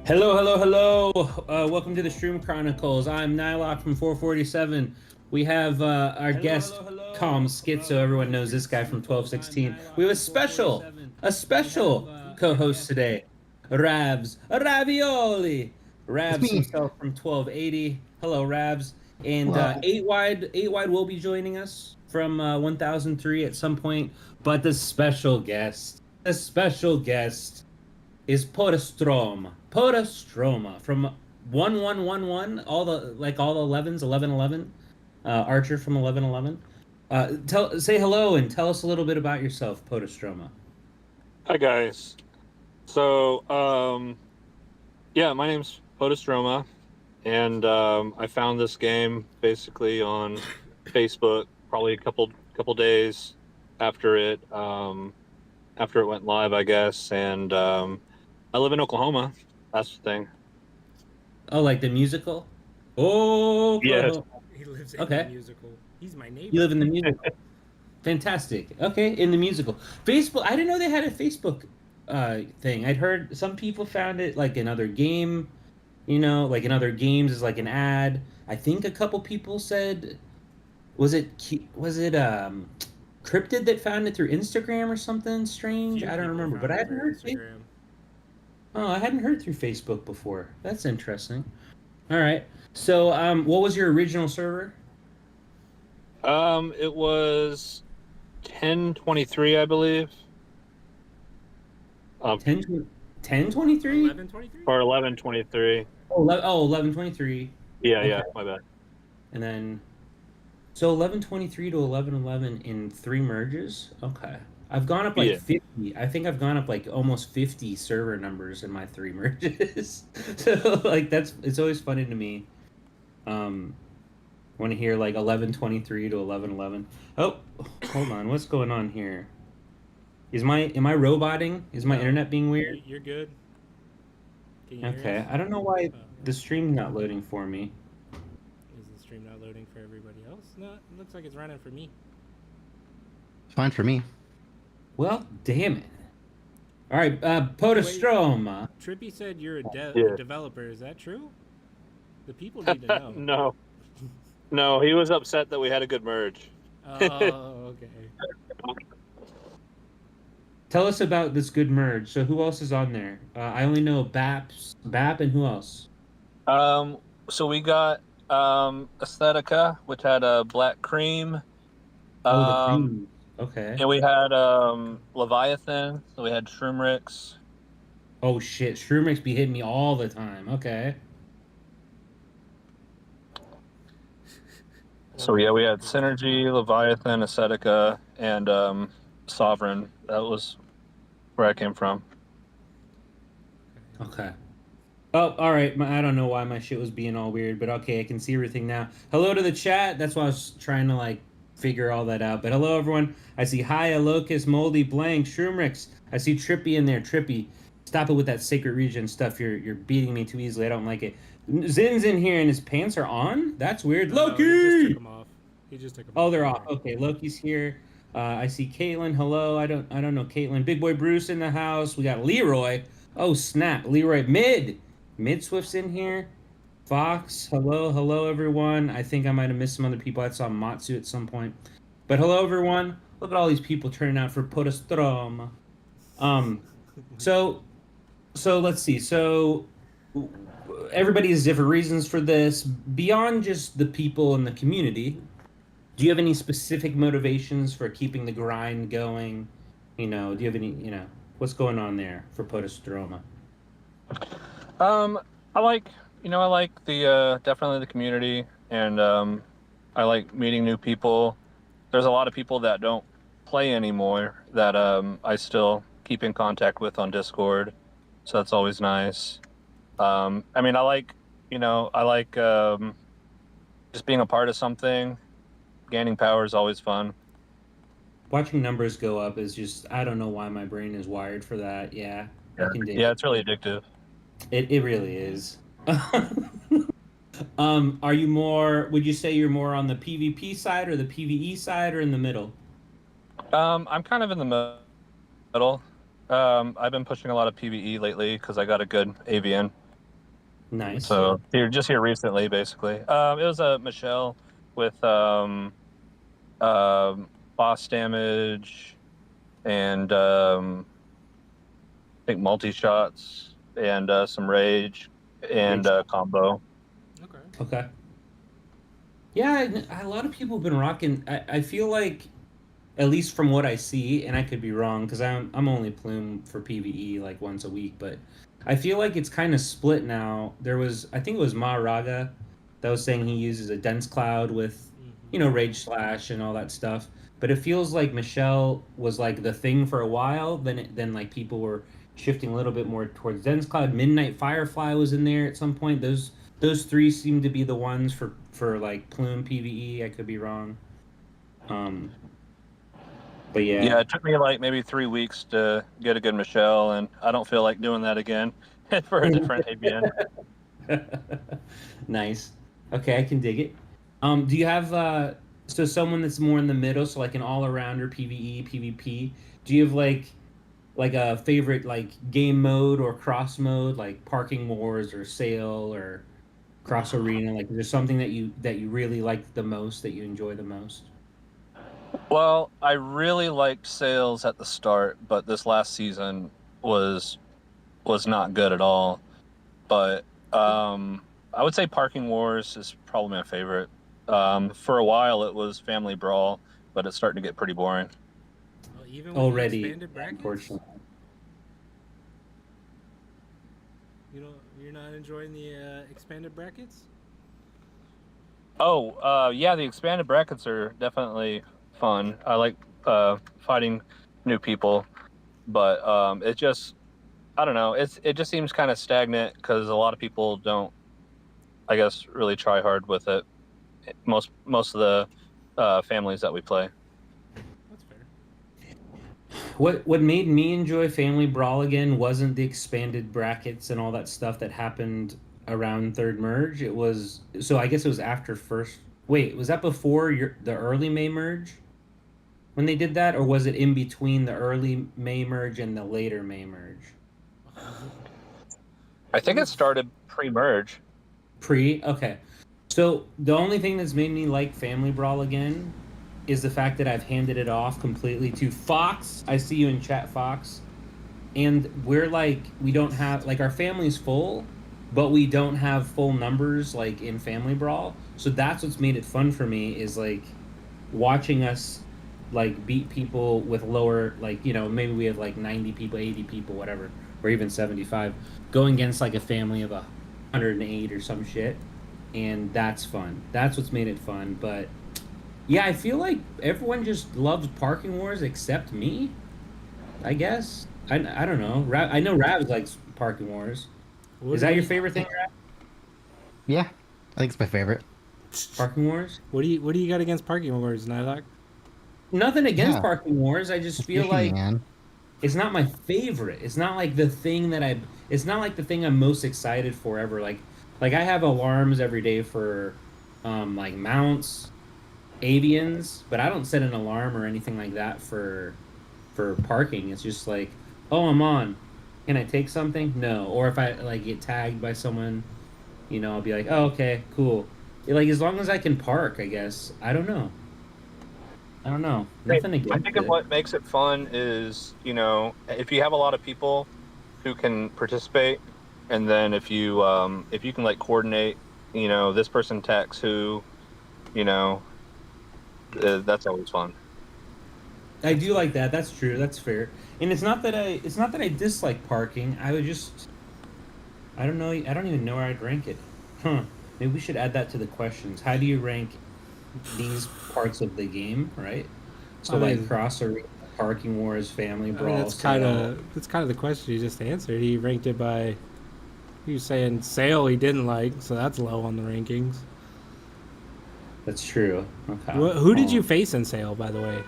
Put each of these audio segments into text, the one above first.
Hello, hello, hello. Welcome to the Shroom Chronicles. I'm Nylock from 447. We have our guest, Calm Schizo. Everyone knows this guy from 1216. We have a special co-host today, Rabs Ravioli. It's Rabs me. himself from 1280. Hello, Rabs. And Hello. 8 Wide will be joining us from 1003 at some point. But the special guest is Podostroma from 1111, all the 11s, 1111. Archer from 1111. Say hello and tell us a little bit about yourself, Podostroma. Hi guys. So, yeah, my name's Podostroma, and I found this game basically on Facebook, probably a couple days after it went live, I guess. And I live in Oklahoma. That's the thing. Oh, like the musical? Oh, Yes. He lives in Okay. the musical. He's my neighbor. You live in the musical. Fantastic. Okay, in the musical. Facebook. I didn't know they had a Facebook thing. I'd heard some people found it like another game, like in other games is like an ad. I think a couple people said, was it Cryptid that found it through Instagram or something strange? Few I don't people remember, found but I it hadn't through heard. Instagram. Oh, I hadn't heard through Facebook before. That's interesting. All right. So, what was your original server? It was 1023, I believe. 10, 1023? 1123? Or 1123. Oh, 1123. Yeah, Okay. yeah, my bad. And then, so 1123 to 1111 in 3 merges? Okay. I've gone up like Yeah. 50. I think I've gone up like almost 50 server numbers in my 3 merges. So, like, it's always funny to me. Want to hear like 1123 to 1111. Oh, hold on. What's going on here? Am I roboting? Is my No. internet being weird? You're good. Can you Okay. hear us? I don't know why Oh, the stream's not loading for me. is the stream not loading for everybody else? No, it looks like it's running for me. Fine for me. Well, damn it. All right, Podostroma. Trippy said you're a Yeah. developer. Is that true? The people need to know. No. No, he was upset that we had a good merge. Oh, okay. Tell us about this good merge. So who else is on there? I only know Bap, and who else? So we got Aesthetica, which had a black cream. Oh, the cream. Okay. And we had Leviathan. So we had Shroomrix. Oh shit, Shroomix be hitting me all the time. Okay. So yeah, we had Synergy, Leviathan, Aesthetica, and Sovereign. That was where I came from. Okay. Oh, all right. I don't know why my shit was being all weird, but okay, I can see everything now. Hello to the chat. That's why I was trying to like figure all that out. But hello, everyone. I see Haya, Locust, Moldy, Blank, Shroomrix. I see Trippy in there. Trippy, stop it with that sacred region stuff. You're beating me too easily. I don't like it. Zin's in here and his pants are on. That's weird. No, Loki. he just took them off. He just took them off. Oh, they're off. Okay, Loki's here. I see Caitlin. Hello. I don't know Caitlin. Big Boy Bruce in the house. We got Leroy. Oh snap, Leroy Mid Swift's in here. Fox. Hello everyone. I think I might have missed some other people. I saw Matsu at some point. But hello everyone. Look at all these people turning out for Podostroma. So let's see. So everybody has different reasons for this. Beyond just the people in the community, do you have any specific motivations for keeping the grind going? Do you have any, what's going on there for Podostroma? I like the definitely the community, and I like meeting new people. There's a lot of people that don't play anymore that I still keep in contact with on Discord, so that's always nice. I mean, I like just being a part of something. Gaining power is always fun. Watching numbers go up is just, I don't know why my brain is wired for that. Yeah, I can dig Yeah, it's really addictive. it really is. Are you more, would you say you're more on the PvP side or the PvE side or in the middle? I'm kind of in the middle. I've been pushing a lot of PVE lately because I got a good AVN. Nice. So you're just here recently, basically. It was a Michelle with boss damage and I think multi shots and some rage and combo. Okay. Okay. Yeah, a lot of people have been rocking. I feel like, at least from what I see, and I could be wrong because I'm only Plume for PVE like once a week, but I feel like it's kind of split now. There was, I think it was Maharaga that was saying he uses a dense cloud with, Rage Slash and all that stuff. But it feels like Michelle was like the thing for a while. Then like people were shifting a little bit more towards dense cloud. Midnight Firefly was in there at some point. Those three seem to be the ones for like Plume PVE. I could be wrong. Um, but yeah. Yeah, it took me like maybe 3 weeks to get a good Michelle, and I don't feel like doing that again for a different ABN. Nice. Okay, I can dig it. Do you have so someone that's more in the middle, so like an all-arounder PvE, PvP? Do you have like a favorite like game mode or cross mode, like parking wars or sail or cross arena? Like, is there something that you really like the most, that you enjoy the most? Well, I really liked sales at the start, but this last season was not good at all. But I would say Parking Wars is probably my favorite. For a while, it was Family Brawl, but it's starting to get pretty boring. Well, even with Already, the expanded brackets, unfortunately. you're not enjoying the expanded brackets. Oh, yeah, the expanded brackets are definitely fun. I like fighting new people, but it just, I don't know. It just seems kind of stagnant because a lot of people don't, I guess, really try hard with it. Most of the families that we play. That's fair. What made me enjoy Family Brawl again wasn't the expanded brackets and all that stuff that happened around third merge. It was, so I guess it was after first. Wait, was that before the early May merge when they did that, or was it in between the early May merge and the later May merge? I think it started pre-merge. Pre? Okay. So the only thing that's made me like Family Brawl again is the fact that I've handed it off completely to Fox. I see you in chat, Fox. And we don't have, like, our family's full, but we don't have full numbers like in Family Brawl. So that's what's made it fun for me, is like watching us like beat people with lower, like, maybe we have like 90 people, 80 people, whatever, or even 75, going against like a family of 108 or some shit. And that's fun. That's what's made it fun. But yeah, I feel like everyone just loves Parking Wars except me, I guess. I don't know. I know Ravs likes Parking Wars. Is that your favorite thing, Rav? Yeah, I think it's my favorite. Parking Wars? What do you got against parking wars, Nylock? Nothing against Yeah. Parking Wars. I just It's feel fishing, like man. it's not my favorite. It's not like the thing that it's not like the thing I'm most excited for ever. Like I have alarms every day for like mounts, avians, but I don't set an alarm or anything like that for parking. It's just like, oh, I'm on. Can I take something? No. Or if I like get tagged by someone, I'll be like, oh, okay, cool. Like, as long as I can park, I guess. I don't know. Nothing I against think it. what makes it fun is, if you have a lot of people who can participate, and then if you can like coordinate, this person attacks who, that's always fun. I do like that. That's true. That's fair. And it's not that I dislike parking. I don't know. I don't even know where I'd rank it. Huh. Maybe we should add that to the questions. How do you rank these parts of the game, right? So I like mean- Cross Arena, Parking Wars, Family Brawl. that's kind of the question you just answered. He ranked it by. He was saying Sale he didn't like, so that's low on the rankings. That's true. Okay. Who did you face in Sale, by the way?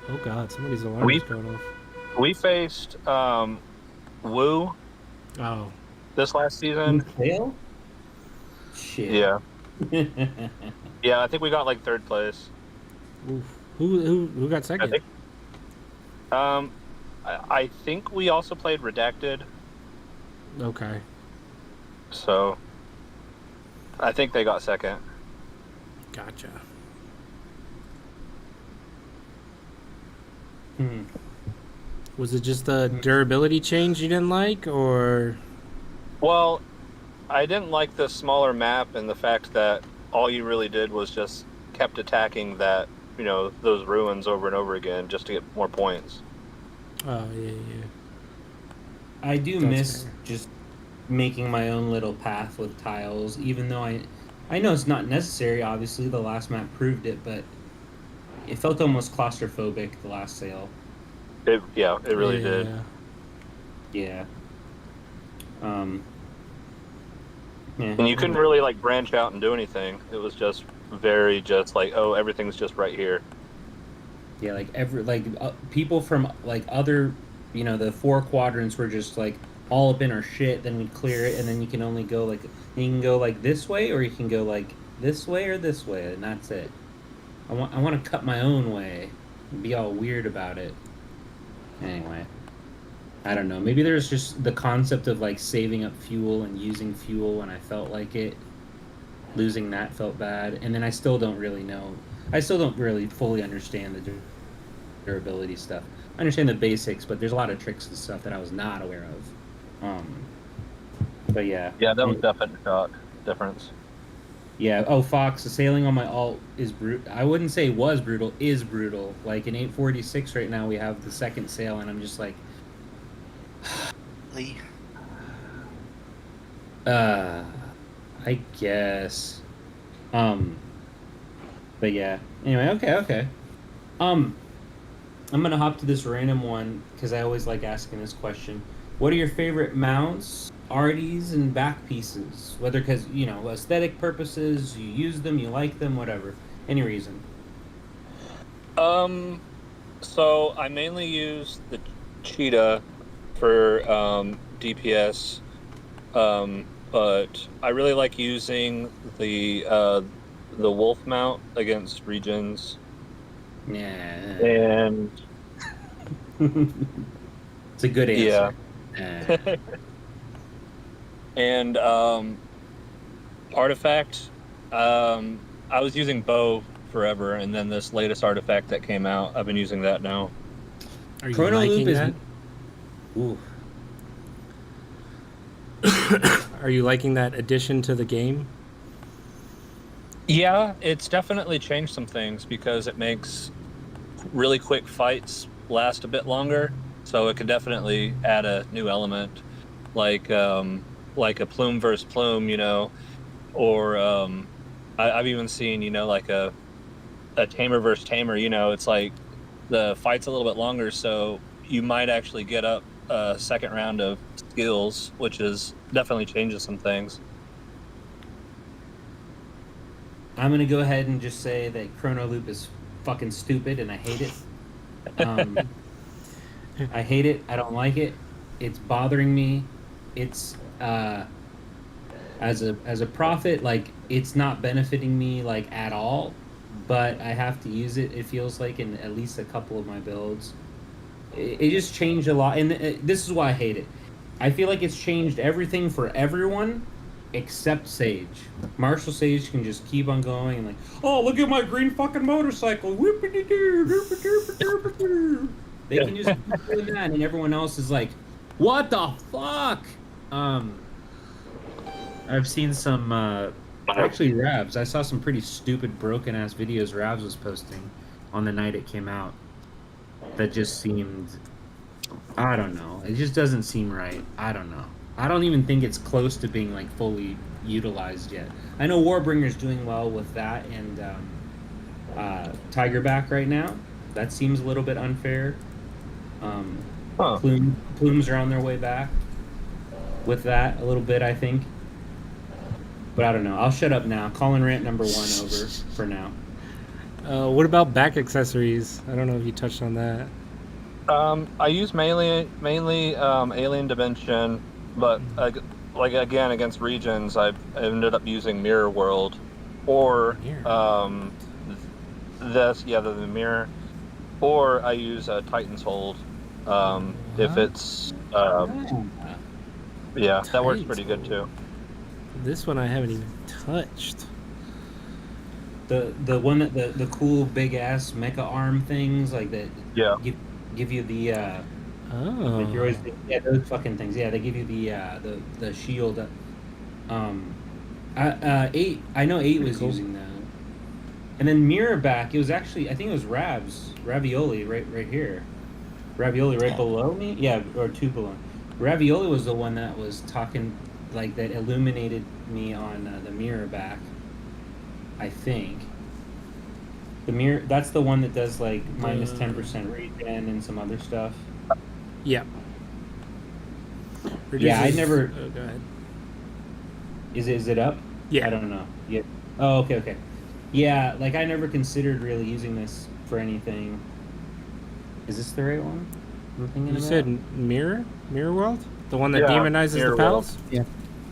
Oh God, somebody's alarm is going off. We faced Woo Oh, this last season. Fail? Shit. Yeah, yeah. I think we got like third place. oof. Who got I second? think. I think we also played Redacted. Okay. So I think they got second. Gotcha. Hmm. Was it just the durability change you didn't like, or? Well, I didn't like the smaller map and the fact that all you really did was just kept attacking that, those ruins over and over again just to get more points. Oh yeah. I do That's miss fair. just making my own little path with tiles, even though I know it's not necessary. Obviously, the last map proved it, but it felt almost claustrophobic the last sale. It really did. Yeah. Yeah. Um. Yeah. And you couldn't really like branch out and do anything. It was just very just like, oh, everything's just right here. Yeah, like people from like other, the four quadrants were just like all up in our shit. Then we'd clear it, and then you can only go like you can go like this way, or you can go like this way or this way, and that's it. I want to cut my own way, and be all weird about it. Anyway, I don't know. Maybe there's just the concept of like saving up fuel and using fuel when I felt like it. Losing that felt bad, and then I still don't really know. I still don't really fully understand the durability stuff. I understand the basics, but there's a lot of tricks and stuff that I was not aware of. But yeah. Yeah, that was definitely a shock difference. Yeah. Oh, Fox, the sailing on my alt is brutal. I wouldn't say was brutal. Is brutal. Like in 846 right now, we have the second sail, and I'm just like, Lee. I guess. But yeah. Anyway, okay. I'm gonna hop to this random one because I always like asking this question. What are your favorite mounts, arties, and back pieces? Whether because aesthetic purposes, you use them, you like them, whatever, any reason. So I mainly use the cheetah for DPS, but I really like using the wolf mount against regions. Yeah, And it's a good answer. yeah. And artifact, I was using bow forever, and then this latest artifact that came out, I've been using that now. Are you Chrono liking Loop is. that? Ooh. Are you liking that addition to the game? Yeah, it's definitely changed some things because it makes really quick fights last a bit longer. So it could definitely add a new element, like a plume versus plume, or I've even seen like a tamer versus tamer. It's like the fight's a little bit longer, so you might actually get up a second round of skills, which is definitely changes some things. I'm gonna go ahead and just say that Chrono Loop is fucking stupid, and I hate it. I hate it. I don't like it. It's bothering me. It's as a prophet, like it's not benefiting me like at all. But I have to use it. It feels like in at least a couple of my builds. It just changed a lot, and this is why I hate it. I feel like it's changed everything for everyone except Sage. Marshall Sage can just keep on going and like, oh, look at my green fucking motorcycle. They can just keep doing that, and everyone else is like, what the fuck? I've seen some actually Ravs. I saw some pretty stupid broken ass videos Ravs was posting on the night it came out. That just seemed, I don't know. It just doesn't seem right. I don't know. I don't even think it's close to being like fully utilized yet. I know Warbringer's doing well with that and Tigerback right now. That seems a little bit unfair. Plumes are on their way back with that a little bit, I think. But I don't know. I'll shut up now. Colin Rant number 1 over for now. What about back accessories? I don't know if you touched on that. I use mainly Alien Dimension, but like again against regions, I've ended up using Mirror World, or the Mirror, or I use Titan's Hold. If it's that works pretty good too. This one I haven't even touched. The one that the cool big ass mecha arm things like that Yeah. give you the Oh. droids, yeah, those fucking things. Yeah, they give you the shield. Eight. I know eight was Cool. using that. And then mirror back. It was actually I think it was Ravioli right here. Ravioli right below me. Yeah, or two below. Ravioli was the one that was talking like that illuminated me on the mirror back. I think. The mirror. That's the one that does like minus 10% regen and some other stuff. Yeah. Yeah, I never. Oh, go ahead. Is it up? Yeah. I don't know. Yeah. Oh, okay. Yeah, like I never considered really using this for anything. Is this the right one? I'm thinking You about? said Mirror World, the one that Yeah, demonizes Mirror the pals. Yeah.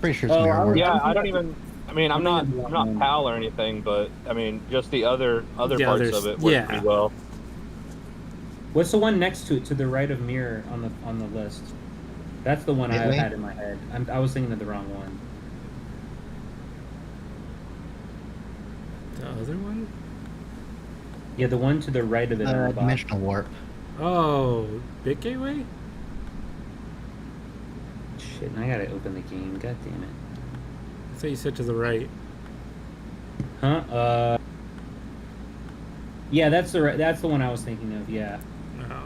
Pretty sure it's Oh, Mirror World. Yeah, I don't even. I mean, I'm not thinking- PAL or anything, but I mean, just the other The parts others, of it work yeah. pretty well. What's the one next to it, to the right of mirror on the list? That's the one I Gateway? had in my head. I was thinking of the wrong one. The other one? Yeah, the one to the right of it. on the bottom. Dimensional Warp. Oh, Big Gateway? Shit, I gotta open the game. God damn it. I thought you said to the right. Huh? Yeah, that's the one I was thinking of. Yeah. Oh.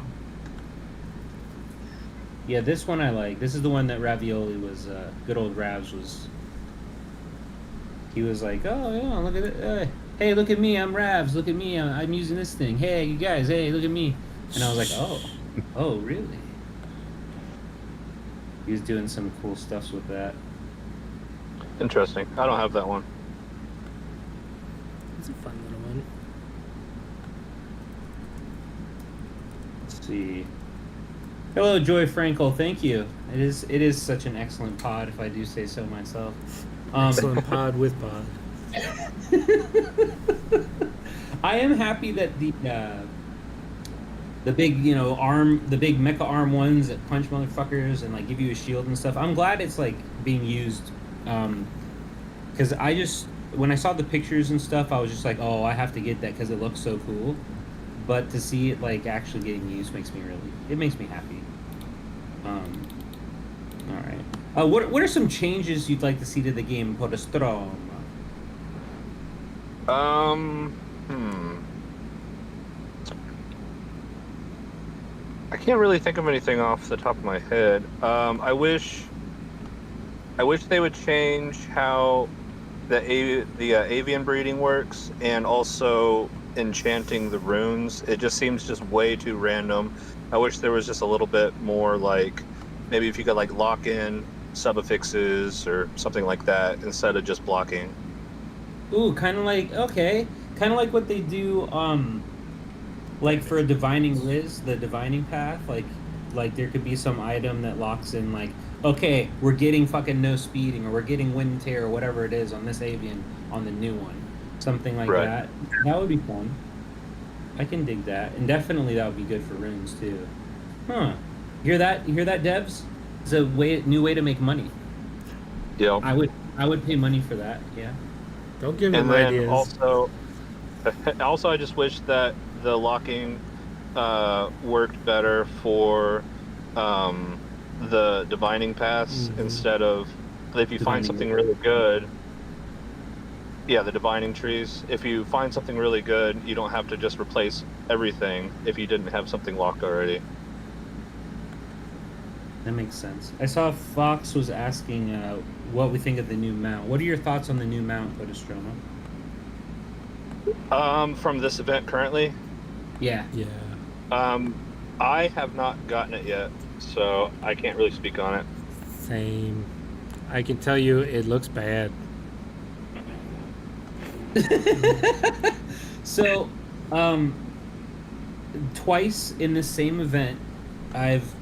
Yeah, this one I like. This is the one that Ravioli was, good old Ravs was. He was like, oh, yeah, look at it. Hey, look at me, I'm Ravs. Look at me, I'm using this thing. Hey, you guys, hey, look at me. And I was like, oh, really? He was doing some cool stuff with that. Interesting. I don't have that one. It's a fun little one. Let's see. Hello, Joy Frankel. Thank you. It is such an excellent pod, if I do say so myself. Excellent pod with pod. I am happy that the big the big mecha arm ones that punch motherfuckers and like give you a shield and stuff. I'm glad it's like being used, because when I saw the pictures and stuff, I was just like, oh, I have to get that because it looks so cool. But to see it like actually getting used makes me happy. All right. What are some changes you'd like to see to the game, Podostroma? I can't really think of anything off the top of my head. I wish they would change how the avian breeding works, and also enchanting the runes. It just seems just way too random. I wish there was just a little bit more, like maybe if you could like lock in sub-affixes or something like that instead of just blocking. Ooh, kind of like what they do, like for a divining Liz, the divining path, like there could be some item that locks in, like, okay, we're getting fucking no speeding, or we're getting wind tear, or whatever it is on this avian on the new one, something like Right. that. That would be fun. I can dig that, and definitely that would be good for runes too. Huh? Hear that, devs? It's a new way to make money. Yeah. I would pay money for that. Yeah. Don't give And them then ideas. also, I just wish that the locking worked better for the divining paths, instead of if you find Divining something tree. really good. Yeah, the divining trees. If you find something really good, you don't have to just replace everything if you didn't have something locked already. That makes sense. I saw Fox was asking what we think of the new mount. What are your thoughts on the new mount, Podostroma? From this event currently, Yeah. Yeah. I have not gotten it yet, so I can't really speak on it. Same. I can tell you it looks bad. So, twice in the same event, I've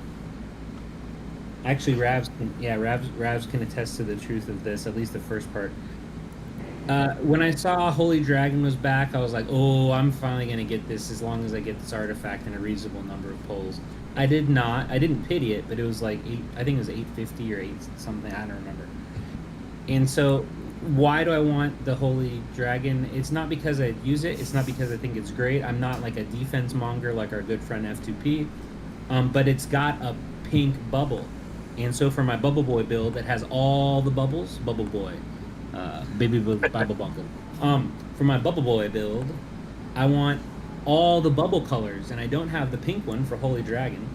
actually Ravs can attest to the truth of this. At least the first part. When I saw Holy Dragon was back, I was like, oh, I'm finally gonna get this as long as I get this artifact in a reasonable number of pulls. I did not. I didn't pity it, but it was like I think it was 850 or 8 something. I don't remember. And so, why do I want the Holy Dragon? It's not because I use it. It's not because I think it's great. I'm not like a defense monger like our good friend F2P. But it's got a pink bubble. And so for my Bubble Boy build that has all the bubbles, Bubble Boy, baby Bible buckle. For my Bubble Boy build, I want all the bubble colors, and I don't have the pink one for Holy Dragon.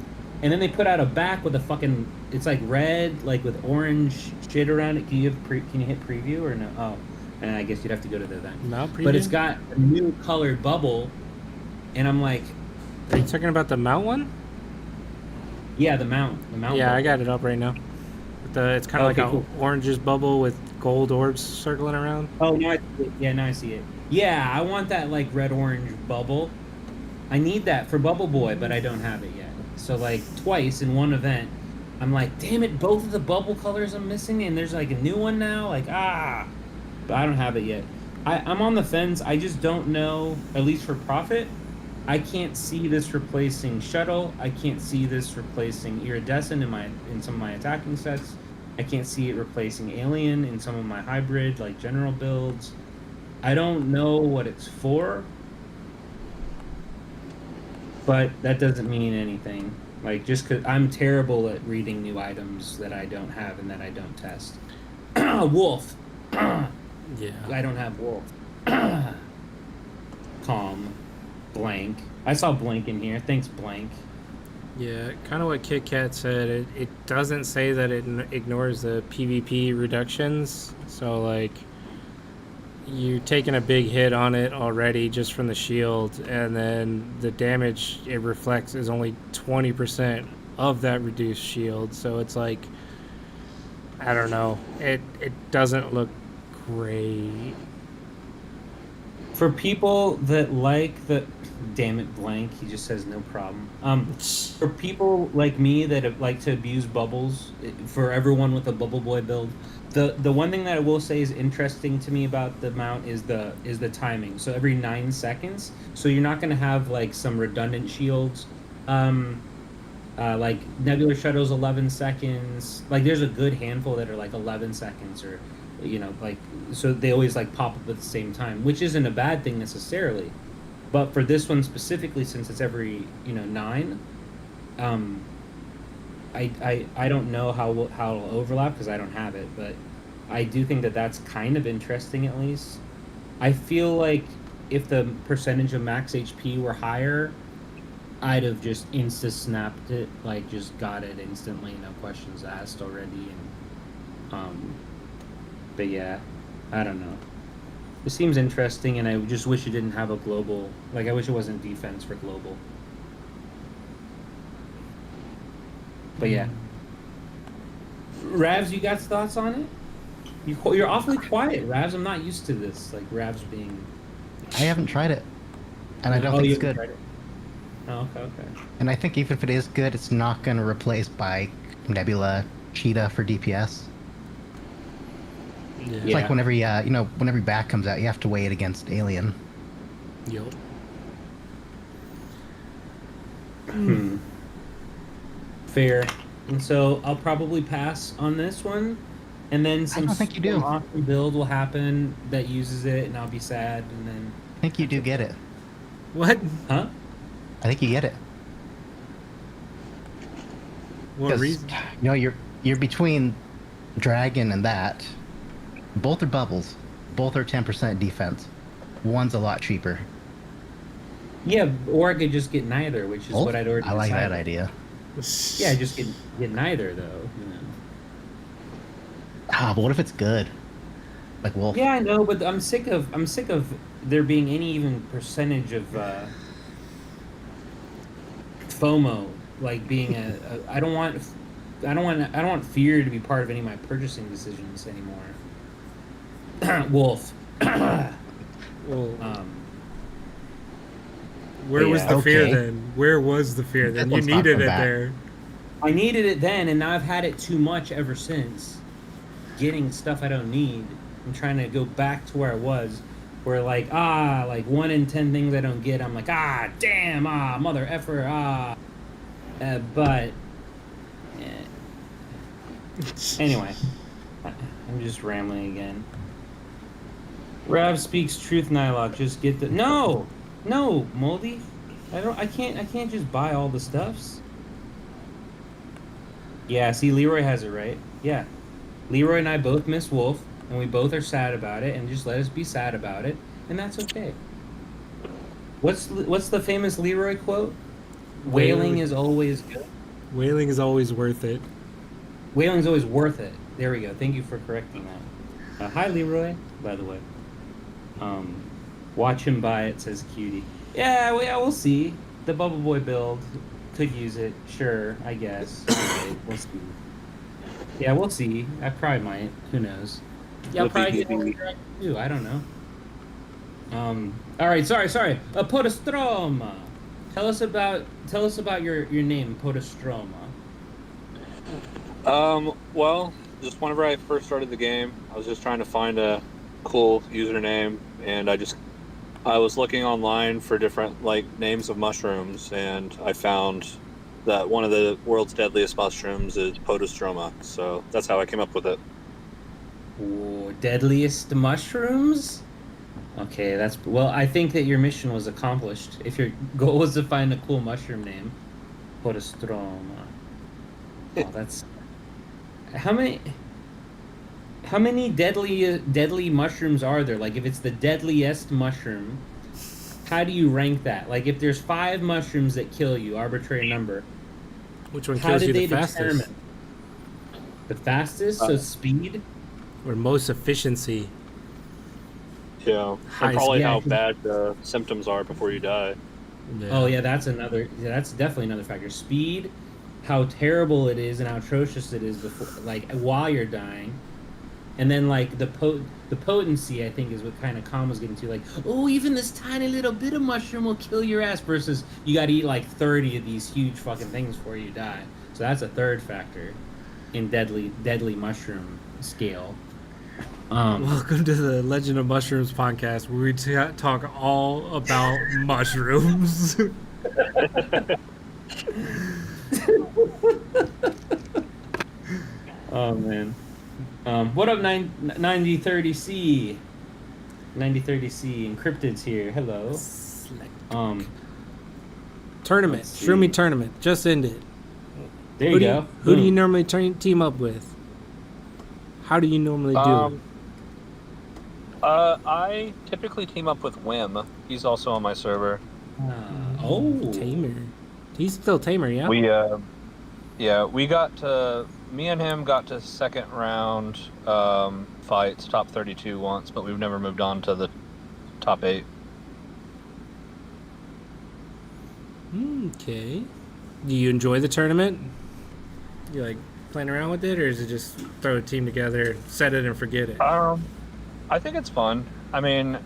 And then they put out a back with a fucking, it's like red, like with orange shit around it. Can you hit preview or no? Oh, and I guess you'd have to go to the event. Mount preview? But it's got a new colored bubble, and I'm like, Are you talking about the mount one? yeah, the mount. Yeah, bubble. I got it up right now. It's kind of Okay, like cool. an oranges bubble with gold orbs circling around. Oh, now I see it. Yeah, now I see it. Yeah, I want that like red-orange bubble. I need that for Bubble Boy, but I don't have it yet. So like twice in one event, I'm like, damn it, both of the bubble colors I'm missing, and there's like a new one now. Like, but I don't have it yet. I'm on the fence. I just don't know, at least for profit, I can't see this replacing Shuttle. I can't see this replacing Iridescent in some of my attacking sets. I can't see it replacing Alien in some of my hybrid, like general builds. I don't know what it's for, but that doesn't mean anything. Like, just because I'm terrible at reading new items that I don't have and that I don't test. Wolf. Yeah. I don't have Wolf. Calm. Blank. I saw Blank in here. Thanks, Blank. Yeah, kind of what Kit Kat said. It doesn't say that it ignores the PvP reductions. So, like, you're taking a big hit on it already just from the shield, and then the damage it reflects is only 20% of that reduced shield. So it's like, I don't know. It doesn't look great. For people that like the... Damn it, Blank. He just says no problem. For people like me that like to abuse bubbles, for everyone with a Bubble Boy build, the one thing that I will say is interesting to me about the mount is the timing. So every 9 seconds. So you're not going to have like some redundant shields. Like Nebular Shuttle's 11 seconds. Like there's a good handful that are like 11 seconds or, you know, like, so they always like pop up at the same time, which isn't a bad thing necessarily. But for this one specifically, since it's every 9, I don't know how it'll overlap because I don't have it, but I do think that that's kind of interesting at least. I feel like if the percentage of max HP were higher, I'd have just insta-snapped it, like just got it instantly, no questions asked already. And but yeah, I don't know. It seems interesting, and I just wish it didn't have a global. Like, I wish it wasn't defense for global. But yeah. Ravs, you got thoughts on it? You're awfully quiet, Ravs. I'm not used to this. Like, Ravs being... I haven't tried it, and I don't Oh, think you it's haven't good. tried it? Oh, okay. And I think even if it is good, it's not going to replace by Nebula Cheetah for DPS. Yeah. It's like whenever when every back comes out, you have to weigh it against Alien. Yup. Fair. And so I'll probably pass on this one, and then some don't think you do. awesome build will happen that uses it, and I'll be sad, and then... I think you do get it. What? Huh? I think you get it. What 'Cause, reason? You know, you're between Dragon and that. Both are bubbles. Both are 10% defense. One's a lot cheaper. Yeah, or I could just get neither, which is Both? what I'd already I like that decided. idea. Yeah, just get neither, though. But what if it's good? Like Wolf. Yeah, I know, but I'm sick of there being any even percentage of FOMO, like being I don't want fear to be part of any of my purchasing decisions anymore. Wolf. Well, where but was yeah. the fear Okay. then? Where was the fear then? You Let's not needed come it back. there. I needed it then, and now I've had it too much ever since. Getting stuff I don't need. I'm trying to go back to where I was, where like 1 in 10 things I don't get, I'm like, damn, mother effer, but anyway, I'm just rambling again. Rav speaks truth, Nylock. Just get the no, Moldy. I can't just buy all the stuffs. Yeah, see, Leroy has it right. Yeah, Leroy and I both miss Wolf, and we both are sad about it, and just let us be sad about it, and that's okay. What's the famous Leroy quote? Whaling is always good. Whaling is always worth it. Whaling's always worth it. There we go. Thank you for correcting that. Hi, Leroy, by the way. Watch him buy it, says Cutie. Yeah, we'll see. The Bubble Boy build could use it. Sure, I guess. Okay, we'll see. Yeah, we'll see. I probably might. Who knows? Yeah, I'll probably get it too. I don't know. All right. Sorry. Podostroma. Tell us about your name, Podostroma. Well, just whenever I first started the game, I was just trying to find a cool username, and I was looking online for different names of mushrooms, and I found that one of the world's deadliest mushrooms is Podostroma. So that's how I came up with it. Ooh, deadliest mushrooms? Okay, well, I think that your mission was accomplished. If your goal was to find a cool mushroom name, Podostroma. Oh, that's how many deadly mushrooms are there? Like, if it's the deadliest mushroom, how do you rank that? Like, if there's 5 mushrooms that kill you, arbitrary number, Which one how kills did you they the fastest? determine? The fastest? So speed? Or most efficiency? Yeah, High and probably speed. how bad the symptoms are before you die. Yeah. Oh yeah, that's definitely another factor. Speed, how terrible it is and how atrocious it is before, while you're dying, and then the potency, I think, is what kind of Calm was getting to. Like, oh, even this tiny little bit of mushroom will kill your ass. Versus you got to eat 30 of these huge fucking things before you die. So that's a third factor in deadly mushroom scale. Welcome to the Legend of Mushrooms podcast, where we talk all about mushrooms. Oh man. What up, 9030C? 9030C Encrypted's here. Hello. Tournament, Let's see. Shroomie tournament, just ended. There you go. Who do you Boom. normally team up with? How do you normally do? I typically team up with Wim. He's also on my server. Tamer. He's still Tamer, yeah? Me and him got to second round fights, top 32 once, but we've never moved on to the top 8. Okay. Do you enjoy the tournament? You like playing around with it, or is it just throw a team together, set it and forget it? I think it's fun. I mean,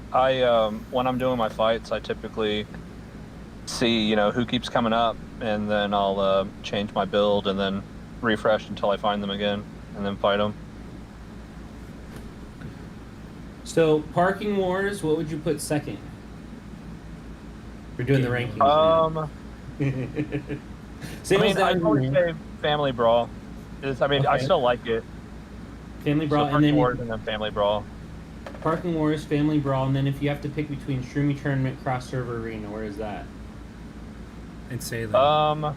when I'm doing my fights, I typically see, who keeps coming up, and then I'll change my build and then refresh until I find them again, and then fight them. So, Parking Wars, what would you put second? We're doing the rankings. I'd probably say Family Brawl. I still like it. Family Brawl, so Parking Wars and then Family Brawl. Parking Wars, Family Brawl, and then if you have to pick between Shroomie Tournament, Cross Server Arena, where is that? And Sailing.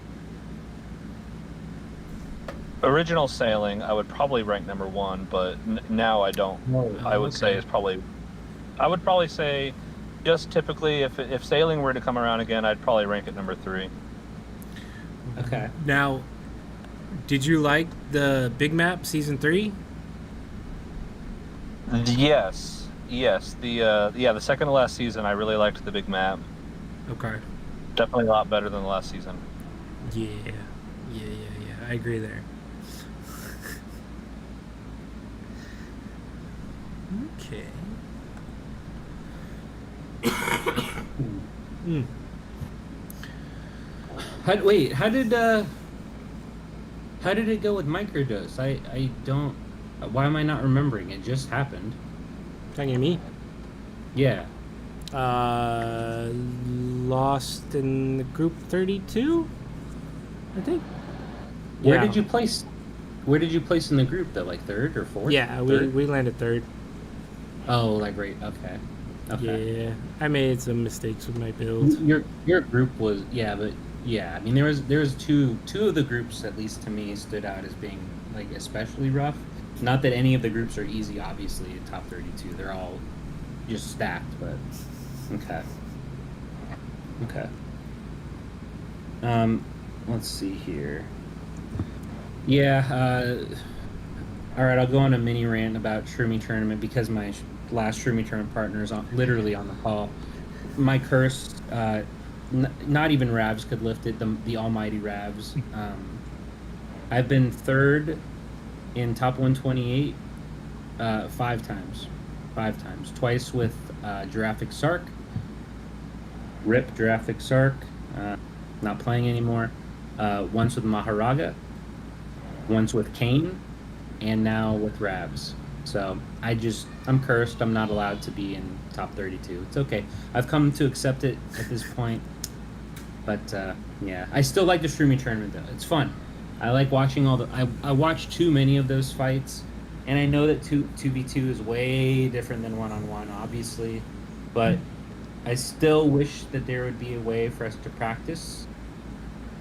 Original Sailing, I would probably rank number 1, but now I don't. I would say I would probably say, just typically, if Sailing were to come around again, I'd probably rank it number 3. Okay. Now, did you like the Big Map Season 3? Yes. The second to last season, I really liked the big map. Okay. Definitely a lot better than the last season. Yeah. I agree there. Okay. How did it go with microdose? I don't. Why am I not remembering? It just happened. Talking to me? Yeah. Lost in the group 32, I think. Where did you place? Where did you place in the group though? Like third or fourth? Yeah, Third? we landed third. Oh, like right. Okay. Okay. Yeah, I made some mistakes with my build. Your group was but yeah. I mean, there was two of the groups at least to me stood out as being like especially rough. Not that any of the groups are easy. Obviously, top 32, they're all just stacked. But okay. Okay. Let's see here. Yeah. All right, I'll go on a mini rant about Shroomie Tournament because my last Shroomie Tournament partner is literally on the call. My curse, not even Ravs could lift it, the almighty Ravs. I've been third in top 128 5 times. 5 times. Twice with Giraffic Sark. Rip Giraffic Sark. Not playing anymore. Once with Maharaga. Once with Kane. And now with Ravs. So I'm cursed. I'm not allowed to be in top 32. It's okay. I've come to accept it at this point. But yeah, I still like the Shroomie Tournament though. It's fun. I like watching I watch too many of those fights, and I know that 2v2 is way different than 1-on-1, obviously, but I still wish that there would be a way for us to practice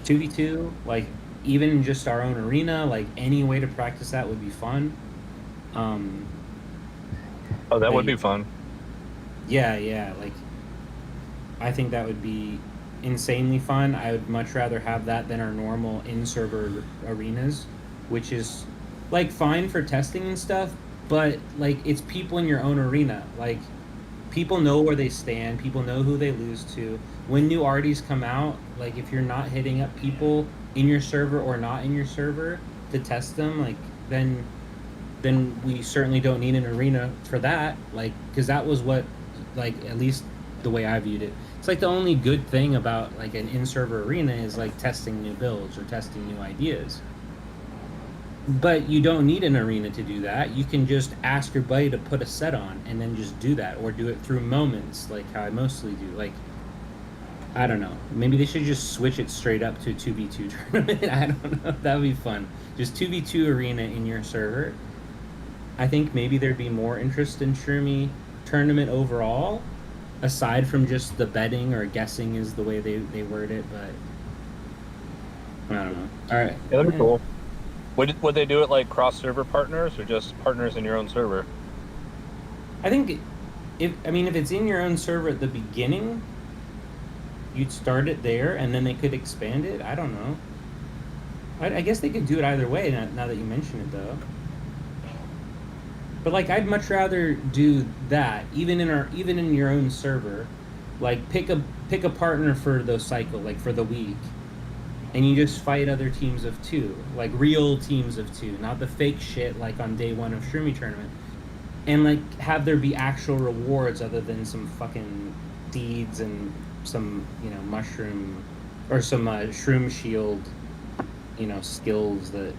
2v2, like even in just our own arena, like any way to practice that would be fun. Oh, that would be fun. Yeah, like I think that would be insanely fun. I would much rather have that than our normal in-server arenas, which is like fine for testing and stuff, but like it's people in your own arena. Like people know where they stand, people know who they lose to. When new arties come out, like if you're not hitting up people in your server or not in your server to test them, like then we certainly don't need an arena for that, like because that was what, like at least the way I viewed it, it's like the only good thing about like an in-server arena is like testing new builds or testing new ideas. But you don't need an arena to do that. You can just ask your buddy to put a set on and then just do that, or do it through moments like how I mostly do. Like I don't know, maybe they should just switch it straight up to a 2v2 tournament. I don't know, that would be fun. Just 2v2 arena in your server. I think maybe there'd be more interest in Shroomie Tournament overall, aside from just the betting or guessing is the way they word it, but I don't know. All right. Yeah, that'd be cool. Would they do it like cross-server partners or just partners in your own server? I think if it's in your own server at the beginning, you'd start it there and then they could expand it. I don't know. I guess they could do it either way now that you mention it though. But like I'd much rather do that even in your own server, like pick a partner for the cycle, like for the week, and you just fight other teams of 2, like real teams of 2, not the fake shit like on day 1 of Shroomie Tournament, and like have there be actual rewards other than some fucking seeds and some mushroom or some shroom shield skills that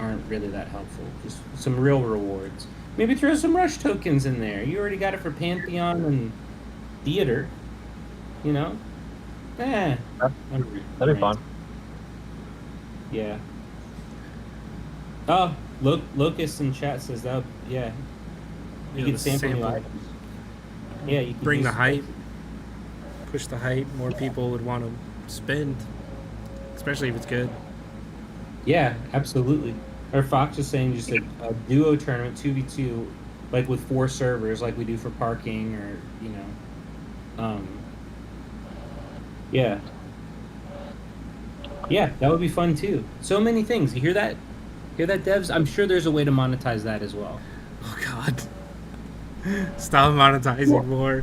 aren't really that helpful. Just some real rewards. Maybe throw some rush tokens in there. You already got it for Pantheon and Theater. That'd be fun. Yeah. Oh, Locust in chat says that. Yeah. You can sample new items. Yeah, you can Bring the hype. Push the hype. More people would want to spend, especially if it's good. Yeah, absolutely. Or Fox is saying just a duo tournament, 2v2, like with 4 servers, like we do for parking, or yeah, that would be fun too. So many things. You hear that, devs? I'm sure there's a way to monetize that as well. Oh God! Stop monetizing more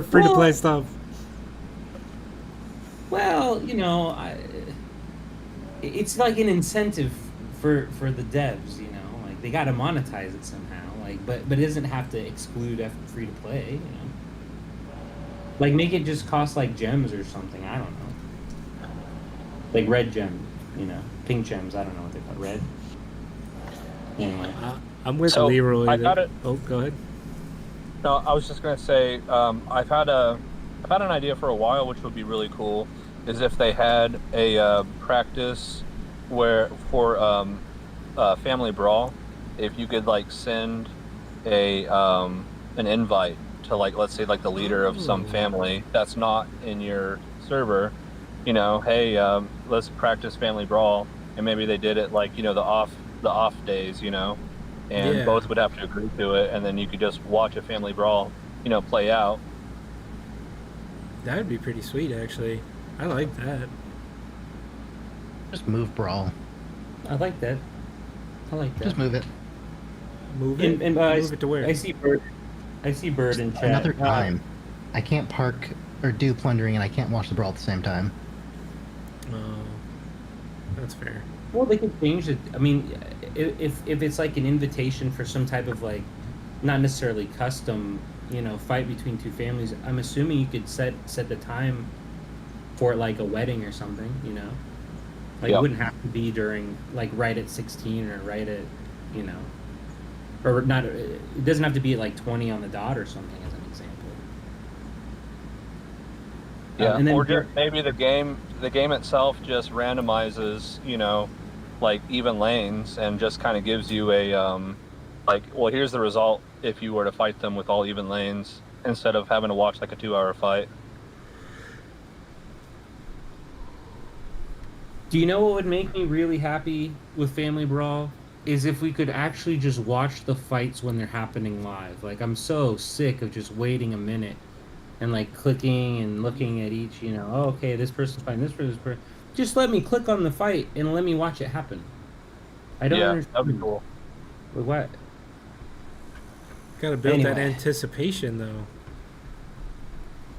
free to play stuff. Well, it's like an incentive for the devs, like they got to monetize it somehow, like but it doesn't have to exclude free to play, like make it just cost like gems or something. I don't know, like red gem, pink gems. I don't know what they're called. Red. Anyway, I'm with So, Leroy. I got it. Oh, go ahead. No, I was just gonna say I've had an idea for a while, which would be really cool, is if they had a practice where for Family Brawl, if you could like send a an invite to like, let's say like the leader of some family that's not in your server, you know, hey, let's practice Family Brawl, and maybe they did it like, you know, the off days, you know, and Yeah. both would have to agree to it, and then you could just watch a Family Brawl, you know, play out. That would be pretty sweet, actually. I like that. Just move brawl. I like that. I like that. Just move it. Move it. And Move it to where? I see Bird. I see Bird in chat. Another time. I can't park or do plundering, and I can't watch the brawl at the same time. Oh, that's fair. Well, they could change it. I mean, if it's like an invitation for some type of like, not necessarily custom, you know, fight between two families, I'm assuming you could set the time for like a wedding or something, you know, like Yeah. it wouldn't have to be during like right at 16 or right at, you know, or not. It doesn't have to be at like 20 on the dot or something, as an example. Yeah, and then or just maybe the game itself just randomizes, you know, like even lanes, and just kind of gives you a like, well, here's the result if you were to fight them with all even lanes, instead of having to watch like a 2-hour fight. Do you know what would make me really happy with Family Brawl? Is if we could actually just watch the fights when they're happening live. Like, I'm so sick of just waiting a minute and like clicking and looking at each, you know, oh, okay, this person's fighting this person. Just let me click on the fight and let me watch it happen. I don't Yeah, understand. that'd be cool. What? Gotta build that Anyway. anticipation, though.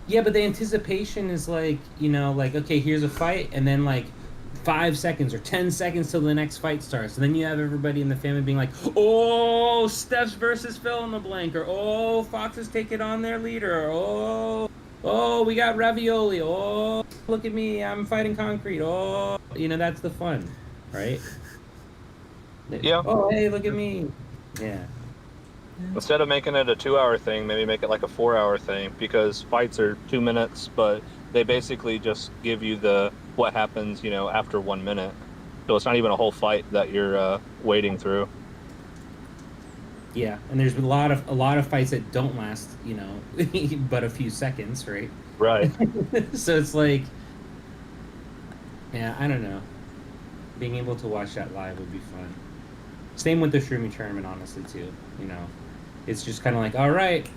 Yeah, but the anticipation is like, you know, like, okay, here's a fight, and then like 5 seconds or 10 seconds till the next fight starts. And then you have everybody in the family being like, oh, Steph's versus fill in the blank, or oh, Fox is taking on their leader, or oh, we got ravioli, oh, look at me, I'm fighting concrete, oh, you know, that's the fun, right? Yeah. Oh, hey, look at me. Yeah. Instead of making it a 2-hour thing, maybe make it like a 4-hour thing, because fights are 2 minutes, but they basically just give you the what happens, you know, after 1 minute. So it's not even a whole fight that you're wading through. Yeah, and there's a lot of fights that don't last, you know, but a few seconds, right? Right. So it's like, yeah, I don't know. Being able to watch that live would be fun. Same with the Shroomie tournament, honestly, too. You know, it's just kind of like, all right,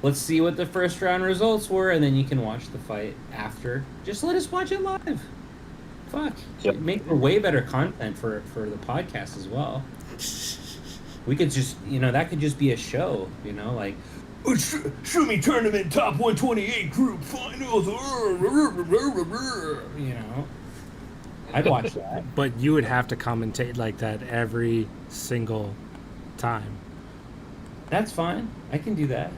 let's see what the first round results were, and then you can watch the fight after. Just let us watch it live. Fuck, Yep. make for way better content for the podcast as well. We could just, you know, that could just be a show, you know, like Shroomie tournament top 128 group finals. You know, I'd watch that. But you would have to commentate like that every single time. That's fine. I can do that.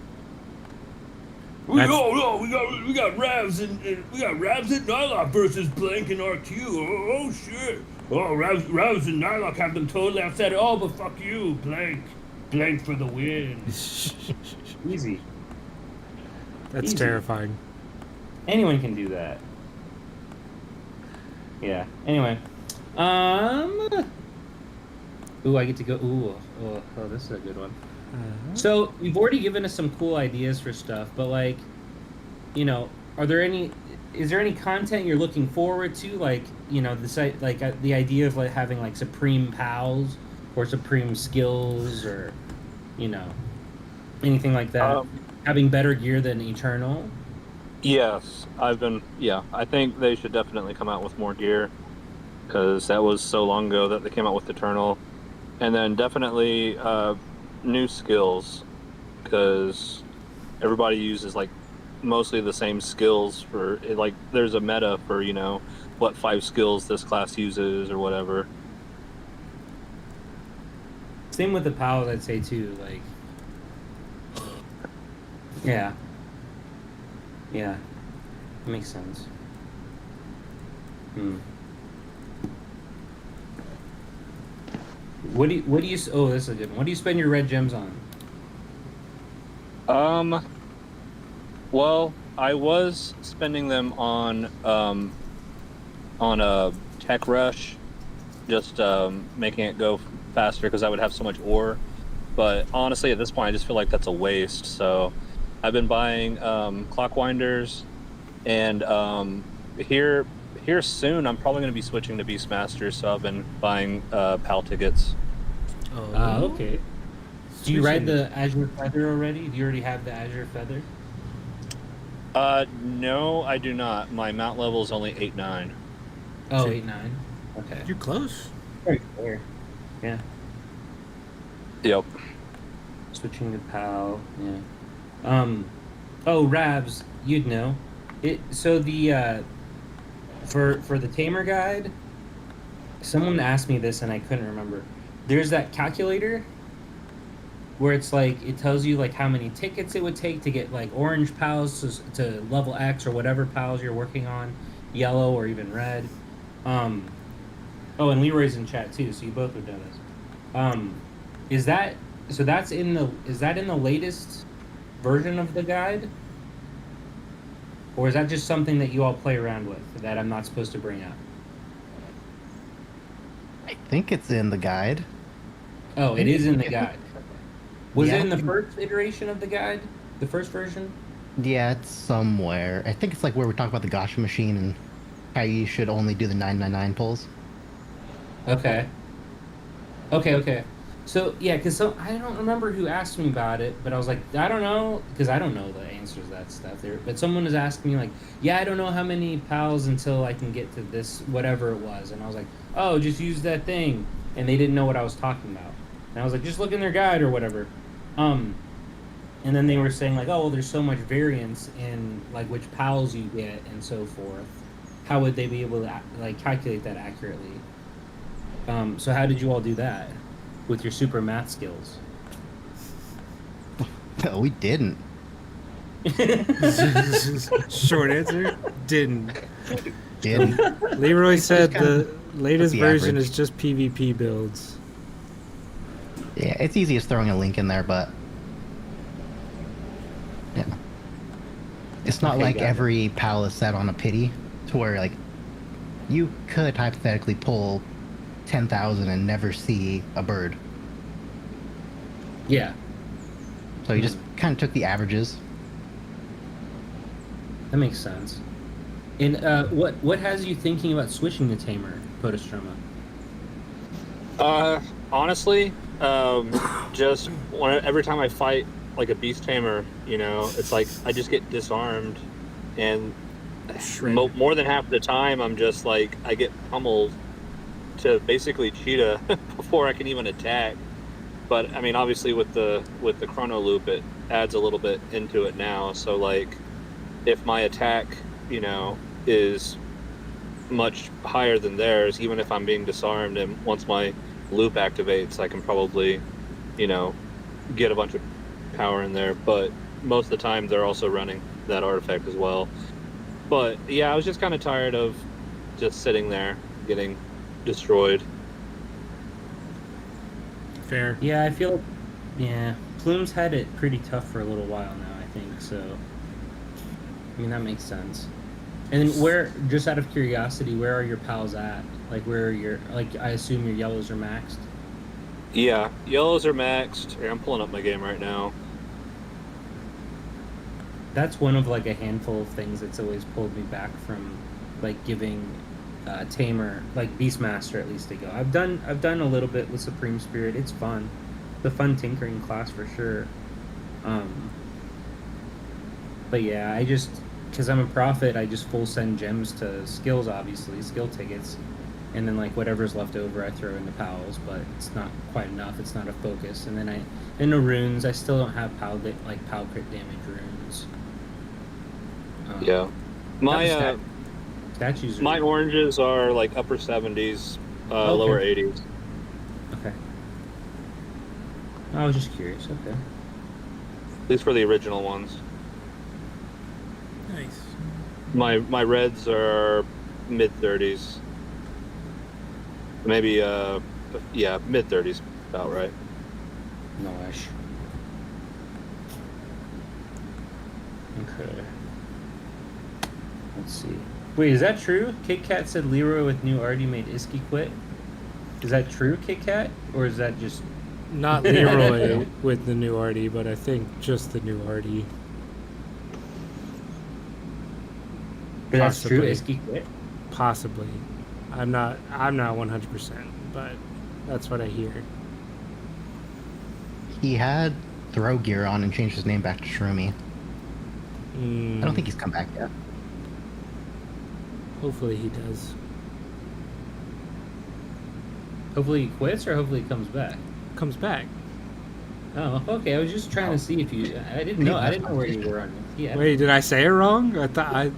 That's- We got Ravs and Nylock versus Blank and RQ. Oh shit. Oh, Ravs and Nylock have them totally upset. Oh, but fuck you, Blank for the win. Easy. That's Easy. terrifying. Anyone can do that. Yeah. Anyway. Ooh, I get to go. Ooh. Oh, this is a good one. So you've already given us some cool ideas for stuff, but like, you know, is there any content you're looking forward to? Like, you know, the site, like the idea of like having like Supreme Pals or Supreme Skills, or, you know, anything like that. Having better gear than Eternal. Yes, I think they should definitely come out with more gear, because that was so long ago that they came out with Eternal. And then definitely new skills, because everybody uses like mostly the same skills for it. Like, there's a meta for, you know, what 5 skills this class uses or whatever. Same with the Pals, I'd say too. Like, yeah, that makes sense. What do you? Oh, this is a good one. What do you spend your red gems on? Well, I was spending them on a tech rush, just making it go faster because I would have so much ore. But honestly, at this point, I just feel like that's a waste. So I've been buying clockwinders, and here soon I'm probably going to be switching to Beastmaster. So I've been buying PAL tickets. Oh, Okay. Do you ride Switching. the Azure Feather already? Do you already have the Azure Feather? No, I do not. My mount level is only 8-9. Oh, Shit. 8-9. Okay. You're close. Very fair. Yeah. Yep. Switching to PAL. Yeah. Oh, Ravs, you'd know. So the for the Tamer guide, someone asked me this and I couldn't remember. There's that calculator where it's like it tells you like how many tickets it would take to get like orange pals to level X or whatever pals you're working on, yellow or even red. Oh, and Leroy's in chat too, so you both would know this. Is that so? Is that in the latest version of the guide, or is that just something that you all play around with that I'm not supposed to bring up? I think it's in the guide. Oh, it is in the guide. Was Yeah. it in the first iteration of the guide? The first version? Yeah, it's somewhere. I think it's like where we talk about the Gosha machine and how you should only do the 999 pulls. Okay. Okay. So yeah, because I don't remember who asked me about it, but I was like, I don't know, because I don't know the answers to that stuff there. But someone was asking me like, yeah, I don't know how many pals until I can get to this whatever it was, and I was like, oh, just use that thing, and they didn't know what I was talking about, and I was like, just look in their guide or whatever, and then they were saying like, oh, well, there's so much variance in like which pals you get and so forth. How would they be able to like calculate that accurately? So how did you all do that with your super math skills? No, we didn't. Short answer, didn't. Didn't. Leroy said kind of the latest the version average. is just PvP builds. Yeah, it's easy as throwing a link in there, but yeah, it's not Okay, like got it. every pal is set on a pity to where like you could hypothetically pull 10,000 and never see a bird. Yeah, So you just kind of took the averages. that makes sense. And what has you thinking about switching to Tamer, Podostroma? Honestly, just every time I fight like a beast tamer, it's like I just get disarmed, and more than half of the time I'm just like I get pummeled to basically cheetah before I can even attack. But I mean, obviously with the chrono loop, it adds a little bit into it now. So like, if my attack, is much higher than theirs, even if I'm being disarmed, and once my loop activates, I can probably, get a bunch of power in there. But most of the time, they're also running that artifact as well. But yeah, I was just kind of tired of just sitting there getting destroyed. Fair. Yeah, I feel like, yeah, Plume's had it pretty tough for a little while now, I think, so, I mean, that makes sense. And then just out of curiosity, where are your pals at? Like, where are your, like, I assume your yellows are maxed? Yeah, yellows are maxed. Here, I'm pulling up my game right now. That's one of, like, a handful of things that's always pulled me back from, like, giving Tamer, like Beastmaster at least a go. I've done a little bit with Supreme Spirit. It's fun. The fun tinkering class for sure. But yeah, I just, because I'm a prophet, I just full send gems to skills, obviously, skill tickets, and then like whatever's left over I throw into pals, but it's not quite enough. It's not a focus. And then the runes, I still don't have pal crit damage runes. Yeah, my statues. My oranges are like upper 70s, Okay. lower 80s. Okay. I was just curious. Okay. At least for the original ones. Nice. My reds are mid 30s. Maybe yeah, mid 30s, about right. Nice. Okay. Let's see. Wait, is that true? Kit Kat said Leroy with new Artie made Iski quit. Is that true, Kit Kat, or is that just? Not Leroy with the new Artie, but I think just the new Artie. But that's true. Possibly. Iski quit. Possibly. I'm not 100%, but that's what I hear. He had throw gear on and changed his name back to Shroomie. I don't think he's come back yet. Hopefully he does. Hopefully he quits, or hopefully he comes back. Comes back. Oh, okay. I was just trying to see if you. I didn't know. I didn't know where you were on this. Yeah. Wait, did I say it wrong? I thought I.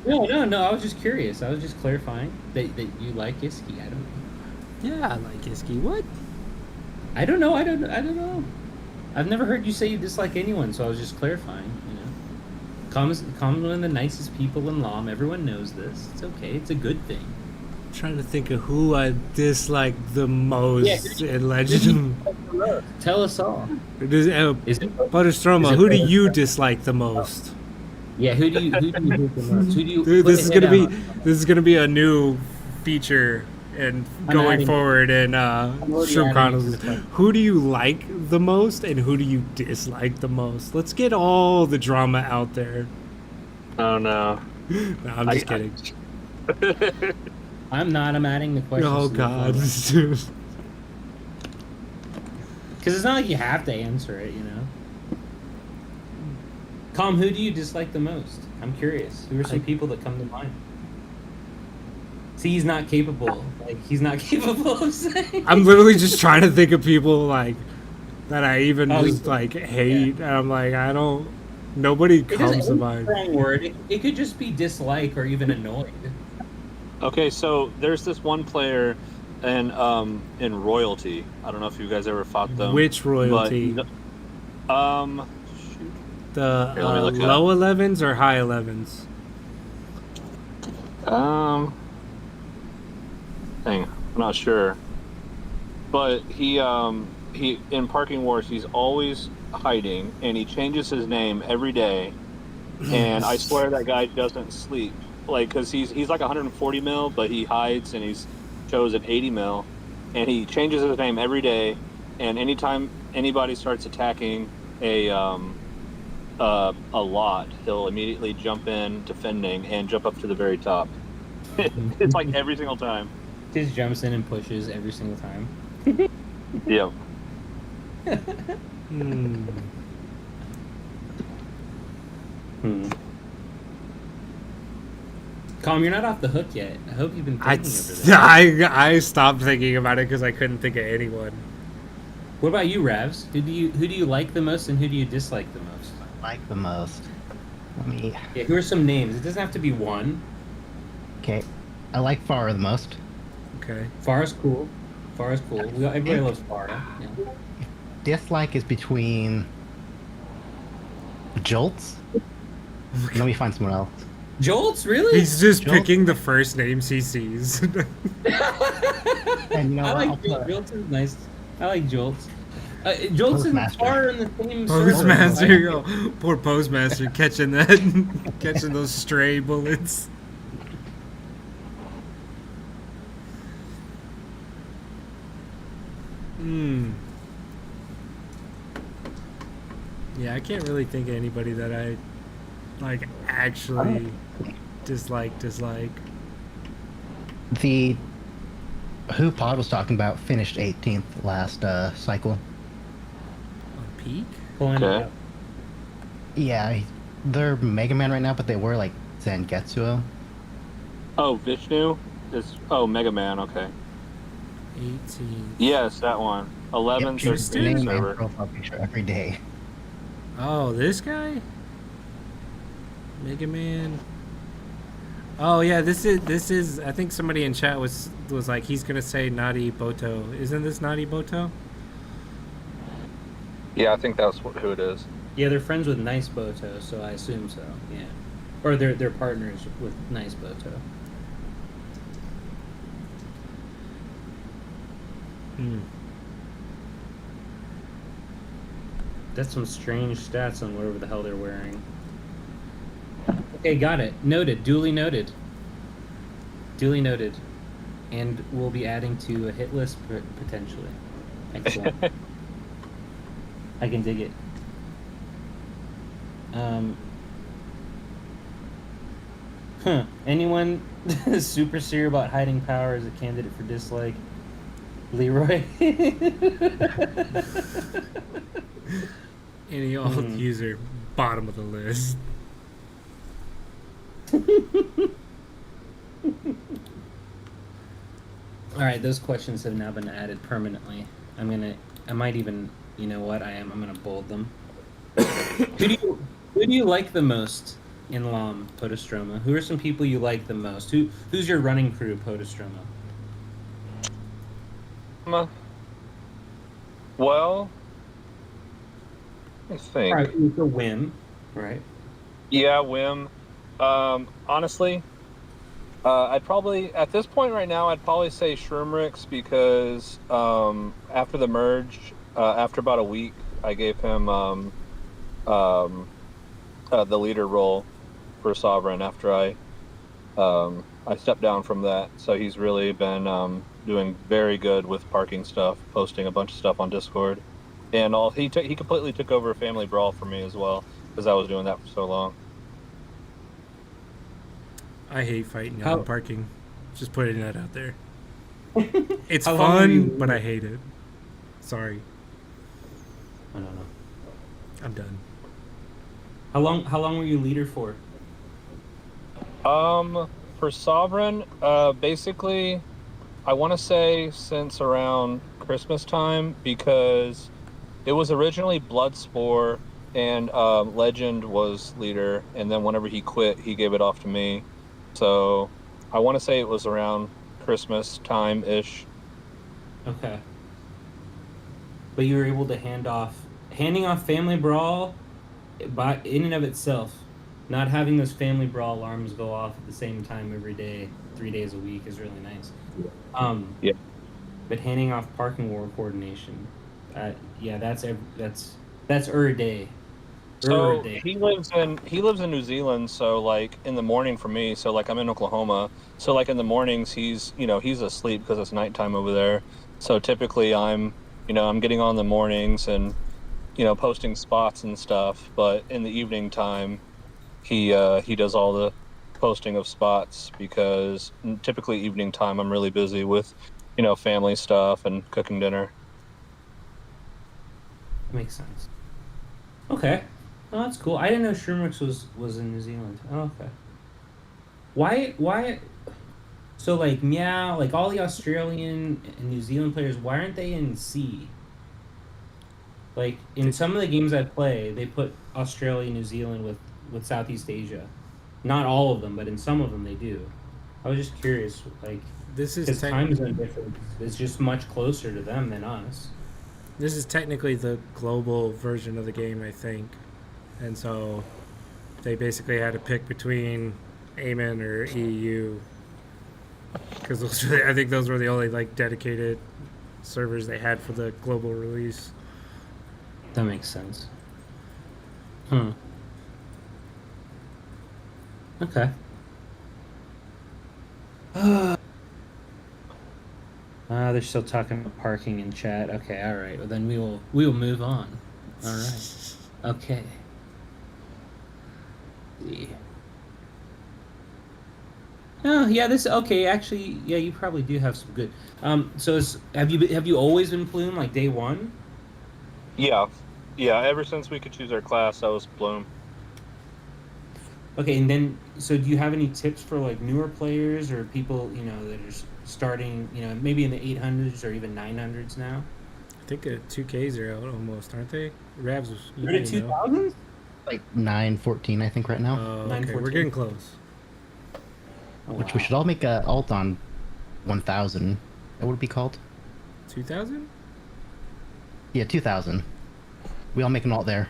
No. I was just curious. I was just clarifying that you like Iski. I don't know. Yeah, I like Iski. What? I don't know. I don't know. I've never heard you say you dislike anyone, so I was just clarifying. You know, Com's one of the nicest people in LOM. Everyone knows this. It's okay. It's a good thing. I'm trying to think of who I dislike the most in Legend. Tell us all. Is it Podostroma? Who do you dislike the most? Yeah, who do you hate the most? Who do you? Dude, put this a is hit gonna out be on? this is gonna be a new feature and going adding- forward in already Shroom adding Chronicles. it to the- Who do you like the most and who do you dislike the most? Let's get all the drama out there. Oh no. No, I'm just kidding. I'm not. I'm adding the question. Oh God. Because it's not like you have to answer it, you know. Com, who do you dislike the most? I'm curious. Who are some people that come to mind? See, he's not capable. Like, he's not capable of saying. I'm literally just trying to think of people like that I even Oh, just like hate. And I'm like, I don't. Nobody It doesn't- comes to it's a mind. Wrong word. It could just be dislike or even annoyed. Okay, so there's this one player in Royalty. I don't know if you guys ever fought them. Which royalty? But, shoot. The Here, let me look it low 11s or high 11s? Dang, I'm not sure. But he in Parking Wars, he's always hiding, and he changes his name every day. And I swear that guy doesn't sleep, like, because he's like 140 mil, but he hides, and he's chosen 80 mil, and he changes his name every day. And anytime anybody starts attacking a lot, he'll immediately jump in defending and jump up to the very top. It's like every single time. Just jumps in and pushes every single time. Yeah. Hmm. Com, you're not off the hook yet. I hope you've been thinking over this. I stopped thinking about it because I couldn't think of anyone. What about you, Ravs? Who do you like the most and who do you dislike the most? Like the most. Let me. Yeah, who are some names? It doesn't have to be one. Okay. I like Farah the most. Okay. Farah's cool. Farah's cool. Everybody loves Farah. Yeah. Dislike is between Jolts. Let me find someone else. Jolts, really? He's just Jolt? picking the first names he sees. And you know I what? like Jolts. Jolts is nice. I like Jolts. Jolts and Postmaster. Farah in the same circle. Postmaster, oh, poor Postmaster catching catching those stray bullets. Hmm. Yeah, I can't really think of anybody that I like actually dislike. The who Pod was talking about finished 18th last cycle. On peak? Pulling it Okay. up. Yeah, they're Mega Man right now, but they were like Zangetsuo. Oh, Vishnu is Mega Man. Okay. 18. Yes, that one. 11 Yep, Tristan? name and server. profile picture every day. Oh, this guy? Mega Man. Oh yeah, this is I think somebody in chat was like he's gonna say Naughty Boto. Isn't this Naughty Boto? Yeah, I think that's who it is. Yeah, they're friends with Nice Boto, so I assume so. Yeah, or they're partners with Nice Boto. Hmm. That's some strange stats on whatever the hell they're wearing. Okay, got it. Noted. Duly noted. Duly noted. and we'll be adding to a hit list potentially. Excellent. I can dig it. Anyone super serious about hiding power as a candidate for dislike? Leroy. Any alt user, bottom of the list. All right, those questions have now been added permanently. I might even, you know what? I'm gonna bold them. Who do you like the most in LOM, Podostroma? Who are some people you like the most? Who's your running crew, Podostroma? Well, I think. All right, for Wim, right? Yeah, Wim. Honestly, I'd probably at this point right now I'd probably say Shroomrix because after the merge, after about a week, I gave him the leader role for Sovereign after I stepped down from that. So he's really been doing very good with parking stuff, posting a bunch of stuff on Discord, and all he completely took over Family Brawl for me as well because I was doing that for so long. I hate fighting How- on parking. Just putting that out there. It's How long were you fun, but I leader? hate it. Sorry, I don't know. I'm done. How long were you leader for? For Sovereign, basically, I want to say since around Christmas time because it was originally Bloodspore and Legend was leader, and then whenever he quit, he gave it off to me. So I want to say it was around Christmas time ish. Okay. But you were able to handing off Family Brawl by in and of itself. Not having those Family Brawl alarms go off at the same time every day, 3 days a week is really nice. Yeah. But handing off parking war coordination, yeah, that's a day. So Day. he lives in New Zealand, so like in the morning for me, so like I'm in Oklahoma, so like in the mornings he's asleep because it's nighttime over there. So typically I'm getting on the mornings and posting spots and stuff, but in the evening time he does all the posting of spots because typically evening time I'm really busy with family stuff and cooking dinner. Makes sense. Okay. Oh, that's cool. I didn't know Shroomix was in New Zealand. Oh, okay. Why so like Meow, like all the Australian and New Zealand players, why aren't they in C? Like in some of the games I play, they put Australia, New Zealand with Southeast Asia. Not all of them, but in some of them they do. I was just curious, like, This is because time zone difference is just much closer to them than us. This is technically the global version of the game, I think, and so they basically had to pick between Amen or EU because I think those were the only like dedicated servers they had for the global release. That makes sense. Okay. They're still talking about parking in chat. Okay, all right. Well, then we will move on. All right. Okay. See. Oh yeah, this okay. Actually, yeah, you probably do have some good. So have you always been Plume like day one? Yeah, ever since we could choose our class I was Plume. Okay, and then so do you have any tips for like newer players or people that are starting maybe in the 800s or even 900s now? I think 2Ks are out almost, aren't they? Ravs was You're in 2000s? Like 914, I think, right now. Oh, okay, 914. we're getting close. Oh, Which we wow. should all make a alt on 1000. What would it be called? 2000? Yeah, 2000. We all make an alt there.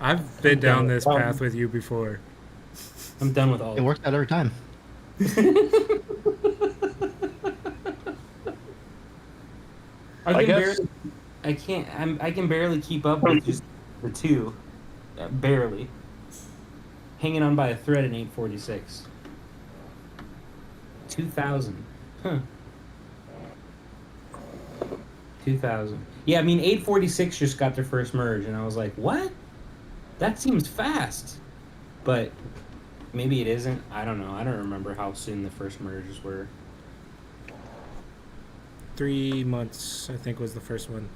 I've been down this path with you before. I'm done with all. It works out every time. I guess- I can barely keep up with just the two, barely. Hanging on by a thread in 846. 2000. Huh. 2,000. Yeah, I mean 846 just got their first merge, and I was like, what? That seems fast. But maybe it isn't. I don't know. I don't remember how soon the first merges were. 3 months, I think, was the first one.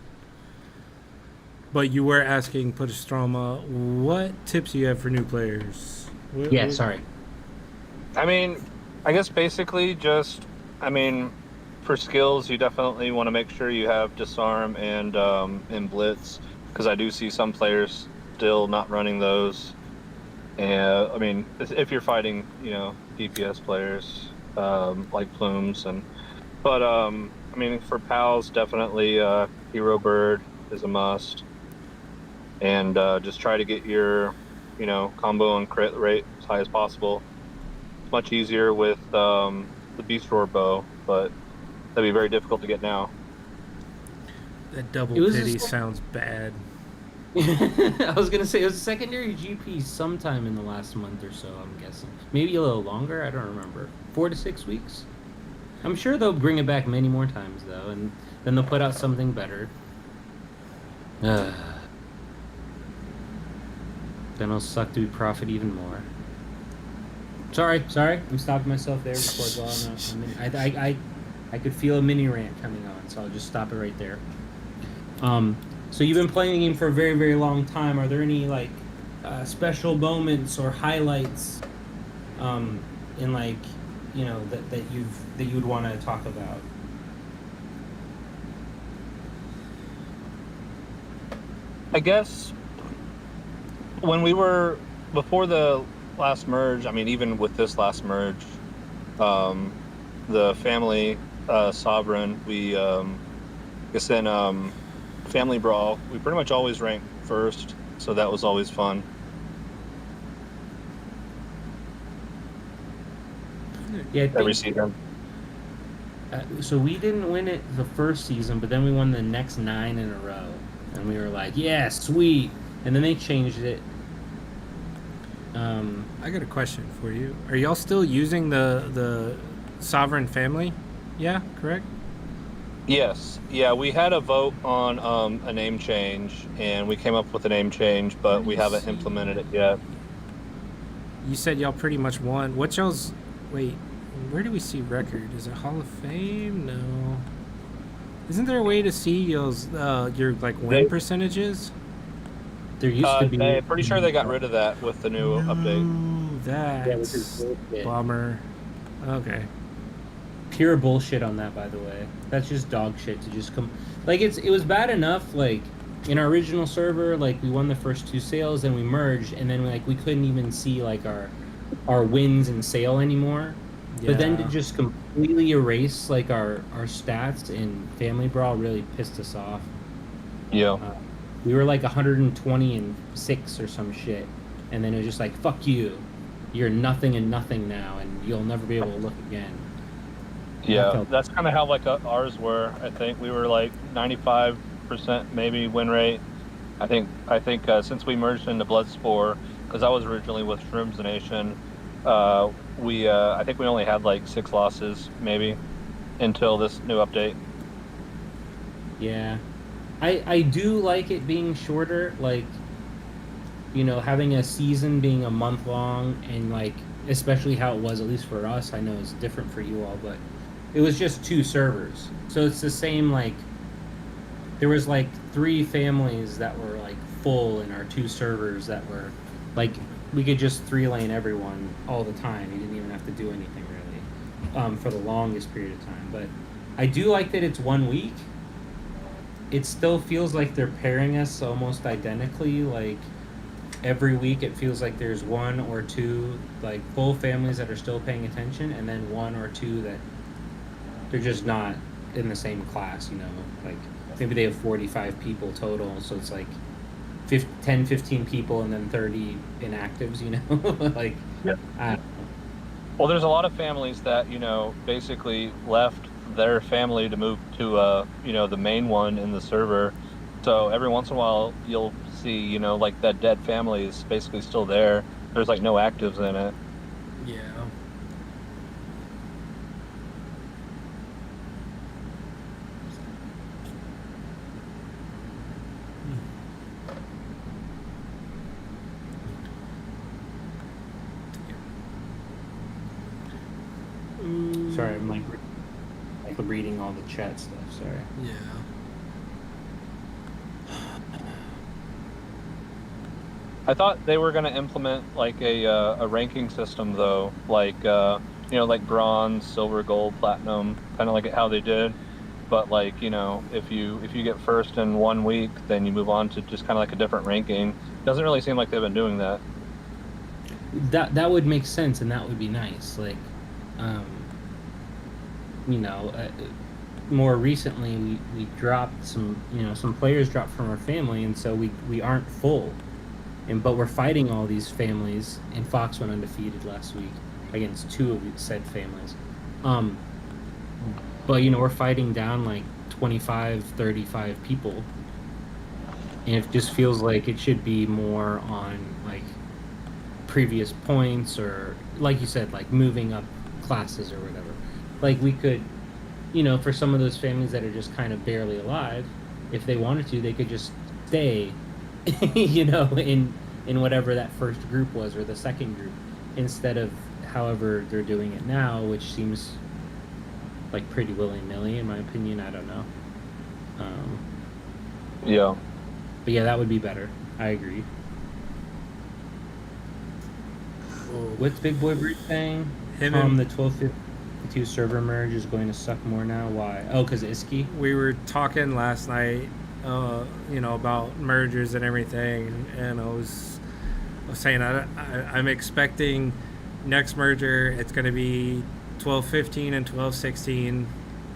But you were asking Podostroma, what tips you have for new players? Yeah, sorry. I mean, I guess basically just, I mean, for skills, you definitely want to make sure you have disarm and blitz, because I do see some players still not running those. And I mean, if you're fighting, you know, DPS players like Plumes, but I mean, for pals, definitely Hero Bird is a must, and just try to get your, you know, combo and crit rate as high as possible. It's much easier with the Beast Roar bow, but that'd be very difficult to get now. That double It was pity just- sounds bad. I was gonna say it was a secondary GP sometime in the last month or so. I'm guessing maybe a little longer. I don't remember. 4 to 6 weeks. I'm sure they'll bring it back many more times though, and then they'll put out something better. Then it'll suck to be profit even more. Sorry. I'm stopping myself there before going on. I could feel a mini rant coming on, so I'll just stop it right there. So you've been playing the game for a very, very long time. Are there any like special moments or highlights in like, you know, that you would want to talk about? I guess when we were before the last merge, I mean, even with this last merge, the family sovereign, we I guess in family brawl, we pretty much always ranked first, so that was always fun. Yeah, Every season. So we didn't win it the first season, but then we won the next 9 in a row, and we were like, "Yeah, sweet!" And then they changed it. I got a question for you. Are y'all still using the sovereign family? Yeah, correct? Yes, yeah, we had a vote on a name change, and we came up with a name change, but we haven't implemented it yet. You said y'all pretty much won. What y'all's... Wait, where do we see record? Is it Hall of Fame? No. Isn't there a way to see y'all's your like win percentages? There used to be. Pretty sure they got rid of that with the new update. Yeah, which is That's bullshit. bummer. Okay. Pure bullshit on that, by the way. That's just dog shit to just come. Like it was bad enough. Like in our original server, like we won the first 2 sales, then we merged, and then like we couldn't even see like our wins and sale anymore. But then to Yeah. just completely erase like our stats in Family Brawl really pissed us off. Yeah. We were like 126 or some shit, and then it was just like, fuck you, you're nothing and nothing now, and you'll never be able to look again. Yeah, that's kind of how like ours were. I think we were like 95% maybe win rate. I think since we merged into Bloodspore, because I was originally with Shrooms Nation, I think we only had like 6 losses maybe until this new update. Yeah, I do like it being shorter, like, you know, having a season being a month long, and like especially how it was, at least for us. I know it's different for you all, but it was just 2 servers, so it's the same. Like there was like 3 families that were like full in our 2 servers that were like we could just 3-lane everyone all the time. You didn't even have to do anything really for the longest period of time. But I do like that it's 1 week. It still feels like they're pairing us almost identically. Like every week it feels like there's 1 or 2 like full families that are still paying attention, and then 1 or 2 that they're just not in the same class, you know. Like maybe they have 45 people total, so it's like 10, 15 people and then 30 inactives, you know. Like Yeah. I don't know. Well, there's a lot of families that, you know, basically left their family to move to, you know, the main one in the server. So every once in a while, you'll see, you know, like that dead family is basically still there. There's like no actives in it. Yeah. Sorry, I'm like reading all the chat stuff. Sorry. Yeah. I thought they were going to implement like a ranking system though, like like bronze, silver, gold, platinum, kind of like how they did. But like if you get first in 1 week, then you move on to just kind of like a different ranking. Doesn't really seem like they've been doing that. That would make sense, and that would be nice. Like, you know, more recently we dropped some players dropped from our family, and so we aren't full, but we're fighting all these families, and Fox went undefeated last week against 2 of said families. But we're fighting down like 25, 35 people, and it just feels like it should be more on like previous points, or like you said, like moving up classes or whatever. Like we could, for some of those families that are just kind of barely alive, if they wanted to, they could just stay in whatever that first group was, or the second group, instead of however they're doing it now, which seems like pretty willy-nilly in my opinion. I don't know. Yeah. But yeah, that would be better. I agree. What's Big Boy Brute saying? Him Tom, and the 1252 server merge is going to suck more now. Why? Oh, because Iski? we were talking last night, about mergers and everything, and I was saying I'm expecting next merger it's going to be 1215 and 1216,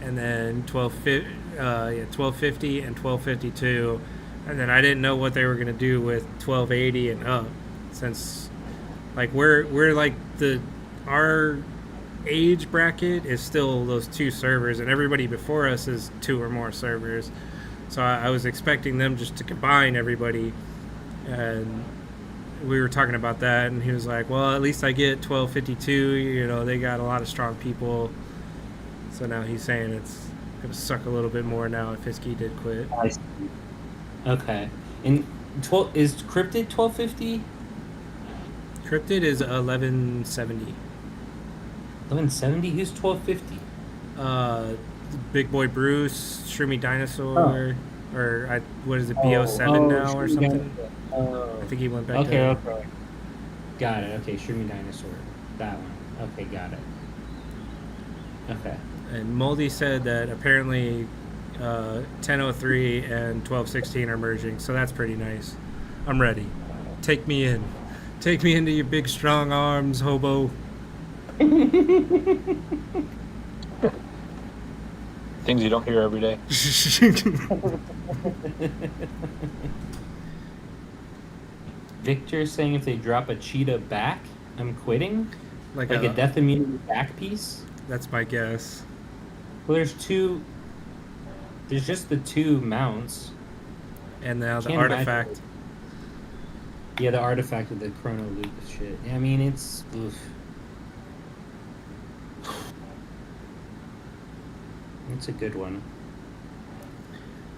and then 1250 and 1252, and then I didn't know what they were going to do with 1280 and up, since like we're like our age bracket is still those 2 servers, and everybody before us is 2 or more servers. So I was expecting them just to combine everybody, and we were talking about that, and he was like, well, at least I get 1252, they got a lot of strong people. So now he's saying it's going to suck a little bit more now if Iski did quit. I see. Okay. And is Cryptid 1250? Cryptid is 1170. 1170? Who's 1250? Big Boy Bruce, Shroomie Dinosaur, or what is it, BO7 now or something? I think he went back to... Okay. Got it. Okay, Shroomie Dinosaur. That one. Okay, got it. Okay. And Moldy said that apparently 1003 and 1216 are merging, so that's pretty nice. I'm ready. Take me in. Take me into your big strong arms, hobo. Things you don't hear every day. Victor saying if they drop a cheetah back, I'm quitting? Like a death immunity back piece? That's my guess. Well, there's just the 2 mounts. And now the artifact. Imagine. Yeah, the artifact with the chrono loop shit. I mean, it's... Oof. It's a good one.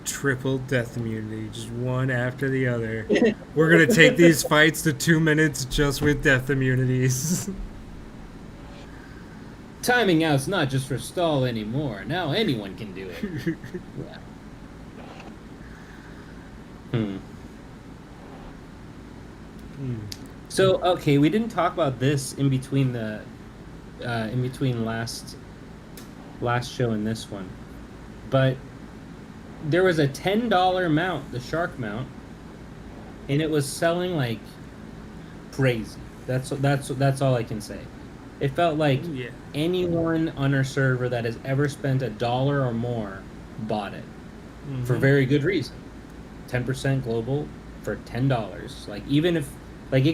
Triple death immunity, just one after the other. We're gonna take these fights to 2 minutes just with death immunities. Timing out's not just for stall anymore. Now anyone can do it. Yeah. So okay, we didn't talk about this in between the last show and this one, but there was a $10 mount, the shark mount, and it was selling like crazy. That's all I can say. It felt like anyone on our server that has ever spent $1 or more bought it for very good reason. 10% global for $10. Like even if like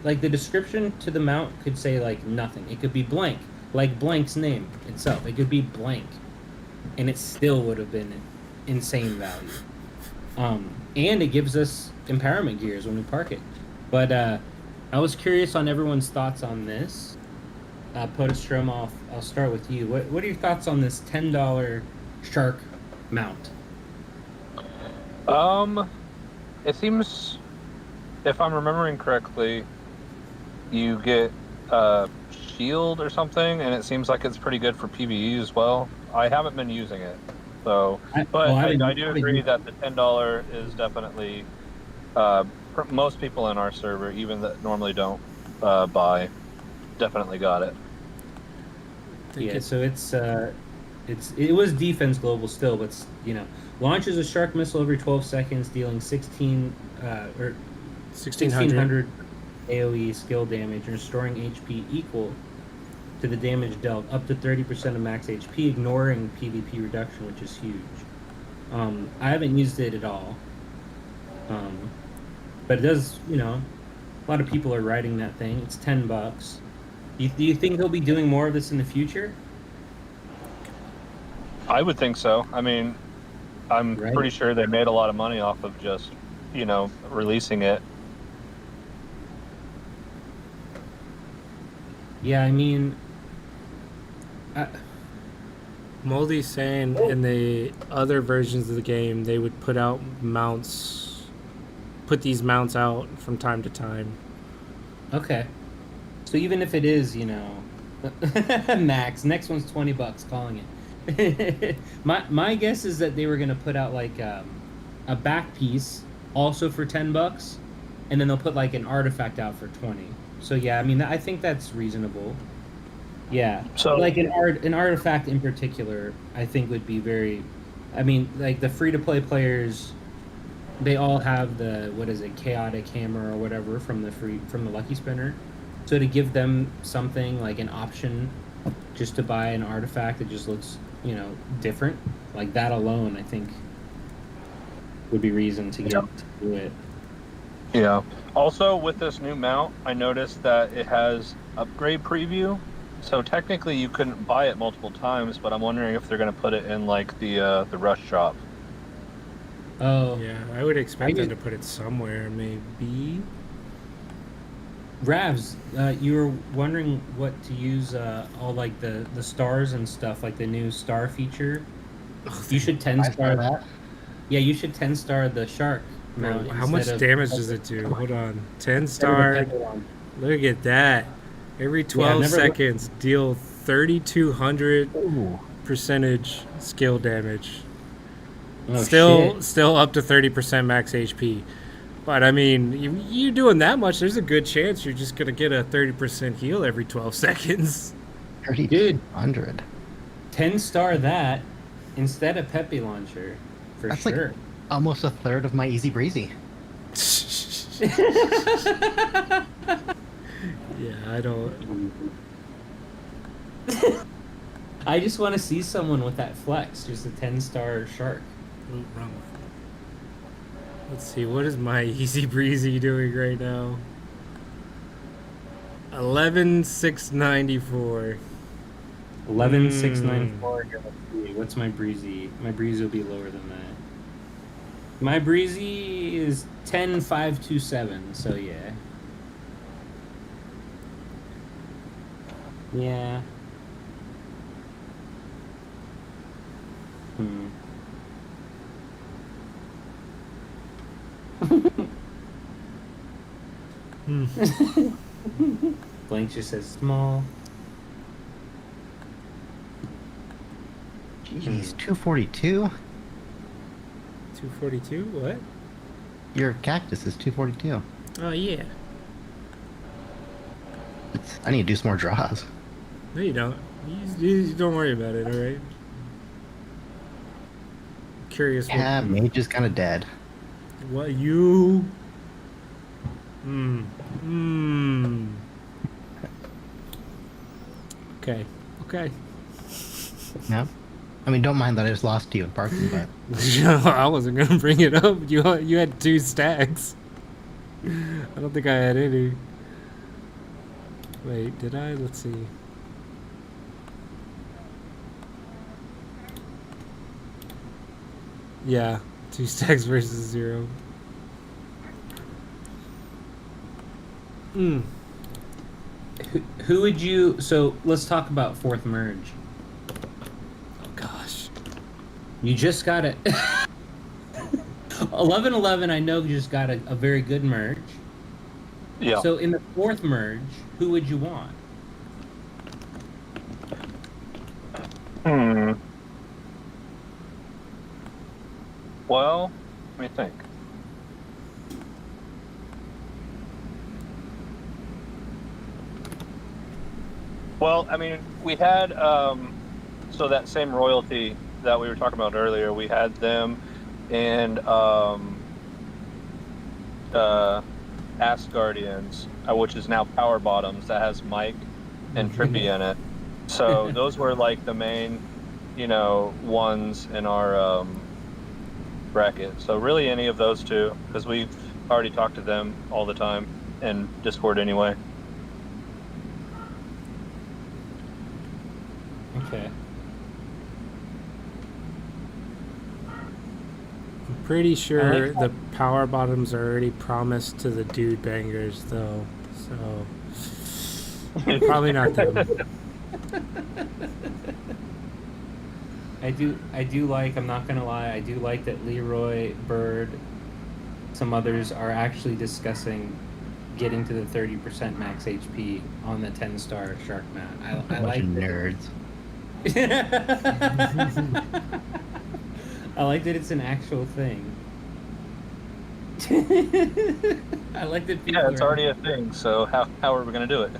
like the description to the mount could say like nothing. It could be blank, like blank's name itself. It could be blank, and it still would have been insane value. And it gives us empowerment gears when we park it. But I was curious on everyone's thoughts on this. Podostroma, I'll start with you. What are your thoughts on this $10 shark mount? It seems, if I'm remembering correctly, you get shield or something, and it seems like it's pretty good for PVE as well. I haven't been using it, so but I do agree that the $10 is definitely for most people in our server, even that normally don't buy, definitely got it. Yeah, so it was defense global still, but launches a shark missile every 12 seconds, dealing 1600 AOE skill damage and restoring HP equal to the damage dealt, up to 30% of max HP, ignoring PvP reduction, which is huge. I haven't used it at all, but it does. A lot of people are riding that thing. It's $10. Do you think they'll be doing more of this in the future? I would think so. I mean, I'm pretty sure they made a lot of money off of just, releasing it. Yeah, I mean, Moldy's saying in the other versions of the game they would put these mounts out from time to time. Okay. So even if it is, max, next one's $20, calling it. my guess is that they were gonna put out like a back piece also for $10, and then they'll put like an artifact out for 20. So yeah, I mean I think that's reasonable. Yeah. So like an artifact in particular, I think would be very. I mean, like the free to play players, they all have the chaotic hammer or whatever from the Lucky Spinner. So to give them something like an option just to buy an artifact that just looks, different, like that alone, I think would be reason to to do it. Yeah. Also, with this new mount, I noticed that it has upgrade preview. So technically you couldn't buy it multiple times, but I'm wondering if they're going to put it in like the rush shop. Oh. Yeah, I would expect them to put it somewhere, maybe. Ravs, you were wondering what to use all like the stars and stuff, like the new star feature. You should 10-star that. Yeah, you should 10-star the shark mount. How much damage does it do? Hold on. 10-star. Look at that. Every 12 seconds, deal 3,200% skill damage. Oh, still up to 30% max HP. But I mean, you doing that much, there's a good chance you're just gonna get a 30% heal every 12 seconds. 3,200. 10-star that instead of Pepe Launcher, That's sure. Like almost a third of my Easy Breezy. Yeah, I don't. I just want to see someone with that flex, just a 10-star shark. Ooh, wrong one. Let's see, what is my Easy Breezy doing right now? 11,694. 11,694. What's my breezy? My breezy will be lower than that. My breezy is 10,527. So yeah. Yeah. Blank just says small. Jeez, 242? 242? What? Your cactus is 242. Oh, yeah. I need to do some more draws. No, you don't. You don't worry about it, alright? Curious. Yeah, mage is kind of dead. What, you? Okay. Yeah. I mean, don't mind that I just lost to you in parking, but... I wasn't going to bring it up. You had 2 stacks. I don't think I had any. Wait, did I? Let's see. Yeah, 2 stacks versus 0. Who would you... So, let's talk about fourth merge. Oh, gosh. You just got it. 11-11, I know you just got a very good merge. Yeah. So, in the fourth merge, who would you want? Well, let me think. Well, I mean, we had so that same royalty that we were talking about earlier, we had them and Asgardians, which is now Power Bottoms, that has Mike and Trippy in it. So those were like the main, ones in our bracket. So really any of those two, because we've already talked to them all the time in Discord anyway. Okay. I'm pretty sure the power bottoms are already promised to the dude bangers, though. So probably not them. I do like, I'm not gonna lie, I do like that Leroy, Bird, some others are actually discussing getting to the 30% max HP on the 10-star shark mount. I like nerds. I like that it's an actual thing. I like that people it's already a thing, so how are we gonna do it?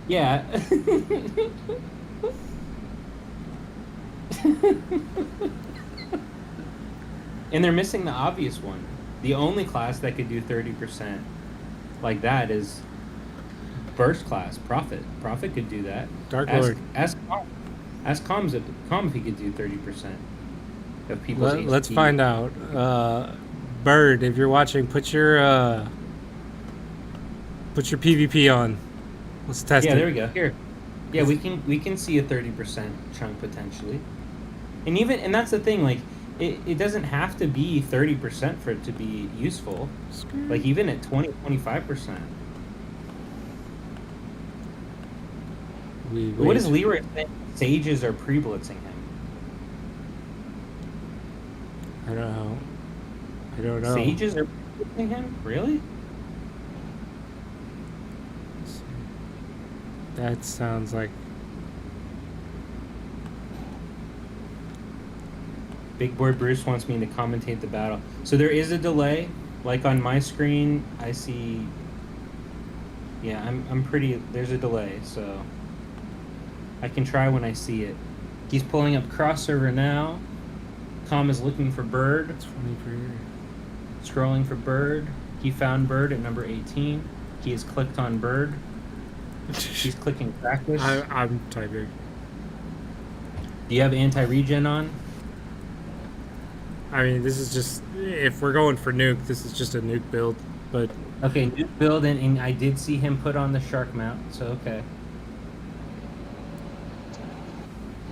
Yeah. And they're missing the obvious one. The only class that could do 30% like that is Burst class, Prophet. Prophet could do that. Dark Lord. Ask Com if he could do 30% of people's HP. Let's find out. Bird, if you're watching, put your PvP on. Let's test it. Yeah, there we go. Here. Yeah, we can see a 30% chunk potentially. And that's the thing, like it doesn't have to be 30% for it to be useful. Like even at 25%. What is Leroy saying? Sages are pre-blitzing him. I don't know. Sages are pre-blitzing him? Really? That sounds like... Big Boy Bruce wants me to commentate the battle. So there is a delay. Like on my screen, I see... Yeah, I'm pretty... There's a delay, so... I can try when I see it. He's pulling up cross server now. Com is looking for Bird. That's funny for you. Scrolling for Bird. He found Bird at number 18. He has clicked on Bird. He's clicking practice. I'm typing. Do you have anti-regen on? I mean, this is just... If we're going for nuke, this is just a nuke build, but... Okay, nuke build, and I did see him put on the shark mount, so okay.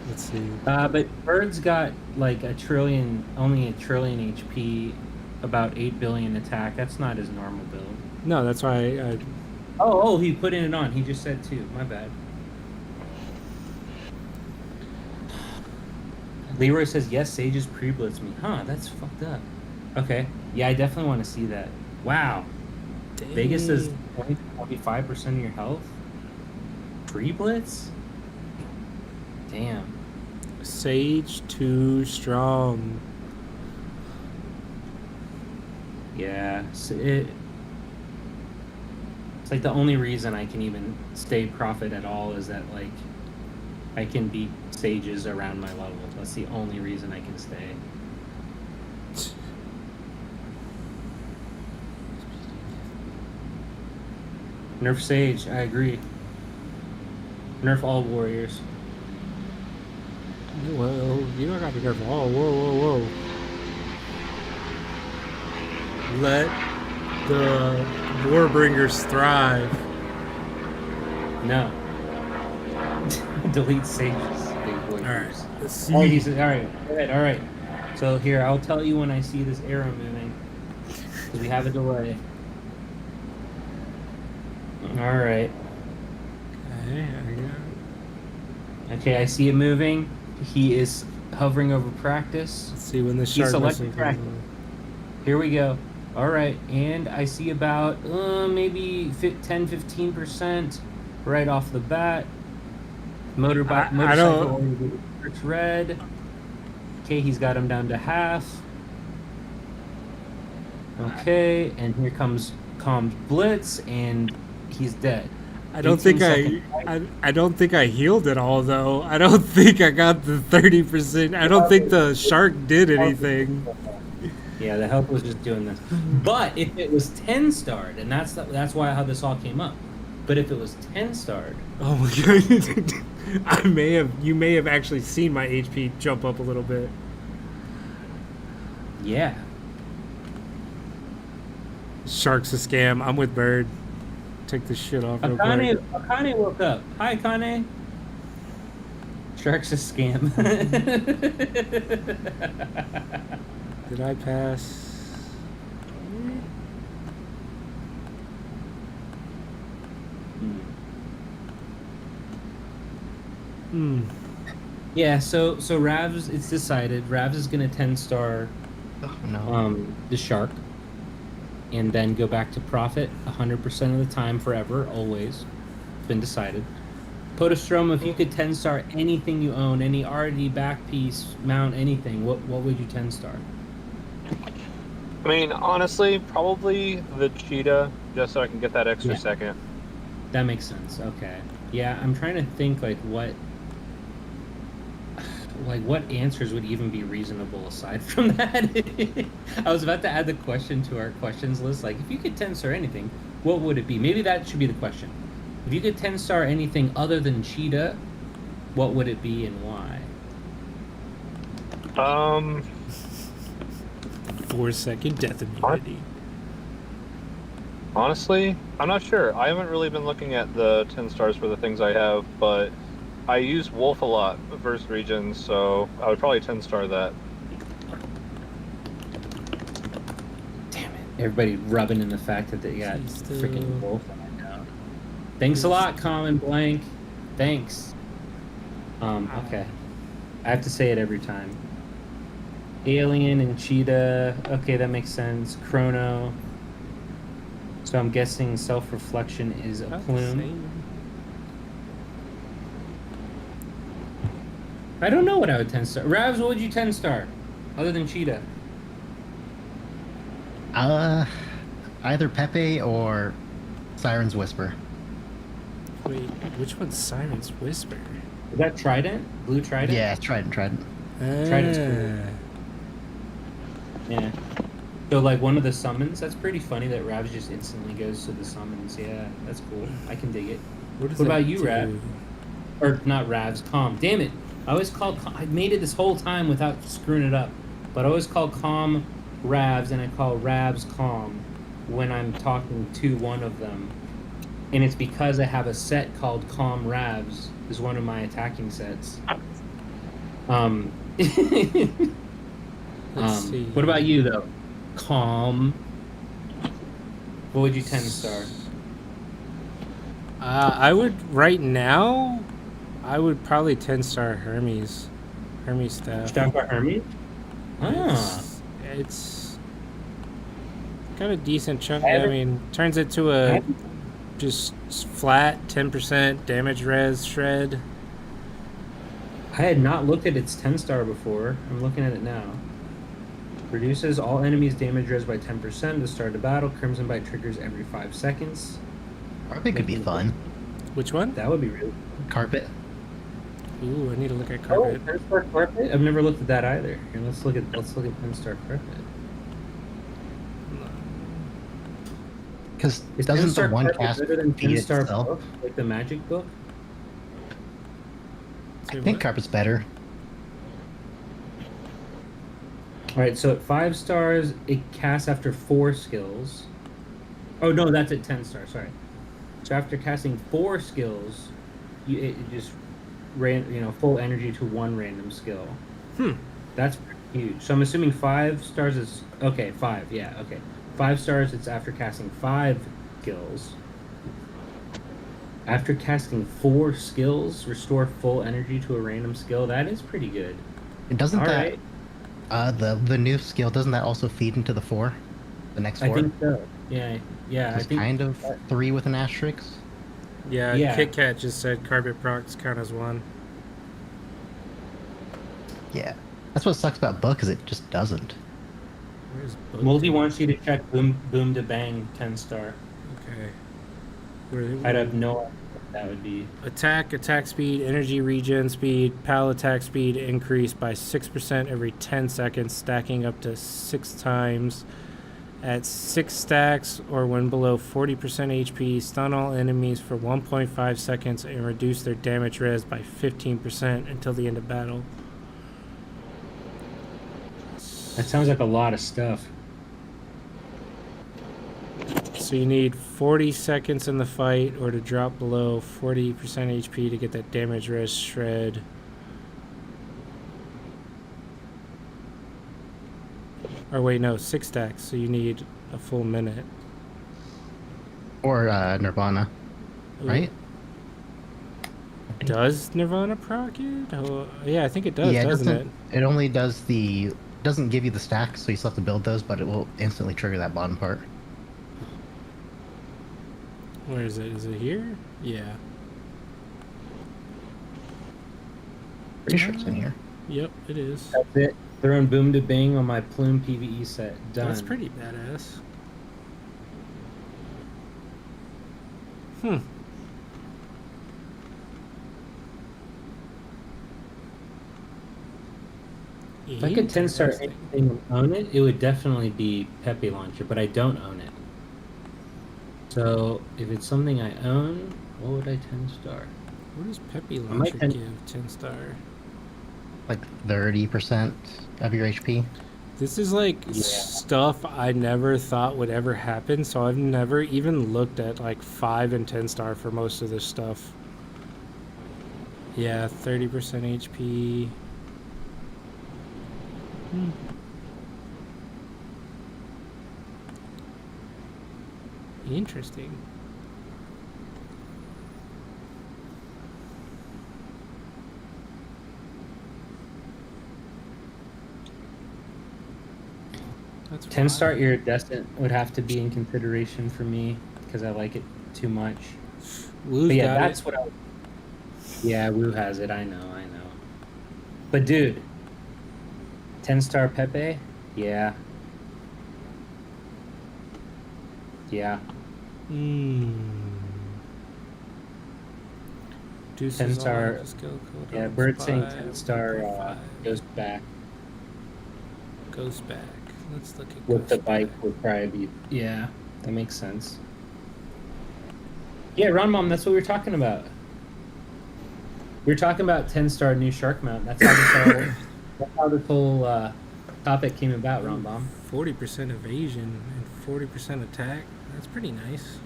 Let's see. But Bird's got like only a trillion HP, about 8 billion attack. That's not his normal build. No, that's why I... Oh, he put it on. He just said 2. My bad. Leroy says, yes, Sages pre-blitz me. Huh, that's fucked up. Okay. Yeah, I definitely want to see that. Wow. Dang. Vegas says 25% of your health? Pre-blitz? Damn. Sage too strong. Yeah. It's like the only reason I can even stay Prophet at all is that, like, I can beat Sages around my level. That's the only reason I can stay. Nerf Sage, I agree. Nerf all warriors. Well, you don't got to be careful. Oh, whoa. Let the Warbringers thrive. No. Delete Sages. Big boy. Alright, let's see. Alright. So here, I'll tell you when I see this arrow moving. Because we have a delay. Alright. Okay, I see it moving. He is hovering over practice. Let's see when the He's shark selecting missile practice. comes Here we go. Alright, and I see about maybe 10-15% right off the bat. Motorcycle it's red. Okay, he's got him down to half. Okay, and here comes Calm's Blitz, and he's dead. I don't 18 think I don't think I healed at all though. I don't think I got the 30%. I don't think the shark did anything. Yeah, the health was just doing this. But if it was 10 starred, and that's why how this all came up. But if it was 10 starred, Oh my god. You may have actually seen my HP jump up a little bit. yeah. Shark's a scam. I'm with Bird. Take this shit off real quick. Akane woke up. Hi, Akane. Shark's a scam. Did I pass? Hmm. Yeah, so Ravs, it's decided. Ravs is gonna 10-star Oh, no. the shark, and then go back to profit 100% of the time, forever, always. It's been decided. Podostroma, if you could 10-star anything you own, any RD back piece, mount, anything, what would you 10-star? I mean, honestly, probably the cheetah, just so I can get that extra Yeah. second. That makes sense. Okay. Yeah, I'm trying to think what answers would even be reasonable aside from that. I was about to add the question to our questions list. Like, if you could 10-star anything, what would it be? Maybe that should be the question. If you could 10-star anything other than cheetah, what would it be and why? 4-second death immunity. Honestly, I'm not sure. I haven't really been looking at the 10 stars for the things I have, but I use Wolf a lot versus regions, so I would probably 10 star that. Damn it. Everybody rubbing in the fact that they got Jeez, dude. freaking wolf on my note. Thanks a lot, Common Blank. Thanks. Okay. I have to say it every time. Alien and Cheetah. Okay, that makes sense. Chrono. So I'm guessing self-reflection is a plume. I don't know what I would 10-star. Ravs, what would you 10-star? Other than Cheetah? Either Pepe or Siren's Whisper. Wait, which one's Siren's Whisper? Is that Trident? Blue Trident? Yeah, Trident. Trident's cool. Yeah. So, like, one of the summons, that's pretty funny that Ravs just instantly goes to the summons. Yeah, that's cool. I can dig it. What about you, Rav? Or, not Ravs, Calm. Damn it. I always call... I made it this whole time without screwing it up. But I always call Calm Ravs, and I call Ravs Calm when I'm talking to one of them. And it's because I have a set called Calm Ravs, is one of my attacking sets. Let's see. What about you, though? Calm. What would you 10-star? I would, right now, I would probably 10-star Hermes. Hermes staff. Staff by Hermes? Ah. It's got a decent chunk. I mean, turns it to a just flat 10% damage res shred. I had not looked at its 10-star before. I'm looking at it now. Reduces all enemies' damage res by 10% at the start of the battle. Crimson Bite triggers every 5 seconds. Carpet could be fun. Which one? That would be really Carpet. Ooh, I need to look at Oh, carpet. 10-star carpet? I've never looked at that either. Here, let's look at 10-star carpet. Because Is doesn't 10-star the one carpet cast better than feed 10-star itself? book, like the magic book? I think Carpet's better. Alright, so at 5 stars, it casts after 4 skills. Oh, no, that's at 10 stars, sorry. So after casting 4 skills, it just ran, full energy to 1 random skill. That's pretty huge. So I'm assuming 5 stars is... Okay, 5, yeah, okay. 5 stars, it's after casting 5 skills. After casting 4 skills, restore full energy to a random skill. That is pretty good. And doesn't All that right. the new skill, doesn't that also feed into the 4? The next 4? I think so. Yeah. I It's think kind of 3 with an asterisk. Yeah, Kit Kat just said carpet procs count as 1. Yeah. That's what sucks about book, is it just doesn't. Where's Moldy Boku? wants you to check boom to bang 10-star. Okay. Where, I'd have no idea what that would be. attack speed, energy regen speed, pal attack speed increased by 6% every 10 seconds, stacking up to 6 times. At 6 stacks or when below 40% HP, stun all enemies for 1.5 seconds and reduce their damage res by 15% until the end of battle. That sounds like a lot of stuff. So you need 40 seconds in the fight or to drop below 40% HP to get that damage res shred. Or wait, no, 6 stacks, so you need a full minute. Or Nirvana, right? Does Nirvana proc it? Oh, yeah, I think it does, Yeah, doesn't it? It only does doesn't give you the stacks, so you still have to build those, but it will instantly trigger that bottom part. Where is it? Is it here? Yeah. Pretty sure it's in here. Yep, it is. That's it. Throwing boom to bang on my Plume PVE set. Done. That's pretty badass. Hmm. If I could 10-star anything and own it, it would definitely be Pepe Launcher, but I don't own it. So if it's something I own, what would I 10-star? What does Pepe might Launcher ten- give 10-star? Like 30% of your HP. This is like Yeah. stuff I never thought would ever happen, so I've never even looked at like 5 and 10-star for most of this stuff. Yeah, 30% HP. Interesting. That's 10-star wild. iridescent would have to be in consideration for me because I like it too much. Woo's But yeah, got that's it. what I. Yeah, Woo has it. I know. But dude, 10-star Pepe, yeah. Mm. 10-star. Yeah, Bird saying 10-star goes back Goes back. Let's look at with the Ghost bike back. would probably be. Yeah, that makes sense. Yeah, Ron Mom, that's what we were talking about. We were talking about 10-star new shark mount. That's how this whole topic came about, Ron Mom. 40% evasion and 40% attack. That's pretty nice.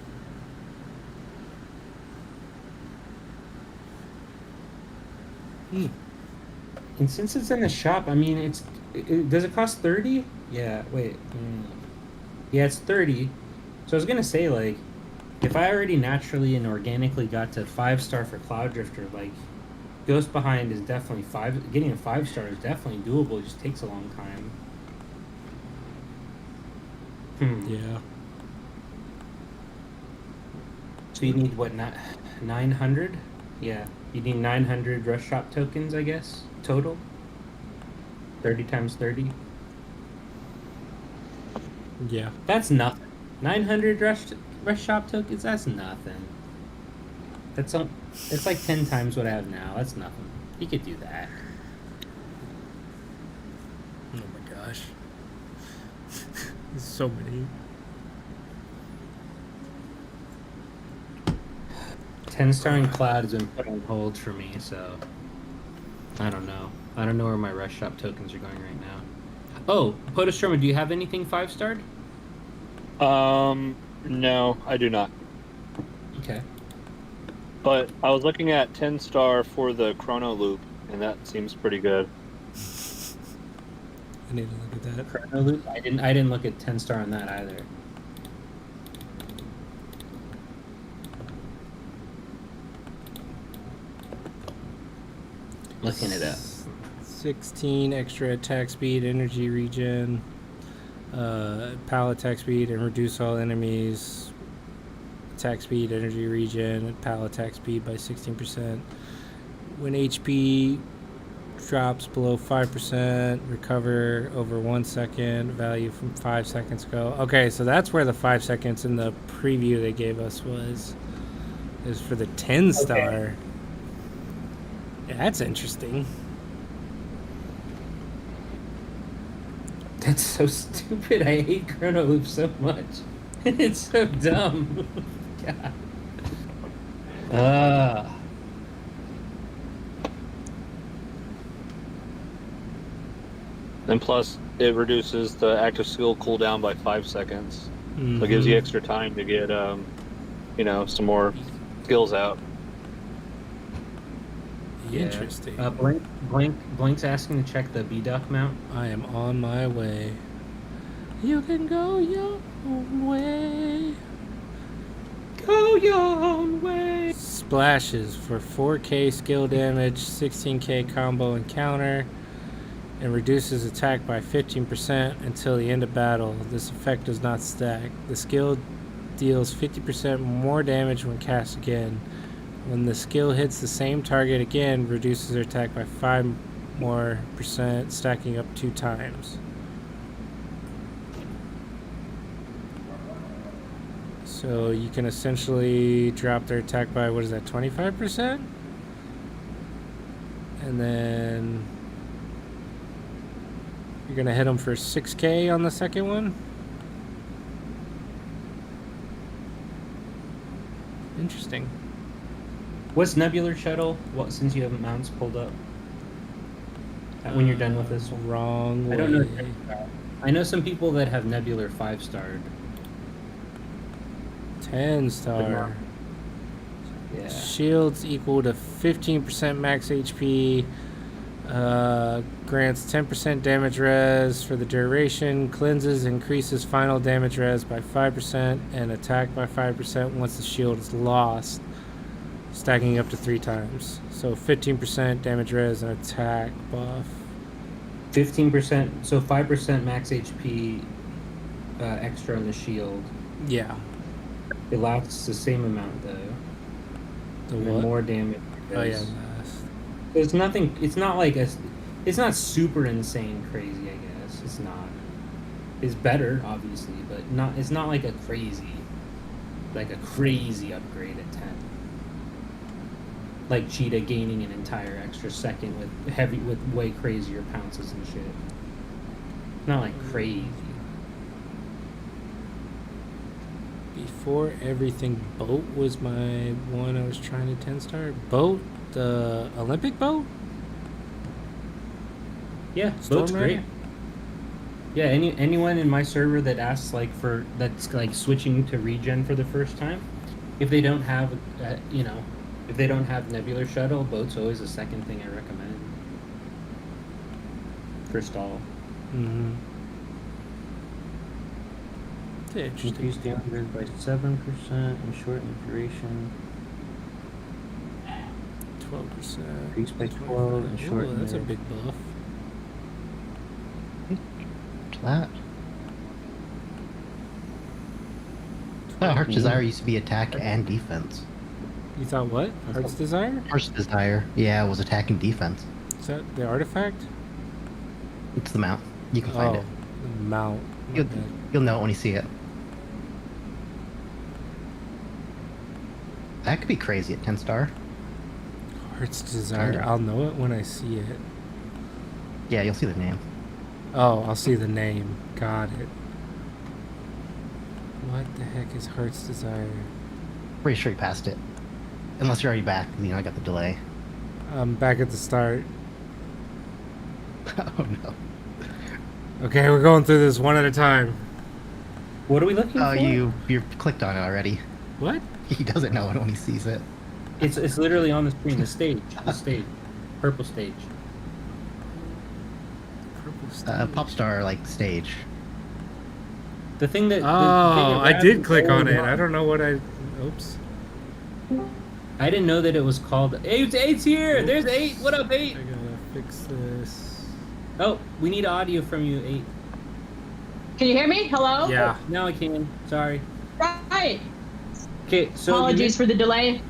And since it's in the shop, I mean, does it cost 30? Yeah, wait. Yeah, it's 30. So I was gonna say, like, if I already naturally and organically got to 5-star for Cloud Drifter, like, Ghost Behind is definitely getting a 5-star is definitely doable. It just takes a long time. Yeah. So you need what, 900? Yeah, you need 900 rush shop tokens, I guess, total. 30 times 30. Yeah. That's nothing. 900 rush shop tokens. That's nothing. It's like 10 times what I have now. That's nothing. You could do that. Oh my gosh. There's so many. 10-star and Cloud has been put on hold for me, so I don't know. I don't know where my rush shop tokens are going right now. Oh, Podostroma, do you have anything 5-starred? No, I do not. Okay. But I was looking at 10-star for the chrono loop, and that seems pretty good. I need to look at that. Chrono Loop? I didn't look at 10-star on that either. Looking it up. 16 extra attack speed, energy regen, pal attack speed, and reduce all enemies. Attack speed, energy regen, pal attack speed by 16%. When HP drops below 5%, recover over 1 second, value from 5 seconds ago. Okay, so that's where the 5 seconds in the preview they gave us is for the 10 star. Okay. Yeah, that's interesting. That's so stupid. I hate Chrono Loop so much. It's so dumb. God. And plus, it reduces the active skill cooldown by 5 seconds. So it gives you extra time to get, you know, some more skills out. Interesting. Blank's asking to check the B-Duck mount. I am on my way. You can go your own way. Go your own way. Splashes for 4k skill damage, 16k combo and counter, and reduces attack by 15% until the end of battle. This effect does not stack. The skill deals 50% more damage when cast again. When the skill hits the same target again, reduces their attack by 5% more, stacking up 2 times. So you can essentially drop their attack by, what is that, 25%? And then you're going to hit them for 6k on the second one? Interesting. What's Nebular Shuttle? What, since you have mounts pulled up? When you're done with this one? Wrong way. I don't know. I know some people that have Nebular 5-starred. 10 star. Yeah. Shields equal to 15% max HP. Grants 10% damage res for the duration. Cleanses, increases final damage res by 5% and attack by 5% once the shield is lost. Stacking up to 3 times. So 15% damage res and attack buff. 15%, so 5% max HP extra on the shield. Yeah. It lasts the same amount though. The And what? more damage. Oh yeah. because There's nothing. It's not like it's not super insane crazy. I guess it's not. It's better, obviously, but not. It's not like a crazy upgrade at 10. Like Cheetah gaining an entire extra second with way crazier pounces and shit. Not like crazy. Before everything, boat was my one I was trying to 10 star. Boat, the Olympic boat? Yeah, Storm boat's Rider? great. Yeah, anyone in my server that asks that's switching to regen for the first time, if they don't have if they don't have Nebular Shuttle, boat's always the second thing I recommend for stall. Mm-hmm. Interesting. Increase damage by 7% and shorten duration. 12%. Increase by 12 and shorten. Ooh, that's a big buff. That. Heart's Desire used to be attack and defense. You thought what? Heart's Desire? Heart's Desire, yeah, was attack and defense. Is that the artifact? It's the mount. You can find it. The mount. My bad. You'll know it when you see it. That could be crazy at 10 star. Heart's Desire. Kinda. I'll know it when I see it. Yeah, you'll see the name. Oh, I'll see the name. Got it. What the heck is Heart's Desire? Pretty sure you passed it. Unless you're already back, I got the delay. I'm back at the start. Oh no. Okay, we're going through this one at a time. What are we looking Oh, for? you clicked on it already. What? He doesn't know it when he sees it. It's literally on the screen. The stage. Purple stage. Purple stage. Popstar stage. The thing that. Oh, I did click on it. I don't know what I. Oops. I didn't know that it was called. Eight's here. There's 8. What up, 8? I gotta fix this. Oh, we need audio from you, 8. Can you hear me? Hello? Yeah. Now I can. Sorry. Right. Okay, so Apologies for the delay.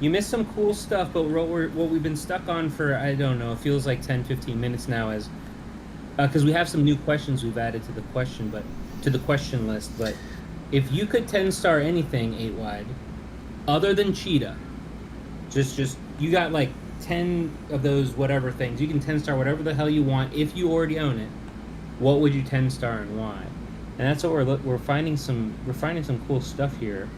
You missed some cool stuff, but what we've been stuck on for, I don't know, it feels like 10, 15 minutes now, as because we have some new questions we've added to the question list. But if you could 10-star anything 8 wide, other than cheetah, just you got like 10 of those whatever things, you can 10-star whatever the hell you want if you already own it. What would you 10-star and why? And that's what we're finding some cool stuff here,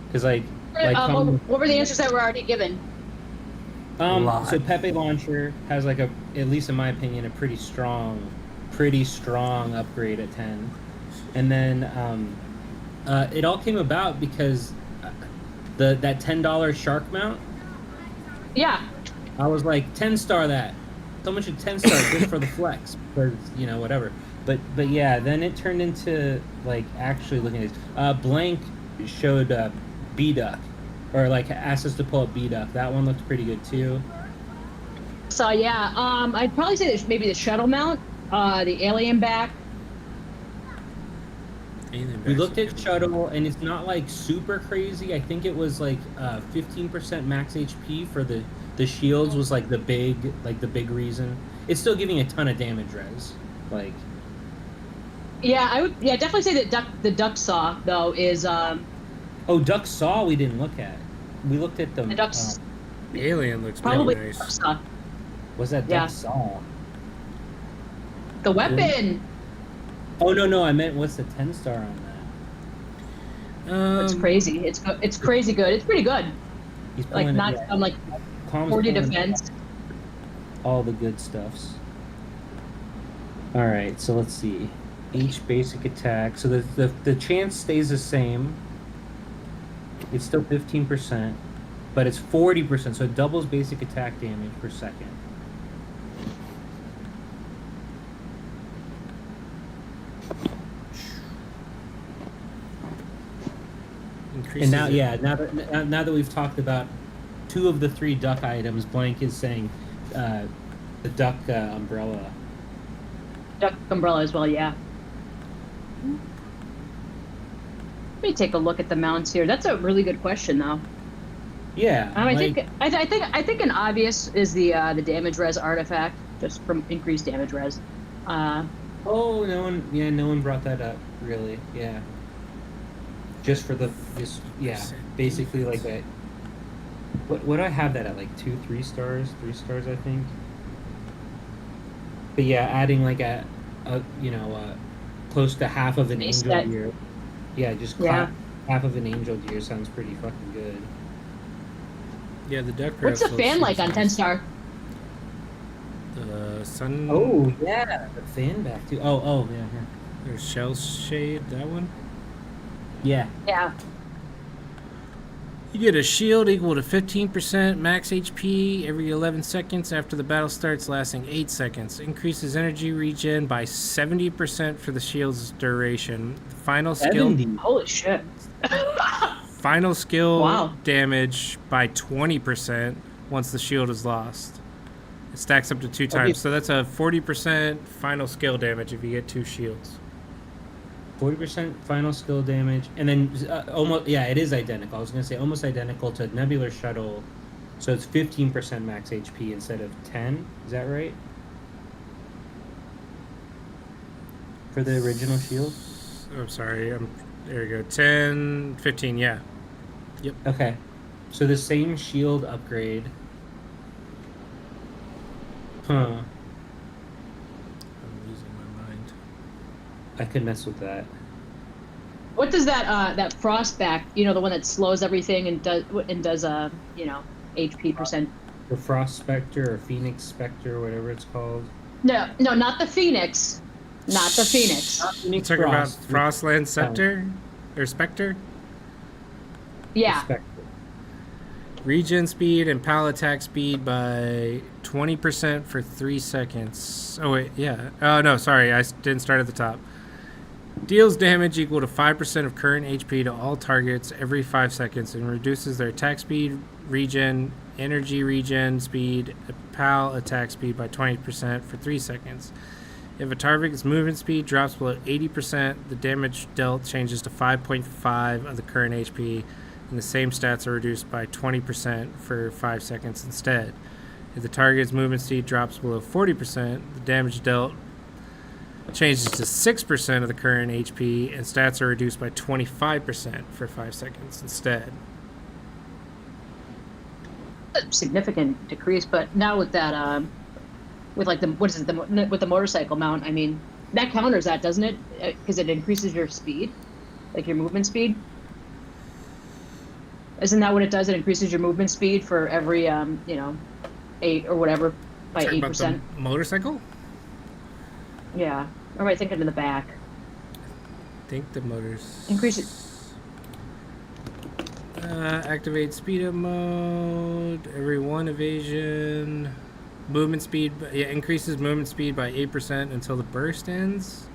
because what were the answers that were already given? So Pepe Launcher has like at least in my opinion, a pretty strong upgrade at 10. And then it all came about because that $10 shark mount. Yeah. I was like 10-star that. Someone should 10-star just for the flex, because whatever. But yeah, then it turned into like actually looking at this. Blank showed B-Duck, or like asked us to pull up B-Duck. That one looked pretty good too. So yeah, I'd probably say that maybe the shuttle mount, the alien back. We looked at shuttle, and it's not like super crazy. I think it was like 15% max HP for the shields was like the big reason. It's still giving a ton of damage res. Like, yeah, I would definitely say that the duck saw though is Oh, duck saw we didn't look at. We looked at the duck's Alien looks probably pretty nice. duck saw. was that duck Yeah. saw? The weapon. Oh no, I meant what's the 10-star on that? It's crazy. It's crazy good. It's pretty good. He's Like pulling not it, I'm like Calm's 40 pulling defense. all the good stuffs. All right, so let's see. Each basic attack. So the chance stays the same. It's still 15%, but it's 40%, so it doubles basic attack damage per second. Increases And now, it. yeah, now that we've talked about 2 of the 3 duck items, Blank is saying the duck umbrella. Duck umbrella as well, yeah. Let me take a look at the mounts here. That's a really good question, though. Yeah, I think an obvious is the damage res artifact, just from increased damage res. Oh, no one brought that up, really. Yeah. Just for basically like that. What do I have that at, like 3 stars, 3 stars, I think. But yeah, adding like a close to half of an Base angel set. gear. Yeah, just Yeah. half of an angel gear sounds pretty fucking good. Yeah, the duck. What's the perhaps fan looks like on nice. 10-star? The sun. Oh yeah, the fan back too. Oh yeah, here. There's shell shade. That one. Yeah. Yeah. You get a shield equal to 15% max HP every 11 seconds after the battle starts, lasting 8 seconds. Increases energy regen by 70% for the shield's duration. Final skill 70. Holy shit. Final skill Wow. damage by 20% once the shield is lost. It stacks up to 2 times, Okay. so that's a 40% final skill damage if you get 2 shields. 40% final skill damage, and then almost, yeah, it is identical. I was gonna say almost identical to Nebular Shuttle, so it's 15% max HP instead of 10. Is that right? For the original shield. I'm sorry. There you go. 10, 15. Yeah. Okay, so the same shield upgrade. Huh. I'm losing my mind. I could mess with that. What does that frostback, the one that slows everything and does HP percent? The Frost Spectre or Phoenix Spectre, whatever it's called. No, not the Phoenix. Not the Phoenix. Not You Phoenix talking about Frost. Frostland Scepter? Or Spectre? Yeah. Spectre. Regen speed and pal attack speed by 20% for 3 seconds. Oh, wait, yeah. Oh, no, sorry. I didn't start at the top. Deals damage equal to 5% of current HP to all targets every 5 seconds and reduces their attack speed, regen, energy regen speed, pal attack speed by 20% for 3 seconds. If a target's movement speed drops below 80%, the damage dealt changes to 5.5 of the current HP. and the same stats are reduced by 20% for 5 seconds instead. If the target's movement speed drops below 40%, the damage dealt changes to 6% of the current HP, and stats are reduced by 25% for 5 seconds instead. A significant decrease, but now with that, with like with the motorcycle mount, I mean, that counters that, doesn't it? Because it increases your speed, like your movement speed. Isn't that what it does? It increases your movement speed for every, 8 or whatever by Talking about 8%. the motorcycle? Yeah. Or am I thinking in the back? I think the motors. Increase it. Activate speed up mode. Every 1 evasion. Movement speed. Yeah, increases movement speed by 8% until the burst ends.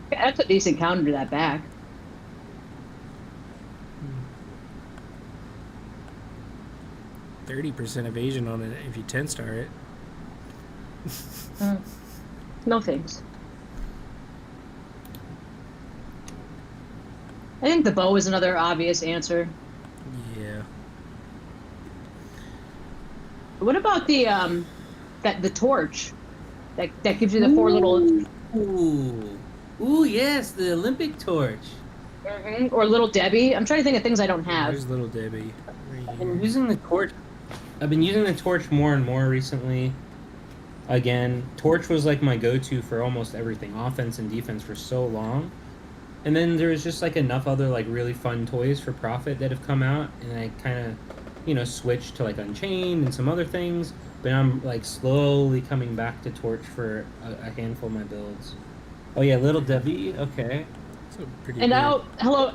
That's a decent counter to that back. 30% evasion on it if you 10-star it. No thanks. I think the bow is another obvious answer. Yeah. What about the the torch that gives you the 4 little Ooh, yes, the Olympic torch. or little Debbie? I'm trying to think of things I don't have. There's little Debbie. Right I've been here. using the torch. I've been using the torch more and more recently. Again, torch was like my go-to for almost everything, offense and defense, for so long. And then there's just like enough other like really fun toys for profit that have come out, and I kind of, switched to like Unchained and some other things. But I'm like slowly coming back to torch for a handful of my builds. Oh yeah, little Debbie. Okay. It's a pretty And good- now, hello,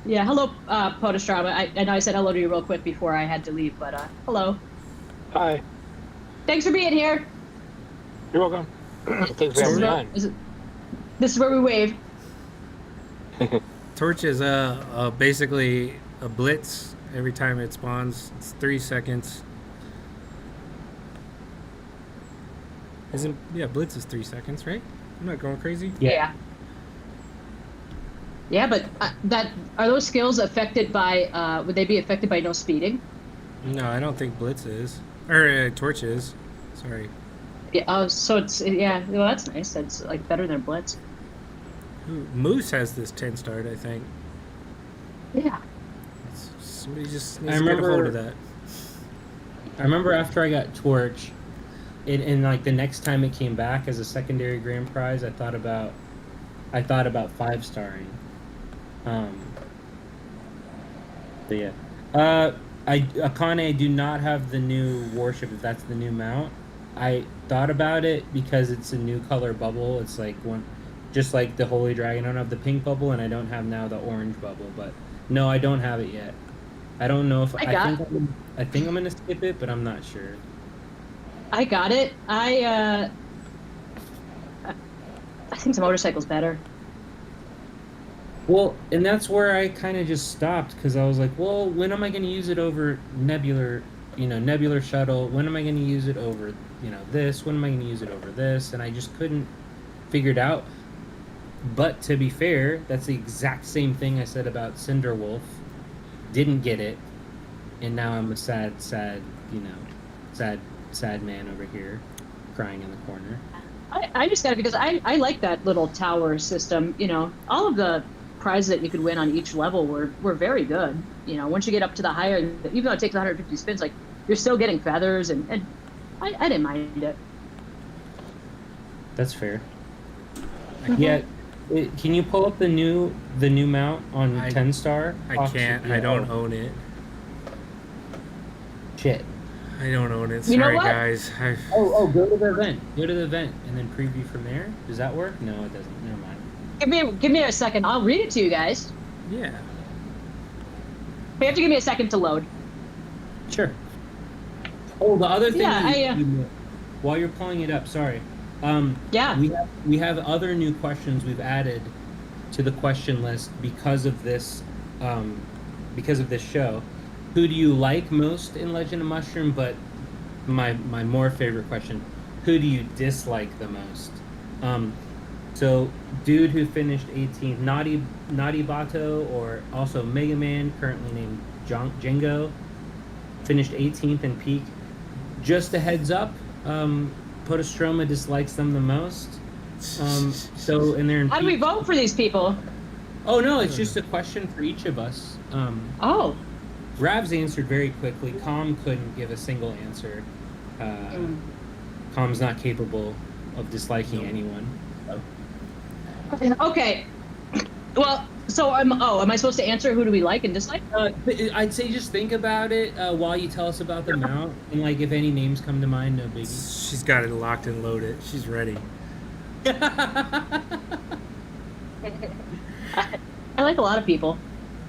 Podostroma. I know I said hello to you real quick before I had to leave, but hello. Hi. Thanks for being here. You're welcome. Thanks for This having is me where, on. this is where we wave. Torch is basically a blitz every time it spawns. It's 3 seconds. Blitz is 3 seconds, right? I'm not going crazy. Yeah. Yeah, but are those skills affected by? Would they be affected by no speeding? No, I don't think blitz is. Or torch is. Sorry. Yeah. Oh, so it's yeah. Well, that's nice. That's like better than blitz. Ooh, Moose has this 10-starred, I think. Yeah. Somebody just I needs to get a hold remember- of that. I remember after I got torch, and like the next time it came back as a secondary grand prize, I thought about 5-starring. But yeah. Akane, I do not have the new warship, if that's the new mount. I thought about it because it's a new color bubble. It's like one, just like the Holy Dragon. I don't have the pink bubble, and I don't have now the orange bubble. But no, I don't have it yet. I don't know if I think I'm gonna skip it, but I'm not sure. I got it. I think the motorcycle's better. Well, and that's where I kind of just stopped, because I was like, well, when am I going to use it over Nebular Shuttle? When am I going to use it over, this? When am I going to use it over this? And I just couldn't figure it out. But to be fair, that's the exact same thing I said about Cinderwolf. Didn't get it, and now I'm a sad man over here, crying in the corner. I just got it because I like that little tower system. All of the prizes that you could win on each level were very good. Once you get up to the higher, even though it takes 150 spins, like you're still getting feathers, and I didn't mind it. That's fair. Yeah. Can you pull up the new mount on 10-star? I can't. I don't own it. Shit. I don't own it. You know Sorry, what? guys. Go to the event. Go to the event and then preview from there. Does that work? No, it doesn't. Never mind. Give me a second. I'll read it to you guys. Yeah. But you have to give me a second to load. Sure. Oh, the other thing. Yeah, while you're pulling it up, sorry. Yeah. We have other new questions we've added to the question list because of this show. Who do you like most in Legend of Mushroom? But my more favorite question: who do you dislike the most? So, dude who finished 18th, Naughty Bato, or also Mega Man, currently named Django, finished 18th in peak. Just a heads up, Podostroma dislikes them the most. So, and they're in How do we peak. vote for these people? Oh no, it's just a question for each of us. Oh. Rav's answered very quickly. Com couldn't give a single answer. Com's not capable of disliking anyone. Okay. Well, so am I supposed to answer who do we like and dislike? I'd say just think about it while you tell us about the mount, and like if any names come to mind, no biggie. She's got it locked and loaded. She's ready. I like a lot of people.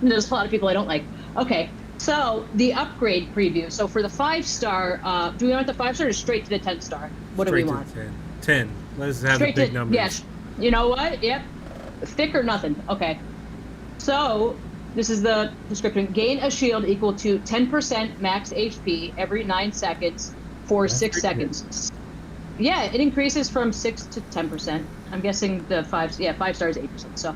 There's a lot of people I don't like. Okay, so the upgrade preview. So for the 5-star, do we want the 5-star or straight to the 10-star? What Straight do we to want? 10. 10. Let's have Straight the big to, numbers. yes. You know what? Yep. Thick or nothing. Okay. So this is the description. Gain a shield equal to 10% max HP every 9 seconds for That's 6 pretty good. seconds. Yeah, it increases from 6 to 10%. I'm guessing the 5 star is 8%. So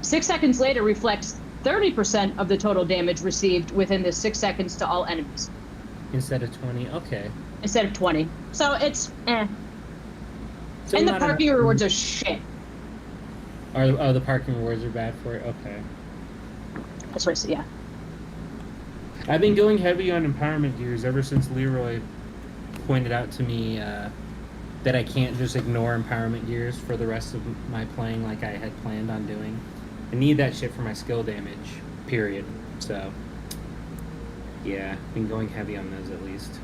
6 seconds later reflects 30% of the total damage received within the 6 seconds to all enemies Instead of 20, okay. instead of 20. So it's So and the not parking enough- rewards are shit. Oh, the parking rewards are bad for it. Okay. That's what I see. Yeah. I've been going heavy on empowerment gears ever since Leroy pointed out to me that I can't just ignore empowerment gears for the rest of my playing like I had planned on doing. I need that shit for my skill damage, period. So, yeah, been going heavy on those at least.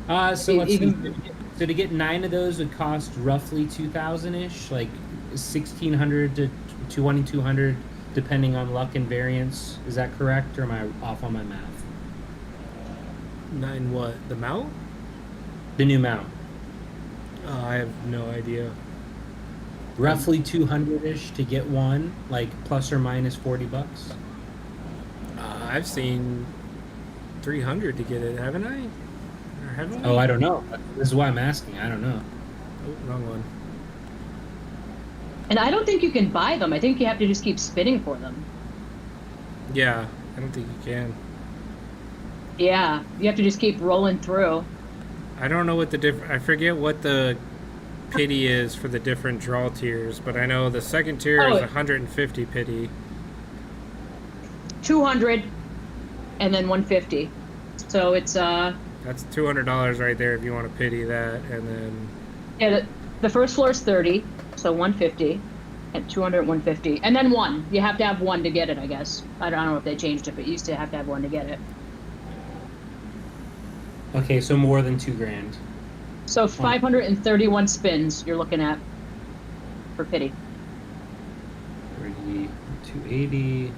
So let's see. So to get 9 of those would cost roughly 2,000-ish, like 1,600 to 2,200, depending on luck and variance. Is that correct, or am I off on my math? 9 what? The mount? The new mount. I have no idea. Roughly 200-ish to get one, like plus or minus $40. I've seen 300 to get it, haven't I? Or haven't we? Oh, I don't know. This is why I'm asking. I don't know. Oh, wrong one. And I don't think you can buy them. I think you have to just keep spinning for them. Yeah, I don't think you can. Yeah, you have to just keep rolling through. I don't know what the I forget what the pity is for the different draw tiers, but I know the second tier is 150 pity. 200 and then 150. So it's That's $200 right there if you want to pity that, and then yeah, the first floor is 30, so 150 and 200 150. And then 1. You have to have 1 to get it, I guess. I don't know if they changed it, but you used to have 1 to get it. Okay, so more than $2,000. So 531 spins you're looking at for pity. 30, 280.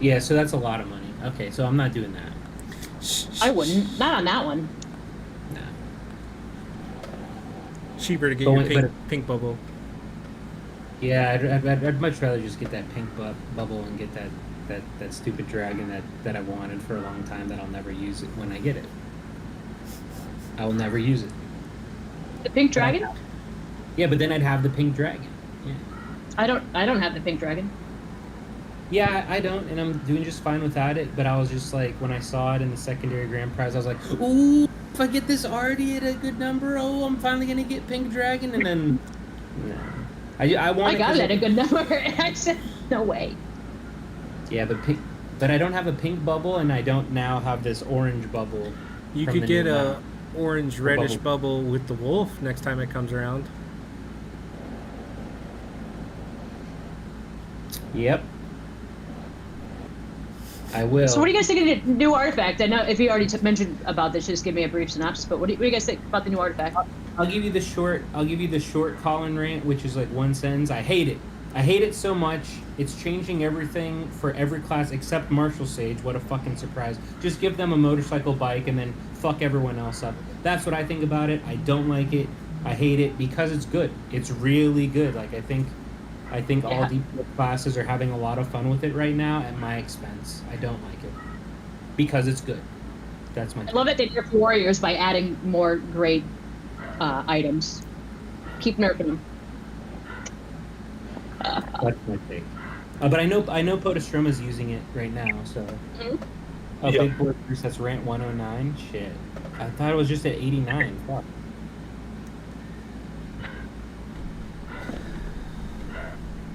Yeah, so that's a lot of money. Okay, so I'm not doing that. I wouldn't. Not on that one. Nah. cheaper to get But your when- pink bubble. Yeah, I'd much rather just get that pink bubble and get that stupid dragon that I wanted for a long time that I'll never use it when I get it. I will never use it. The pink dragon? Yeah, but then I'd have the pink dragon. Yeah. I don't have the pink dragon. Yeah, I don't, and I'm doing just fine without it, but I was just like, when I saw it in the secondary grand prize, I was like, ooh, if I get this already at a good number, oh, I'm finally going to get pink dragon, and then, no. I want I got it at a good number. I said, no way. Yeah, but I don't have a pink bubble, and I don't now have this orange bubble. You from could the get new a map. orange reddish bubble with the wolf next time it comes around. Yep. I will. So what do you guys think of the new artifact? I know if you already mentioned about this, just give me a brief synopsis. But what do you guys think about the new artifact? I'll give you the short Colin rant, which is like one sentence. I hate it. I hate it so much. It's changing everything for every class except Martial Sage. What a fucking surprise. Just give them a motorcycle bike and then fuck everyone else up. That's what I think about it. I don't like it. I hate it because it's good. It's really good. Like I think all deep classes are having a lot of fun with it right now at my expense. I don't like it because it's good. That's my. I love that they nerfed warriors by adding more great items. Keep nerfing them. That's my take. But I know Podostroma's using it right now. So, Mhm. Yep. Big Boy Bruce, that's rant 109. Shit, I thought it was just at 89. Fuck.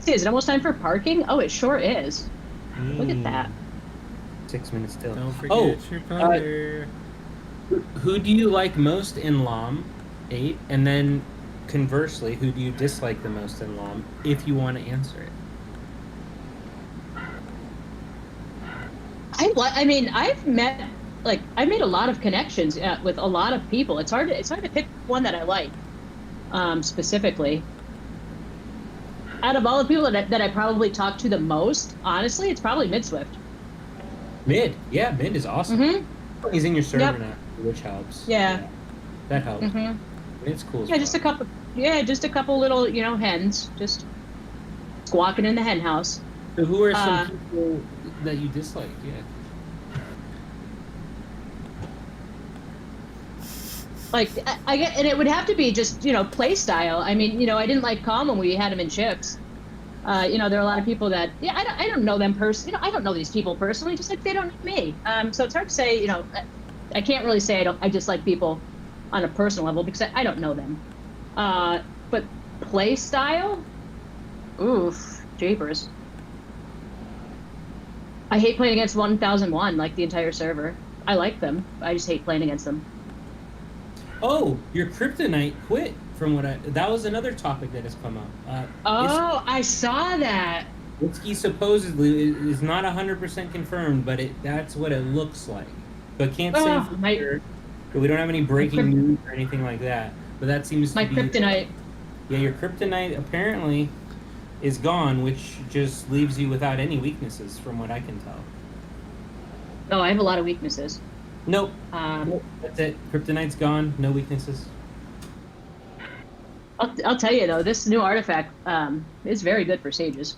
See, is it almost time for parking? Oh, it sure is. Look at that. 6 minutes still. Don't forget Oh, your putter. who do you like most in LOM 8? And then conversely, who do you dislike the most in LOM? If you want to answer it. I mean, I've made a lot of connections with a lot of people. It's hard to pick one that I like specifically. Out of all the people that I probably talk to the most, honestly, it's probably Mid-Swift. Mid is awesome. Mm-hmm. He's in your server Yep. now, which helps. Yeah. That helps. Mm-hmm. Mid's cool. As Yeah, just a fuck. couple. Yeah, just a couple little, hens just squawking in the hen house. So who are some people that you dislike? Yeah. Like I get, and it would have to be just play style. I mean, I didn't like Calm when we had him in chips. There are a lot of people that I don't know them personally. I don't know these people personally, just like they don't know me. So it's hard to say. I can't really say I dislike people on a personal level because I don't know them. But play style, oof, jeepers. I hate playing against 1001 like the entire server. I like them. I just hate playing against them. Oh, your kryptonite quit. That was another topic that has come up. I saw that. Whiskey supposedly is not 100% confirmed, but that's what it looks like. But can't say for sure. We don't have any breaking news or anything like that. But that seems to be kryptonite. Yeah, your kryptonite apparently is gone, which just leaves you without any weaknesses, from what I can tell. No, I have a lot of weaknesses. Nope. Nope. That's it. Kryptonite's gone. No weaknesses. I'll tell you though, this new artifact is very good for sages.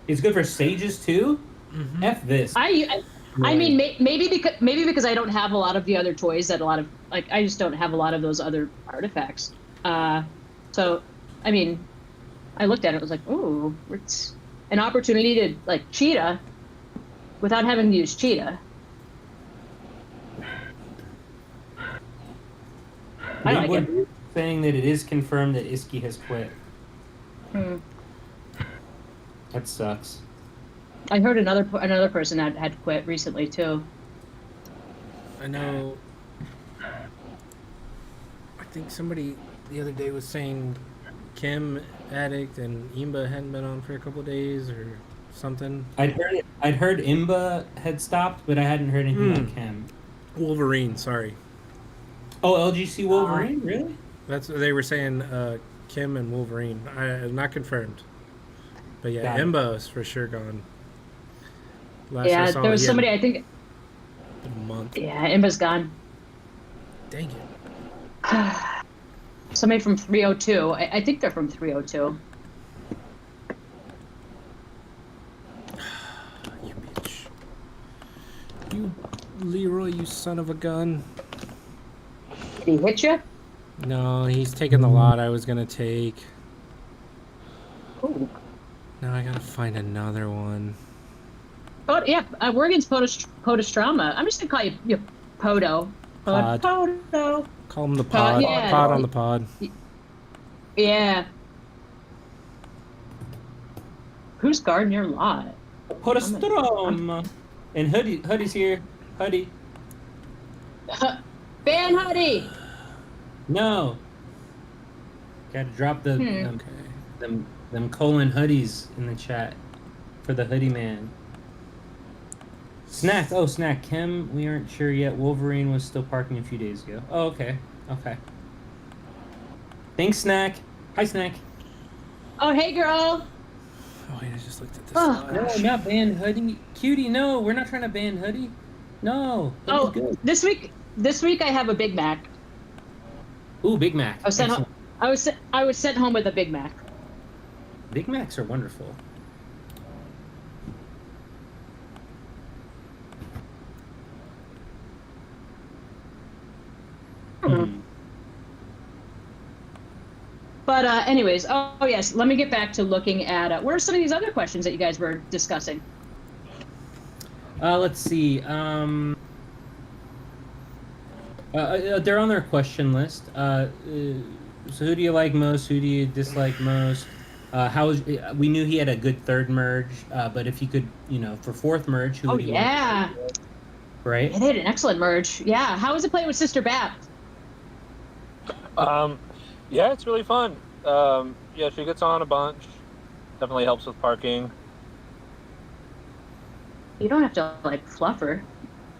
It's good for sages too. Mm-hmm. F this. I mean, maybe because I don't have a lot of the other toys that I just don't have a lot of those other artifacts. So, I mean, I looked at it, I was like, ooh, it's an opportunity to cheetah without having to use cheetah. I like it. Saying that it is confirmed that Iski has quit. That sucks. I heard another person had quit recently too. I know. I think somebody the other day was saying Kim Addict and Imba hadn't been on for a couple of days or something. I'd heard Imba had stopped, but I hadn't heard anything on Kim. Wolverine, sorry. Oh, LGC Wolverine, really? That's what they were saying. Kim and Wolverine. Not confirmed, but yeah, Imba is for sure gone. Last I saw there was somebody. had I think a month. Yeah, Imba's gone. Dang it. Somebody from 302. I think they're from 302. You bitch. You, Leroy, you son of a gun. Did he hit you? No, he's taking the lot I was gonna take. Ooh. Now I gotta find another one. Oh yeah, we're against Podostroma. I'm just gonna call you Podo. Pod. Podo. Call him the pod. yeah. Pod on the pod. Yeah. Who's guarding your lot? Podostroma. And Hoodie's here. Hoodie. Ban Huddy. No. Gotta drop the Okay. them colon hoodies in the chat for the hoodie man. Snack. Oh, Snack. Kim, we aren't sure yet. Wolverine was still parking a few days ago. Oh, okay. Okay. Thanks, Snack. Hi, Snack. Oh, hey, girl. Oh wait, I just looked at this. No, not ban hoodie. Cutie, no. We're not trying to ban hoodie. No. Oh, good. this week I have a Big Mac. Ooh, Big Mac. I was sent home. I was sent home with a Big Mac. Big Macs are wonderful. But anyways, oh yes, let me get back to looking at what are some of these other questions that you guys were discussing? Let's see. They're on their question list. So who do you like most? Who do you dislike most? We knew he had a good third merge, but if you could, for fourth merge, who Oh would you want? yeah, Right? yeah, they had an excellent merge. Yeah, how was it playing with Sister Bap? Yeah, it's really fun. Yeah, she gets on a bunch. Definitely helps with parking. You don't have to like fluff her.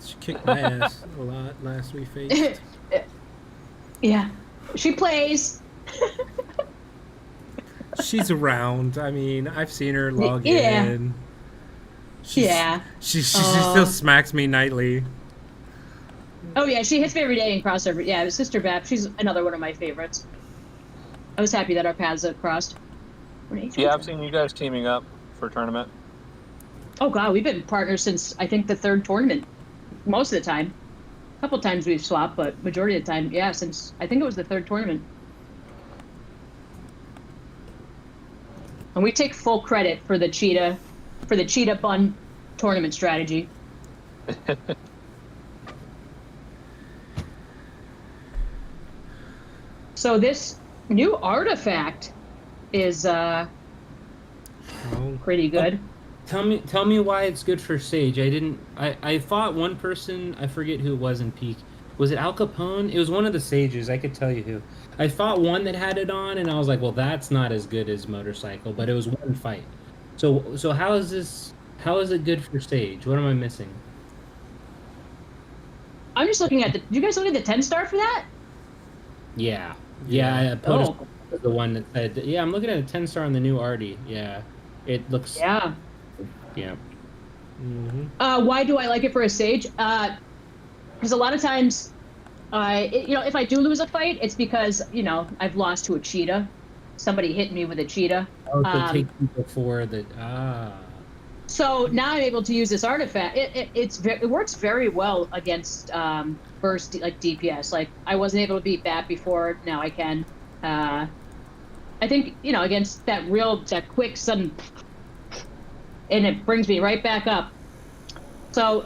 She kicked my ass a lot last we faced. Yeah, she plays. She's around. I mean, I've seen her log Yeah. in. Yeah. She still smacks me nightly. Oh yeah, she hits me every day in crossover. Yeah, Sister Bap. She's another one of my favorites. I was happy that our paths have crossed. Yeah, I've seen you guys teaming up for a tournament. Oh god, we've been partners since I think the third tournament. Most of the time. A couple times we've swapped, but majority of the time, yeah, since I think it was the third tournament. And we take full credit for the cheetah bun tournament strategy. So this new artifact is pretty good. Tell me why it's good for Sage. I fought one person, I forget who it was in Peak. Was it Al Capone? It was one of the Sages, I could tell you who. I fought one that had it on and I was like, well, that's not as good as Motorcycle, but it was one fight. So how is it good for Sage? What am I missing? I'm just looking at did you guys look at the 10-star for that? Yeah. Oh. Podostroma was the one that said, yeah, I'm looking at a 10-star on the new Artie. Yeah. It looks... Yeah. Yeah. Mm-hmm. Why do I like it for a Sage? Because a lot of times, if I do lose a fight, it's because, I've lost to a cheetah. Somebody hit me with a cheetah. Oh, so take people for the... So now I'm able to use this artifact. It works very well against burst like DPS. Like I wasn't able to beat Bat before. Now I can. I think against that quick sudden, and it brings me right back up. So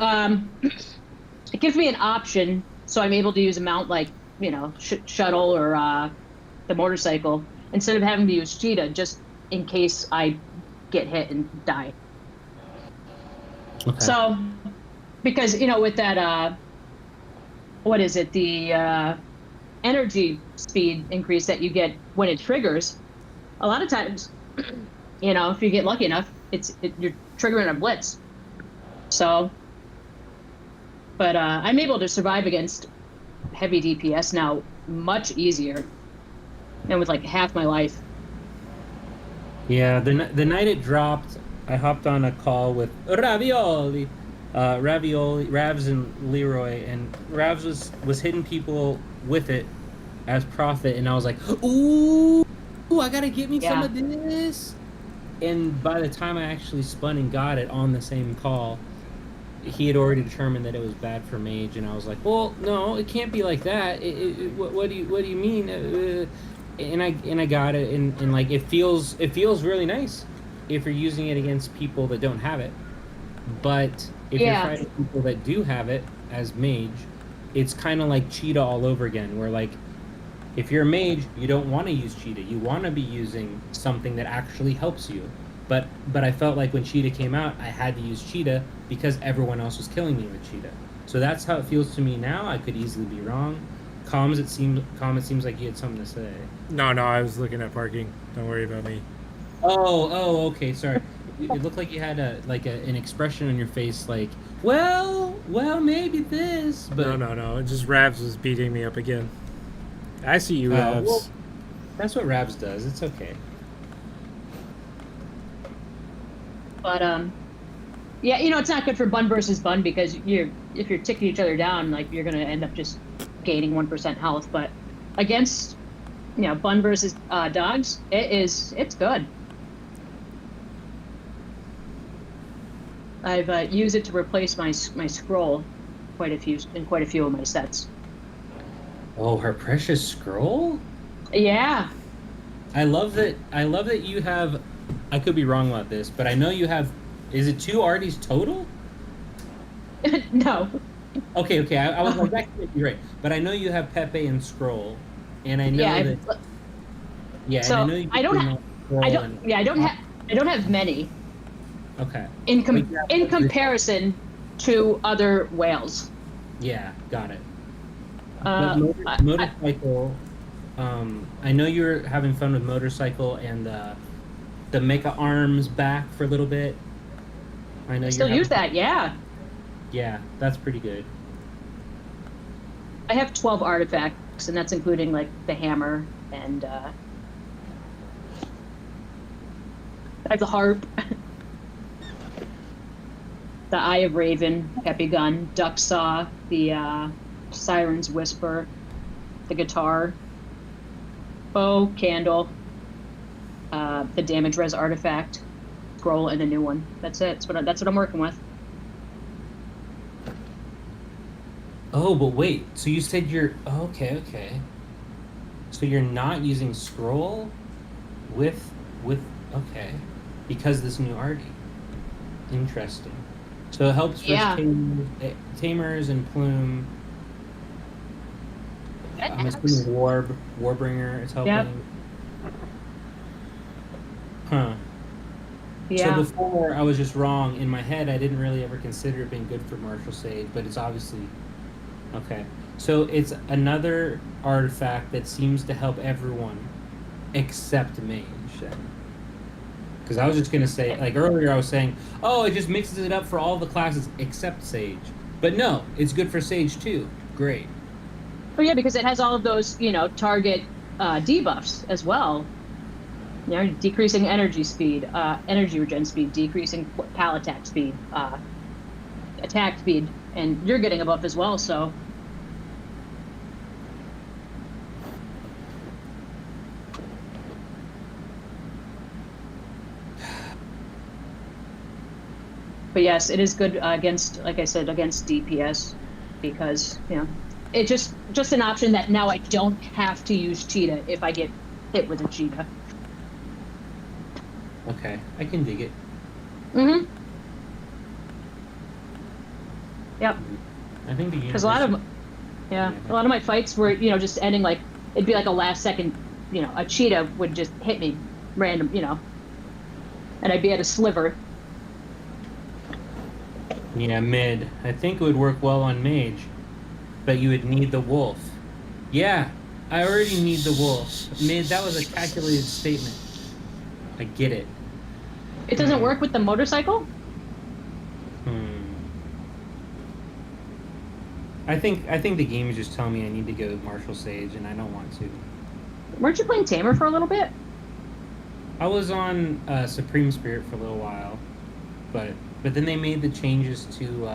it gives me an option. So I'm able to use a mount like shuttle or the motorcycle instead of having to use cheetah just in case I get hit and die. Okay. So, because, with that, what is it, the energy speed increase that you get when it triggers, a lot of times, if you get lucky enough, you're triggering a blitz. So, but I'm able to survive against heavy DPS now much easier and with like half my life. Yeah, the night it dropped, I hopped on a call with Ravs and Leroy, and Ravs was hitting people with it as profit, and I was like, ooh, I gotta get me some of this. And by the time I actually spun and got it on the same call, he had already determined that it was bad for mage, and I was like, well, no, it can't be like that. What do you mean? And I got it, and like it feels really nice if you're using it against people that don't have it. But if you're fighting people that do have it as mage, it's kind of like cheetah all over again, where like if you're a mage, you don't want to use cheetah. You want to be using something that actually helps you. But I felt like when cheetah came out, I had to use cheetah because everyone else was killing me with cheetah. So that's how it feels to me now. I could easily be wrong. Calm, it seems like you had something to say. No, I was looking at parking. Don't worry about me. Oh, okay, sorry. It looked like you had an expression on your face, like, well, maybe this, but No. It just Ravs was beating me up again. I see you, Ravs. Well, that's what Ravs does. It's okay. But it's not good for bun versus bun because if you're ticking each other down, like you're gonna end up just gaining 1% health. But against bun versus dogs, it's good. I've used it to replace my scroll in quite a few of my sets. Oh, her precious scroll? Yeah. I love that. I love that you have. I could be wrong about this, but I know you have. Is it 2 arties total? No. Okay. I was like, that can't be right. But I know you have Pepe and Scroll, and I know Yeah. that. Yeah, and I So know you I don't. between Scroll I don't. and. Yeah, I don't have. I don't have many Okay. in comparison to other whales. Yeah, got it. Uh, But I- motorcycle. I know you're having fun with motorcycle and the mecha arms back for a little bit. I know I you're still use having- that. Yeah. Yeah, that's pretty good. I have 12 artifacts, and that's including like the hammer and I have the harp, the Eye of Raven, Peppy Gun, Duck Saw, the Siren's Whisper, the guitar, bow, candle, the damage res artifact, scroll, and a new one. That's it. That's what I'm working with. Oh, but wait. So you said you're okay. So you're not using scroll with okay because this new arty. Interesting. So it helps for Yeah. tamers and plume. That I'm helps. assuming Warbringer is helping. Yep. Huh. Yeah. So before I was just wrong in my head. I didn't really ever consider it being good for Martial Sage, but it's obviously okay. So it's another artifact that seems to help everyone except mage. Because I was just gonna say, like earlier, I was saying, oh, it just mixes it up for all the classes except Sage. But no, it's good for Sage too. Great. Oh yeah, because it has all of those, target debuffs as well. Decreasing energy speed, energy regen speed, decreasing pal attack speed, attack speed, and you're getting a buff as well. So but yes, it is good against, like I said, against DPS because it's just an option that now I don't have to use cheetah if I get hit with a cheetah. Okay, I can dig it. Mm-hmm. Yep. I think the Because a lot of my fights were just ending like it'd be like a last second, a cheetah would just hit me random, and I'd be at a sliver. Yeah, mid. I think it would work well on mage, but you would need the wolf. Yeah, I already need the wolf. Mid, that was a calculated statement. I get it. It doesn't work with the motorcycle? I think the game is just telling me I need to go with Martial Sage, and I don't want to. Weren't you playing Tamer for a little bit? I was on Supreme Spirit for a little while, but then they made the changes to.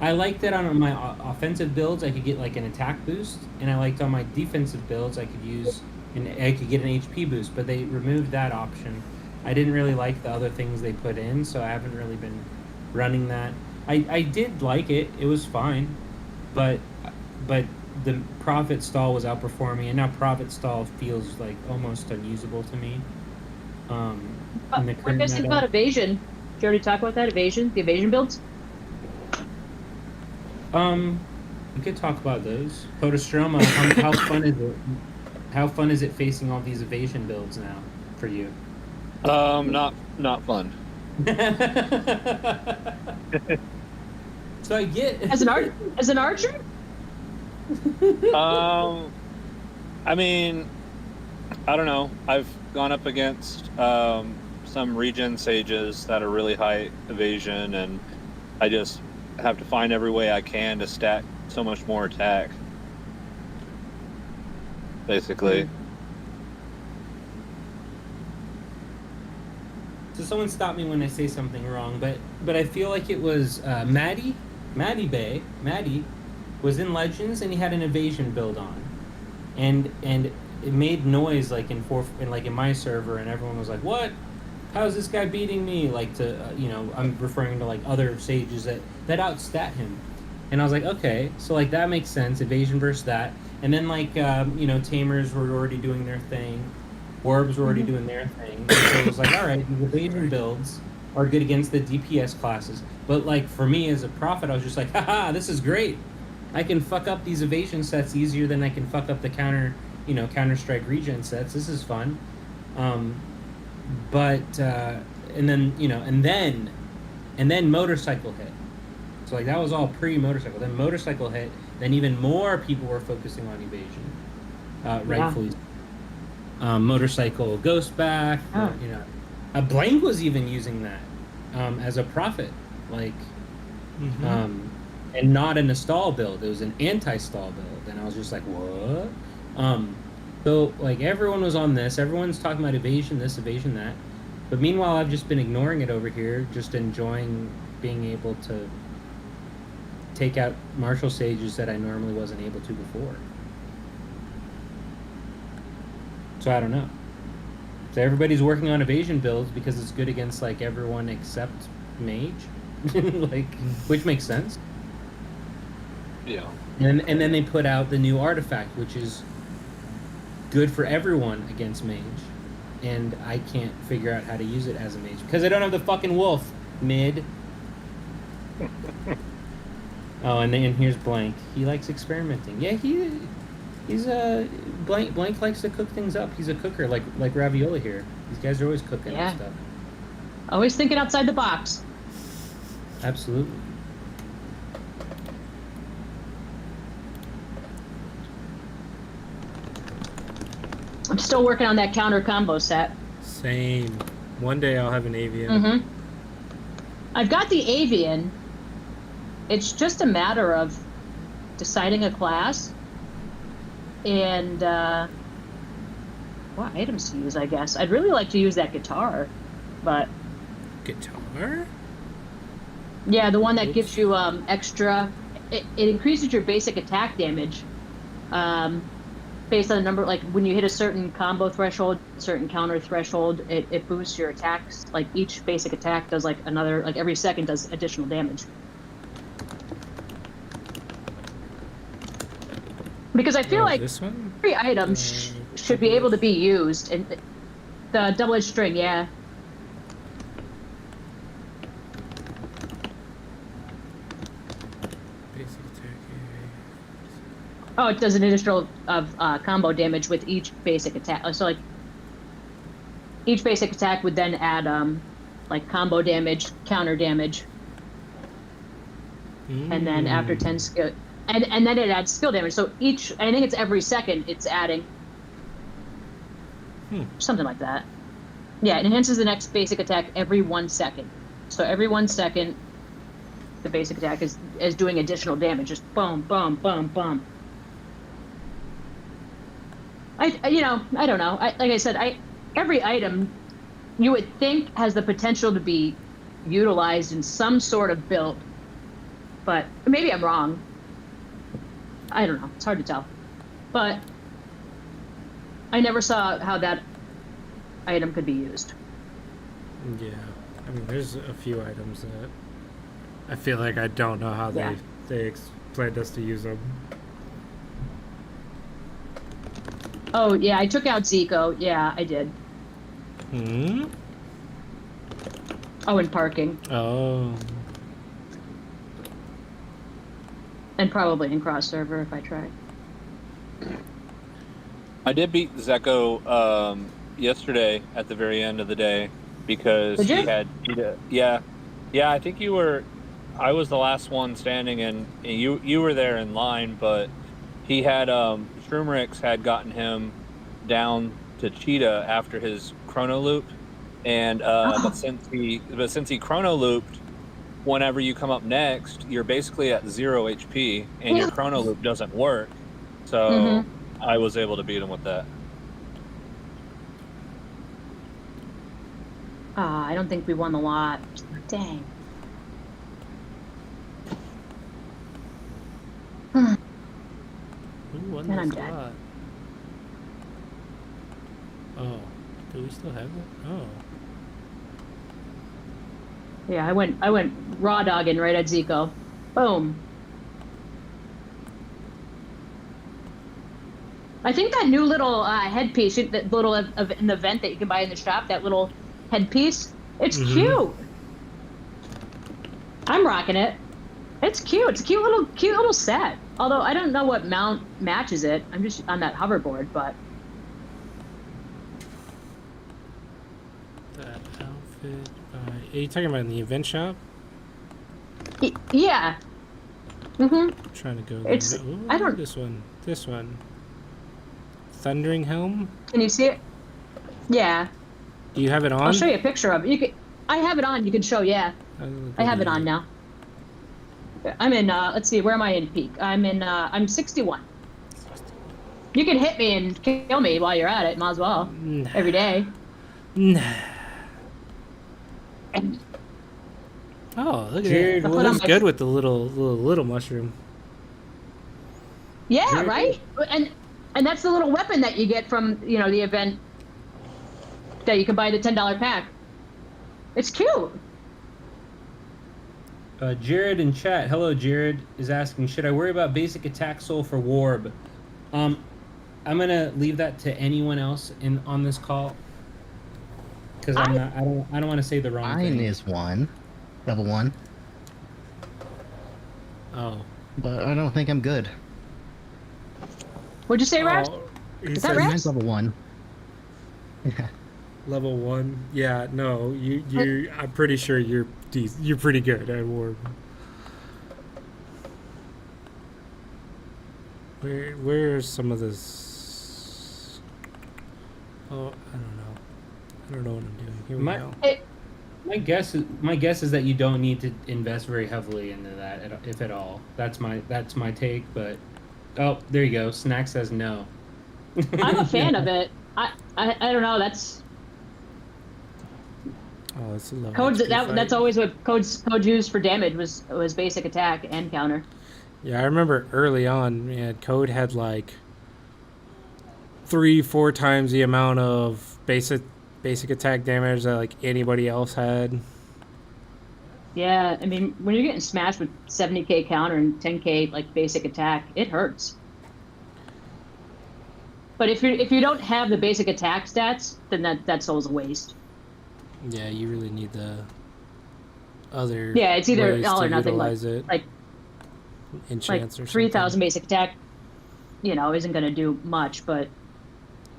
I liked that on my offensive builds I could get like an attack boost, and I liked on my defensive builds I could get an HP boost, but they removed that option. I didn't really like the other things they put in, so I haven't really been running that. I did like it; it was fine, but the Prophet stall was outperforming, and now Prophet stall feels like almost unusable to me. In the What do you current guys think meta. about evasion? Did you already talk about that? Evasion? The evasion builds? We could talk about those. Podostroma, how fun is it? How fun is it facing all these evasion builds now for you? Not fun. So I get As an archer? I mean, I don't know. I've gone up against some regen sages that are really high evasion, and I just have to find every way I can to stack so much more attack. Basically. So someone stop me when I say something wrong, but I feel like it was Maddie was in Legends, and he had an evasion build on, and it made noise like in my server, and everyone was like, "What? How's this guy beating me?" Like I'm referring to like other sages that outstat him, and I was like, okay, so like that makes sense, evasion versus that, and then like tamers were already doing their thing, Orbs were already doing their thing. So it was like, all right, these evasion builds are good against the DPS classes. But like for me as a prophet, I was just like, haha, this is great. I can fuck up these evasion sets easier than I can fuck up the Counter-Strike regen sets. This is fun. And then motorcycle hit. So like that was all pre-motorcycle. Then motorcycle hit. Then even more people were focusing on evasion, rightfully. Motorcycle ghost back. Oh. Blank was even using that as a prophet, like, and not in a stall build. It was an anti-stall build, and I was just like, what? So like everyone was on this. Everyone's talking about evasion this, evasion that. But meanwhile, I've just been ignoring it over here, just enjoying being able to take out martial sages that I normally wasn't able to before. So I don't know. So everybody's working on evasion builds because it's good against like everyone except mage, like, which makes sense. Yeah. And then they put out the new artifact, which is good for everyone against mage. And I can't figure out how to use it as a mage because I don't have the fucking wolf mid. Oh, and here's Blank. He likes experimenting. Yeah, he's Blank likes to cook things up. He's a cooker, like Ravioli here. These guys are always cooking and stuff. Always thinking outside the box. Absolutely. I'm still working on that counter combo set. Same. One day I'll have an avian. Mm-hmm. I've got the avian. It's just a matter of deciding a class and what items to use, I guess. I'd really like to use that guitar, but... Guitar? Yeah, the one that gives you extra... It increases your basic attack damage based on the number... Like, when you hit a certain combo threshold, certain counter threshold, it boosts your attacks. Like, each basic attack does, like, another... Like, every second does additional damage. Because I feel like this one? every item should be able to be used. And the double-edged string, yeah. Basic attack. Oh, it does an additional of combo damage with each basic attack. So, like, each basic attack would then add, like, combo damage, counter damage. And then after 10 skill... And then it adds skill damage. So each... I think it's every second it's adding... Something like that. Yeah, it enhances the next basic attack every 1 second. So every 1 second, the basic attack is doing additional damage. Just boom, boom, boom, boom. I don't know. Like I said, every item you would think has the potential to be utilized in some sort of build, but maybe I'm wrong. I don't know. It's hard to tell, but I never saw how that item could be used. Yeah, I mean, there's a few items that I feel like I don't know how they planned us to use them. Oh yeah, I took out Zico. Yeah, I did. Oh, and parking. Oh. And probably in cross server if I try. I did beat Zeko yesterday at the very end of the day because Did you? he had yeah. I think you were. I was the last one standing, and you were there in line, but he had Shroomrix had gotten him down to Cheetah after his chrono loop, and but since he chrono looped, whenever you come up next, you're basically at 0 HP, and your chrono loop doesn't work. So I was able to beat him with that. I don't think we won the lot. Dang. Who won And I'm this dead. lot? Oh, do we still have it? Oh. Yeah, I went raw dogging right at Zico. Boom. I think that new little headpiece, that little of an event that you can buy in the shop, that little headpiece, it's cute. I'm rocking it. It's cute. It's a cute little set. Although I don't know what mount matches it. I'm just on that hoverboard, but That outfit. Are you talking about in the event shop? yeah. I'm trying to go. It's Ooh, I don't. This one. This one. Thundering Helm. Can you see it? Yeah. Do you have it on? I'll show you a picture of it. You can. I have it on. You can show. Yeah. I have it on now. I'm in. Let's see. Where am I in peak? I'm in. I'm 61. You can hit me and kill me while you're at it. Might as well. Nah. Every day. Nah. Oh, look at Jared, that. what Looks is- good with the little mushroom. Yeah. Jared- Right. And that's the little weapon that you get from the event. That you can buy the $10 pack. It's cute. Jared in chat, hello Jared, is asking, should I worry about basic attack soul for Warb? I'm gonna leave that to anyone else on this call, because I don't want to say the wrong Mine thing. is 1, level 1, Oh. but I don't think I'm good. What'd you say, Rash? He Is that said right? Mine's level 1. Yeah. level 1. Yeah, no, you. I'm pretty sure you're pretty good at Warp. Where's some of this? Oh, I don't know. I don't know what I'm doing. Here we My- go. My guess is that you don't need to invest very heavily into that, if at all. That's my take. But oh, there you go. Snack says no. I'm a fan of it. I don't know. That's Oh, it's a low. codes. HP That's fight. always what codes used for damage was basic attack and counter. Yeah, I remember early on, man, Code had like 3-4 times the amount of basic attack damage that like anybody else had. Yeah, I mean, when you're getting smashed with 70k counter and 10k like basic attack, it hurts. But if you don't have the basic attack stats, then that soul's a waste. Yeah, you really need the other. Yeah, it's either ways all to or nothing. utilize it. Like enchants or 3,000 something. basic attack, isn't going to do much. But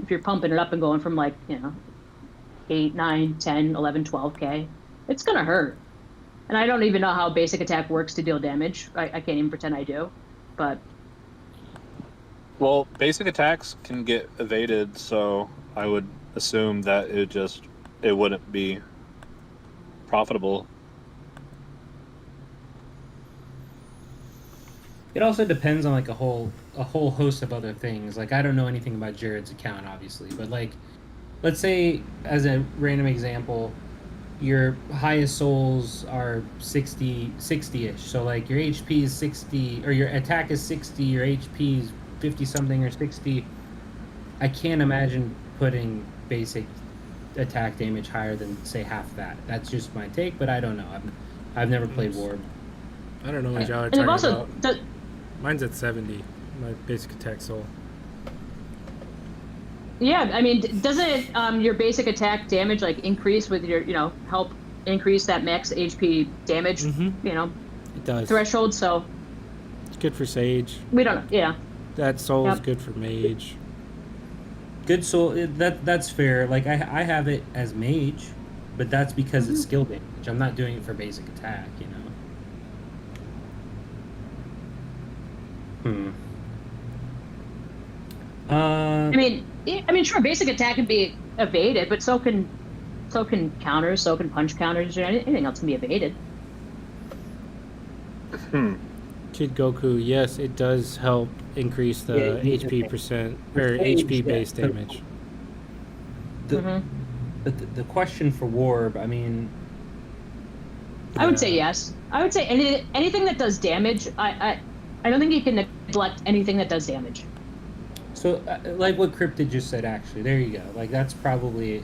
if you're pumping it up and going from 8, 9, 10, 11, 12k, it's going to hurt. And I don't even know how basic attack works to deal damage. I can't even pretend I do. But Well, basic attacks can get evaded, so I would assume that it wouldn't be profitable. It also depends on a whole host of other things. Like, I don't know anything about Jared's account, obviously, but let's say as a random example, your highest souls are 60-ish. So your HP is 60, or your attack is 60, your HP is 50 something or 60. I can't imagine putting basic attack damage higher than say half that. That's just my take, but I don't know. I've never played Warb. I don't know what y'all are and talking it also about. Mine's at 70. My basic attack soul. yeah, I mean, doesn't your basic attack damage increase with your help increase that max HP damage It does. threshold? So It's good for Sage. we don't know. Yeah. That soul is Yep. good for Mage. Good soul. That's fair. I have it as mage, but that's because it's skill damage. I'm not doing it for basic attack. I mean, sure, basic attack can be evaded, but so can counters, so can punch counters, or anything else can be evaded. Kid Goku, yes, it does help increase the Yeah, HP percent or Sage, HP base yeah. damage. The question for Warb, I mean, I would say yes. I would say anything that does damage. I don't think you can neglect anything that does damage. so like what Cryptid just said, actually, there you go. That's probably,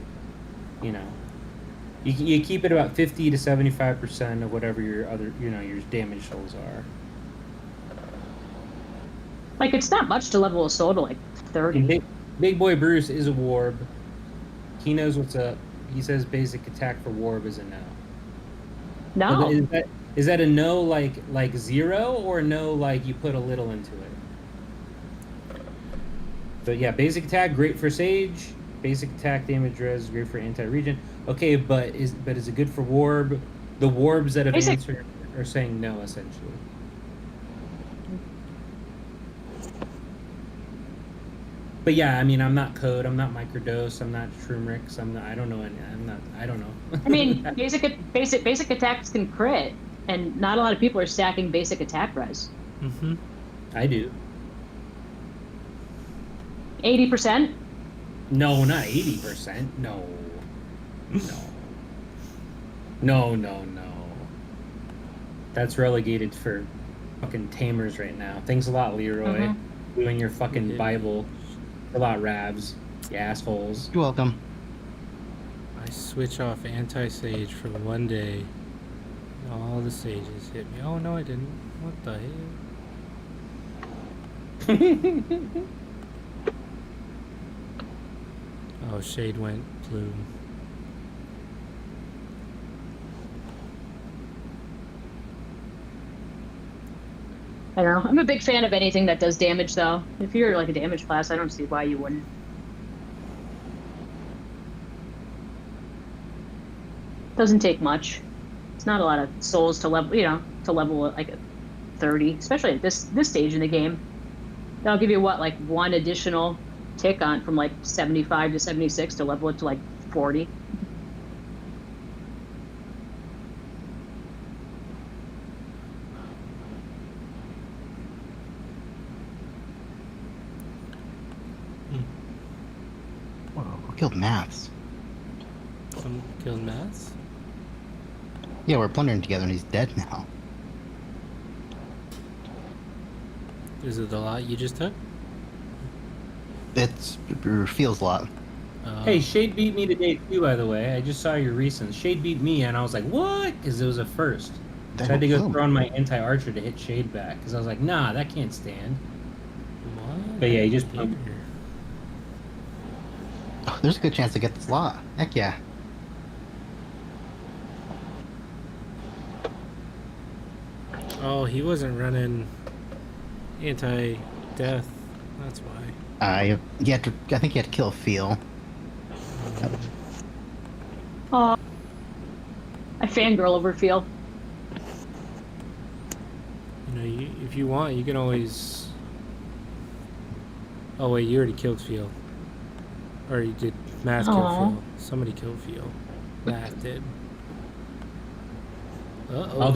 you keep it about 50 to 75% of whatever your other, your damage souls are. Like, it's not much to level a soul to, like, 30. Big Boy Bruce is a warb. He knows what's up. He says basic attack for warb is a no. No. Is that a no like 0 or no like you put a little into it? So yeah, basic attack great for Sage. Basic attack damage res great for anti-regen. Okay, but is it good for warb? The warbs that have answered are saying no essentially. But yeah, I mean, I'm not Code, I'm not Microdose, I'm not Shroomrix, I don't know. I mean, basic attacks can crit, and not a lot of people are stacking basic attack res. Mm-hmm. I do. 80%? No, not 80%. No. No. That's relegated for fucking tamers right now. Thanks a lot, Leroy. Doing your fucking Bible. A lot, Ravs. You assholes. You're welcome. I switch off anti-sage for one day. All the sages hit me. Oh no, I didn't. What the hell? Oh, Shade went Plume. I don't know. I'm a big fan of anything that does damage, though. If you're like a damage class, I don't see why you wouldn't. Doesn't take much. It's not a lot of souls to level, to level like a 30, especially at this stage in the game. That'll give you what, like one additional tick on from like 75 to 76 to level it to like 40. Whoa, who killed Maths? Someone killed Maths? Yeah, we're plundering together and he's dead now. Is it the lot you just took? It feels a lot. Hey, Shade beat me today too, by the way. I just saw your recent. Shade beat me, and I was like, what? Because it was a first. So I had to go throw on my anti-archer to hit Shade back, because I was like, nah, that can't stand. What? But yeah, he just... Oh, there's a good chance to get this lot. Heck yeah. Oh, he wasn't running anti-death. That's why. I think you had to kill Feel. Oh, I fangirl over Feel. You know, if you want, you can always... Oh wait, you already killed Feel. Or you did Math kill Feel. Somebody killed Feel. Math did. Uh-oh. All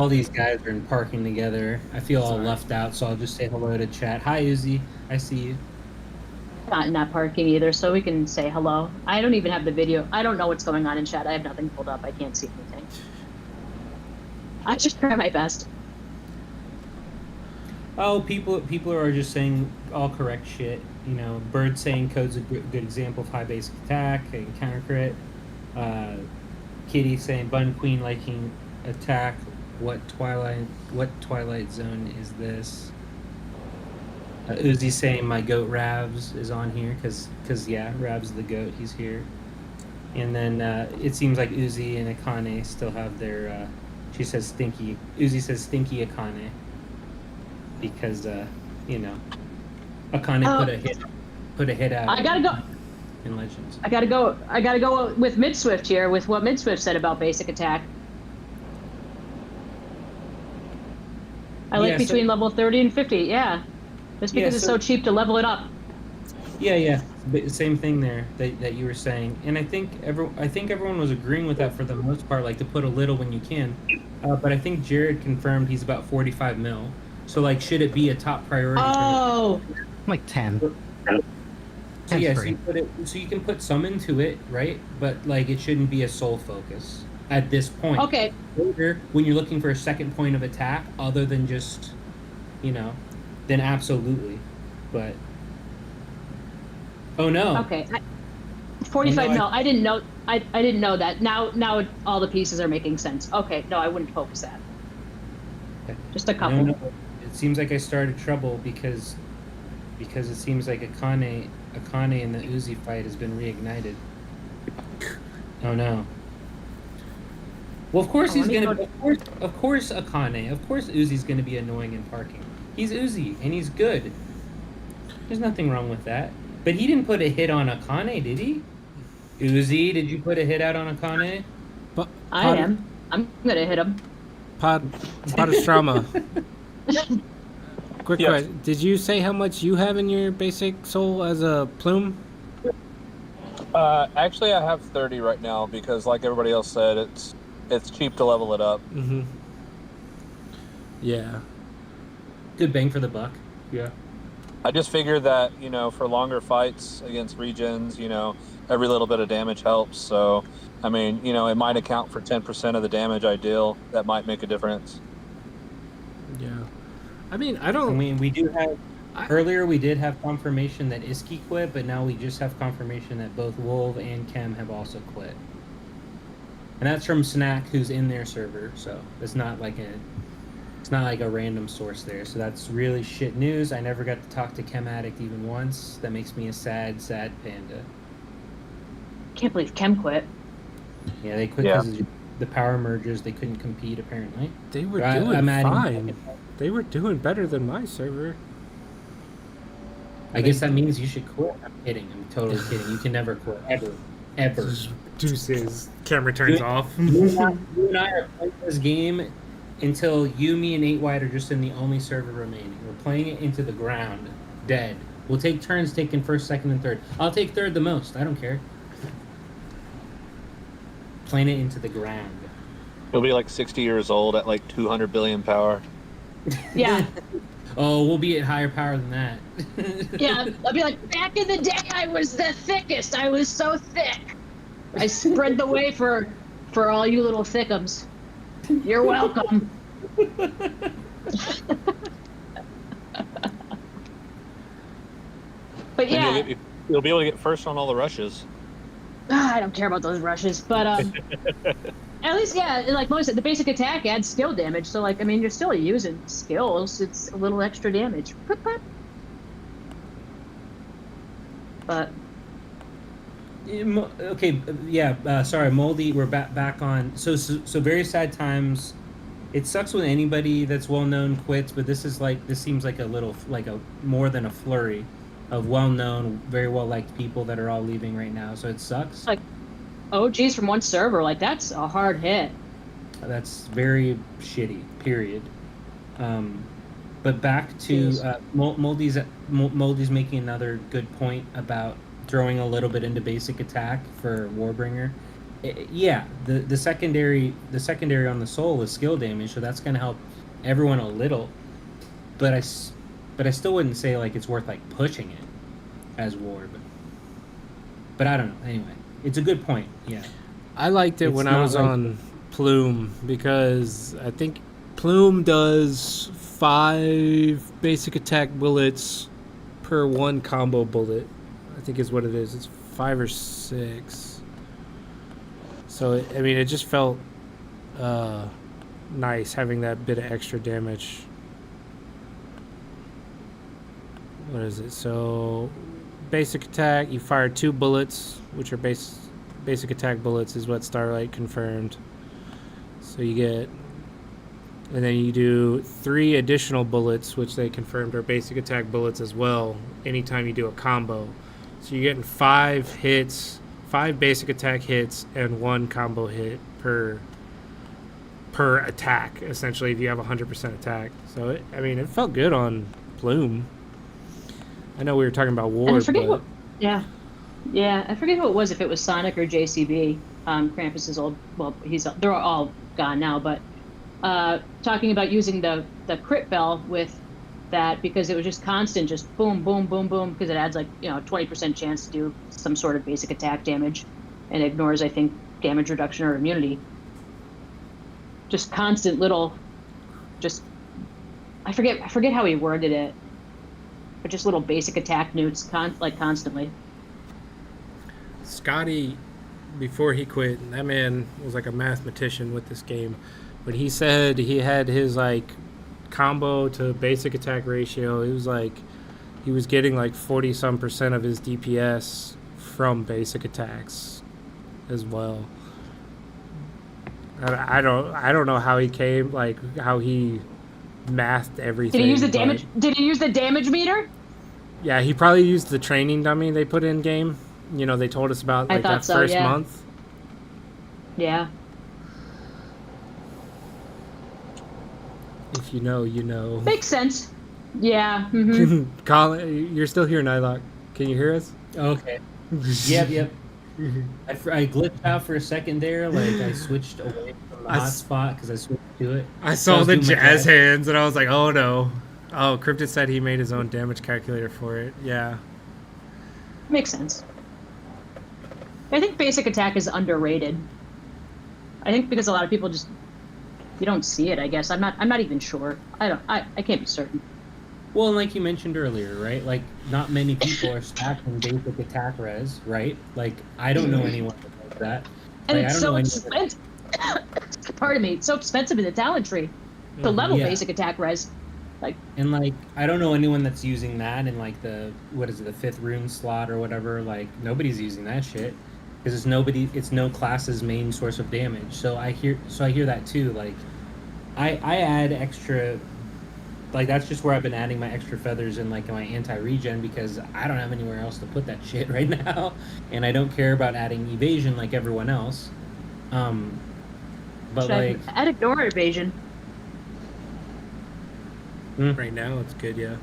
these guys are in parking together. I feel all left out, so I'll just say hello to chat. Hi, Uzi. I see you. Not parking either, so we can say hello. I don't even have the video. I don't know what's going on in chat. I have nothing pulled up. I can't see anything. I just try my best. Oh, people are just saying all correct shit. You know, Bird saying Code's a good example of high basic attack and counter crit. Kitty saying Bun Queen liking attack. What Twilight Zone is this? Uzi saying my goat Ravs is on here because yeah, Rav's the goat. He's here. And then it seems like Uzi and Akane still have their. She says stinky. Uzi says stinky Akane because Akane put a hit out. I gotta go. In Legends. I gotta go with Midswift here with what Midswift said about basic attack. I like between level 30 and 50. Yeah. Just because it's so cheap to level it up. Yeah. But same thing there that you were saying, and I think everyone was agreeing with that for the most part, like to put a little when you can. But I think Jared confirmed he's about 45 mil. So like, should it be a top priority? Oh, Like 10. So yeah, so you can put some into it, right? But like, it shouldn't be a sole focus at this point. okay. Later, when you're looking for a second point of attack, other than just, then absolutely. But oh no. Okay. 45 mil. I didn't know. I didn't know that. Now all the pieces are making sense. Okay. No, I wouldn't focus that. Just a couple. No. It seems like I started trouble because because it seems like Akane in the Uzi fight has been reignited. Oh no. Well, of course he's gonna. Of course, Akane. Of course, Uzi's gonna be annoying in parking. He's Uzi, and he's good. There's nothing wrong with that. But he didn't put a hit on Akane, did he? Uzi, did you put a hit out on Akane? But I am. I'm gonna hit him. Podostroma. Quick Yes. question. Did you say how much you have in your basic soul as a plume? Actually, I have 30 right now because, like everybody else said, it's cheap to level it up. Mm-hmm. Yeah. Good bang for the buck. Yeah. I just figured that, for longer fights against regions, every little bit of damage helps. So, I mean, it might account for 10% of the damage I deal. That might make a difference. Yeah. I mean, I don't. We do have. Earlier, we did have confirmation that Iski quit, but now we just have confirmation that both Wolv and Chem have also quit. And that's from Snack, who's in their server. So it's not like a random source there. So that's really shit news. I never got to talk to Chem Addict even once. That makes me a sad panda. Can't believe Chem quit. Yeah, they quit because of the power mergers. They couldn't compete, apparently. They were But doing fine. They were doing better than my server. I guess that means you should quit. I'm kidding. I'm totally kidding. You can never quit. Ever. Deuces. Camera turns off. You and I are playing this game until you, me, and 8 White are just in the only server remaining. We're playing it into the ground. Dead. We'll take turns taking first, second, and third. I'll take third the most. I don't care. Playing it into the ground. He'll be like 60 years old at like 200 billion power. Yeah. Oh, we'll be at higher power than that. Yeah, I'll be like, back in the day, I was the thickest. I was so thick. I spread the way for all you little thickums. You're welcome. But yeah, And you'll be able to get first on all the rushes. I don't care about those rushes. But at least, yeah, like Mo said, the basic attack adds skill damage. So, like, I mean, you're still using skills. It's a little extra damage. But okay, yeah. Sorry, Moldy. We're back on. So very sad times. It sucks when anybody that's well known quits, but this seems like a more than a flurry of well known, very well liked people that are all leaving right now. So it sucks. like OGs from one server, like that's a hard hit. That's very shitty. Period. But back to Moldy's making another good point about throwing a little bit into basic attack for Warbringer. Yeah, the secondary on the soul is skill damage, so that's gonna help everyone a little. But I still wouldn't say like it's worth like pushing it as Warb. But I don't know. Anyway, it's a good point. Yeah, I liked it when I was on Plume because I think Plume does 5 basic attack bullets per 1 combo bullet. I think is what it is. It's 5 or 6. So I mean, it just felt nice having that bit of extra damage. What is it? So basic attack, you fire 2 bullets, which are basic attack bullets is what Starlight confirmed. So you get, and then you do 3 additional bullets, which they confirmed are basic attack bullets as well, anytime you do a combo. So you're getting 5 hits, 5 basic attack hits, and 1 combo hit per attack, essentially, if you have 100% attack. So, it felt good on Plume. I know we were talking about War, And I forget but... what, yeah, I forget who it was, if it was Sonic or JCB. Krampus is old. Well, they're all gone now, but talking about using the crit bell with that because it was just constant, just boom, boom, boom, boom, because it adds like 20% chance to do some sort of basic attack damage, and ignores I think damage reduction or immunity. Just constant little, I forget how he worded it, but just little basic attack newts constantly. Scotty, before he quit, that man was like a mathematician with this game. But he said he had his like combo to basic attack ratio. It was like he was getting like 40-some% of his DPS from basic attacks as well. I don't know how he came, like how he mathed everything. Did he use the but- damage? Did he use the damage meter? Yeah, he probably used the training dummy they put in game. You know, they told us about I like thought that so, first yeah. month. Yeah. If you know, you know. Makes sense. Yeah. Mm-hmm. Colin, you're still here, Nylock. Can you hear us? Okay. Yep. I glitched out for a second there. Like I switched away from the hotspot because I switched to it. I So saw was the doing my jazz jazz. hands and I was like, oh no. Oh, Cryptid said he made his own damage calculator for it. Yeah. Makes sense. I think basic attack is underrated. I think because a lot of people just you don't see it. I guess I'm not even sure. I can't be certain. Well, and like you mentioned earlier, right? Like, not many people are stacking basic attack res, right? Like, I don't know anyone that does that. And Like, it's I so don't know expensive. Pardon me. It's so expensive in the talent tree to level Yeah. basic attack res. And like, I don't know anyone that's using that in like the what is it, the 5th rune slot or whatever. Like, nobody's using that shit because it's no class's main source of damage. So I hear that too. Like, I add extra. Like, that's just where I've been adding my extra feathers in like my anti-regen because I don't have anywhere else to put that shit right now, and I don't care about adding evasion like everyone else. But like, I'd ignore evasion. Right now it's good, yeah.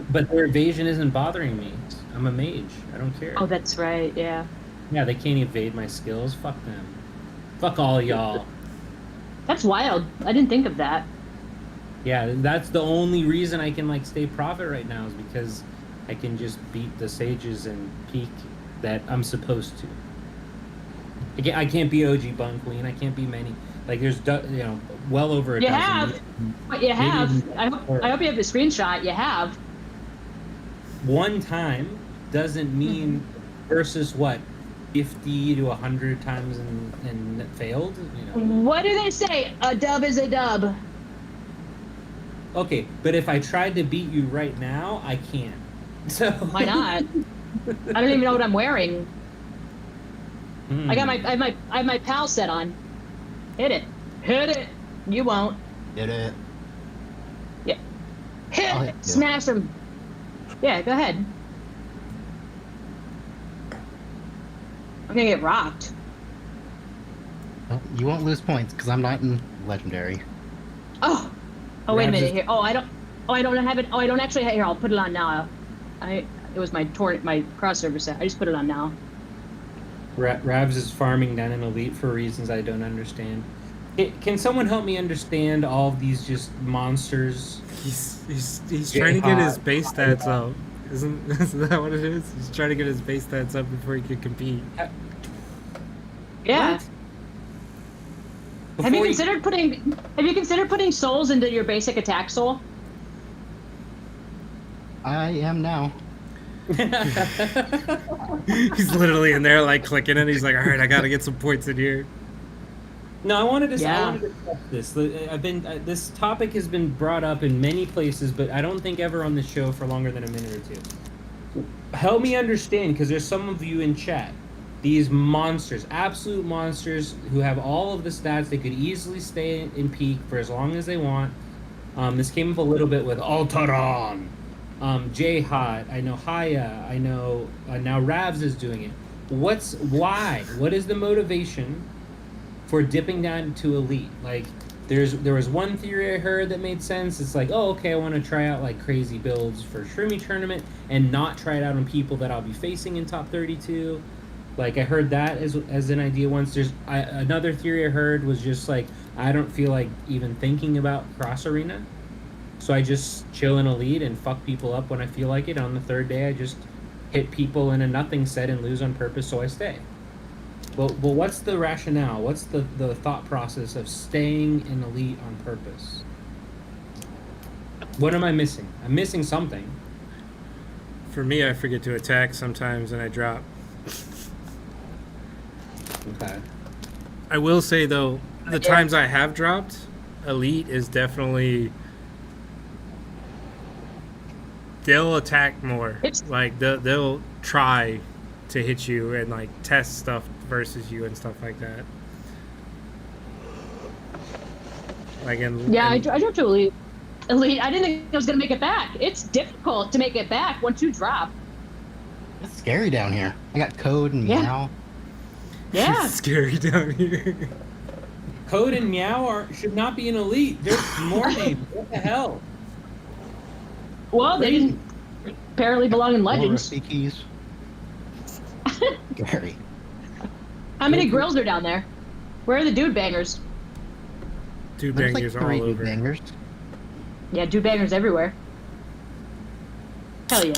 but their evasion isn't bothering me. I'm a mage. I don't care. Oh, that's right. Yeah. Yeah, they can't evade my skills. Fuck them. Fuck all y'all. That's wild. I didn't think of that. Yeah, that's the only reason I can like stay profit right now is because I can just beat the sages and peak that I'm supposed to. I can't be OG Bun Queen. I can't be many. Like there's well over a You dozen. have. But you have. I hope you have the screenshot. You have. One time doesn't mean versus what 50 to 100 times and failed. You know. What do they say? A dub is a dub. Okay, but if I tried to beat you right now, I can't. So Why not? I don't even know what I'm wearing. I have my pal set on. Hit it. Hit it. You won't. Did it. Yeah. Hit I'll it. hit you. Smash him. Yeah, go ahead. I'm gonna get rocked. Well, you won't lose points because I'm not in legendary. Oh. Oh, wait a Rabs minute is- here. Oh, I don't have it. Oh, I don't actually have here. I'll put it on now. It was my cross server set. I just put it on now. Ravs is farming down in Elite for reasons I don't understand. Can someone help me understand all of these just monsters? He's trying to get his base stats up. Isn't that what it is? He's trying to get his base stats up before he can compete. Yeah. What? Have you Before considered putting souls into your basic attack soul? I am now. He's literally in there like clicking it. He's like, all right, I gotta get some points in here. No, I wanted to Yeah. discuss this. This topic has been brought up in many places, but I don't think ever on the show for longer than a minute or two. Help me understand, because there's some of you in chat. These monsters, absolute monsters, who have all of the stats. They could easily stay in peak for as long as they want. This came up a little bit with Alteron, J-Hot. I know Haya. I know now Ravs is doing it. Why? What is the motivation for dipping down to Elite? Like, there was one theory I heard that made sense. It's like, oh, okay, I want to try out like crazy builds for Shroomie tournament and not try it out on people that I'll be facing in top 32. Like, I heard that as an idea once. Another theory I heard was just like, I don't feel like even thinking about cross arena, so I just chill in Elite and fuck people up when I feel like it. On the third day, I just hit people in a nothing set and lose on purpose, so I stay. Well, what's the rationale? What's the thought process of staying in Elite on purpose? What am I missing? I'm missing something. For me, I forget to attack sometimes and I drop. Okay. I will say though, the times I have dropped, Elite is definitely they'll attack more. It's- Like they'll try to hit you and like test stuff versus you and stuff like that. Like Yeah, I dropped to elite. Elite. I didn't think I was gonna make it back. It's difficult to make it back once you drop. It's scary down here. I got code and Yeah. meow. Yeah. It's scary down here. Code and Meow should not be an elite. There's more names. What the hell? Well, they didn't apparently belong in More Legends. rusty keys. Scary. How many grills are down there? Where are the dude bangers? Two There's like bangers 3 all dude over. bangers. Yeah, dude bangers everywhere. Hell yeah.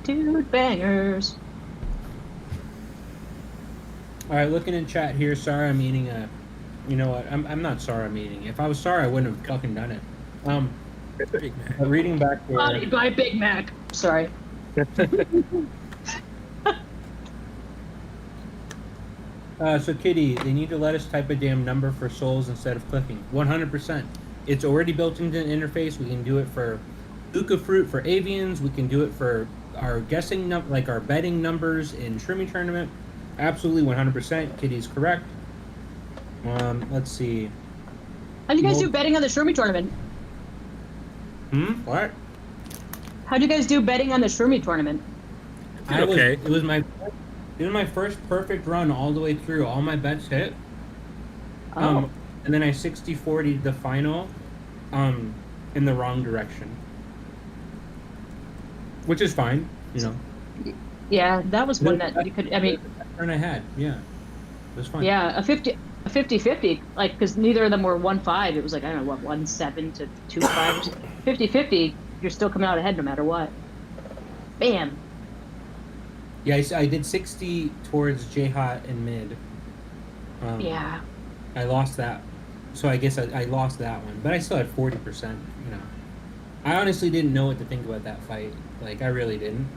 Dude bangers. All right, looking in chat here. Sorry, I'm eating a. You know what? I'm not sorry I'm eating. If I was sorry, I wouldn't have fucking done it. Big Mac. Reading back here. Bodied by Big Mac. Sorry. So Kitty, they need to let us type a damn number for souls instead of clicking. 100%. It's already built into the interface. We can do it for Uka Fruit for avians. We can do it for our guessing like our betting numbers in Shroomie tournament. Absolutely 100%. Kitty's correct. Let's see. How'd you guys do betting on the Shroomie tournament? What? How'd you guys do betting on the Shroomie tournament? Okay. It was my first perfect run all the way through. All my bets hit. Oh. And then I 60-40 the final in the wrong direction. Which is fine, you know. Yeah, that was one that you could, I mean, Turn I had, yeah. It was fine. yeah, a 50-50, like, because neither of them were 1-5. It was like, I don't know, what, 1-7 to 2-5. 50-50, you're still coming out ahead no matter what. Bam. Yeah, I did 60 towards J-Hot and mid. Yeah. I lost that. So I guess I lost that one. But I still had 40%, you know. I honestly didn't know what to think about that fight. Like, I really didn't.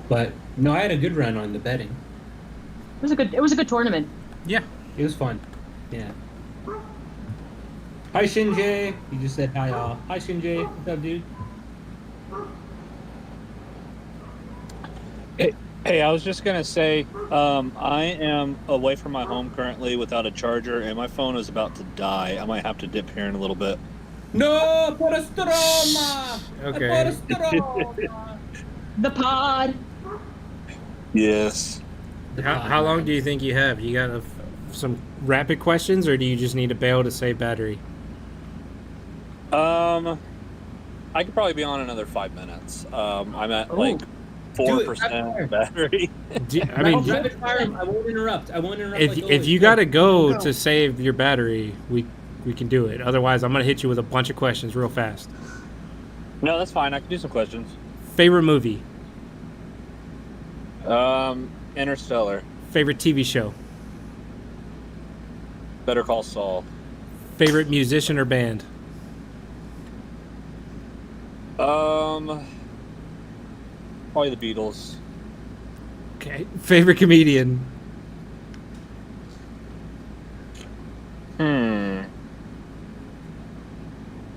But, no, I had a good run on the betting. It was a good tournament. Yeah. It was fun. Yeah. Hi, Shinjay. You just said hi, all. Hi, Shinjay. What's up, dude? Hey, I was just gonna say, I am away from my home currently without a charger, and my phone is about to die. I might have to dip here in a little bit. No, Podostroma! Okay. Podostroma! The pod. Yes. How long do you think you have? You got some rapid questions, or do you just need a bail to save battery? I could probably be on another 5 minutes. I'm at like Do it, 4% battery. I mean, rapid fire. I won't interrupt. I won't interrupt. if like if always. you gotta go to save your battery, we can do it. Otherwise, I'm gonna hit you with a bunch of questions real fast. No, that's fine. I can do some questions. Favorite movie? Interstellar. Favorite TV show? Better Call Saul. Favorite musician or band? Probably the Beatles. Okay. Favorite comedian?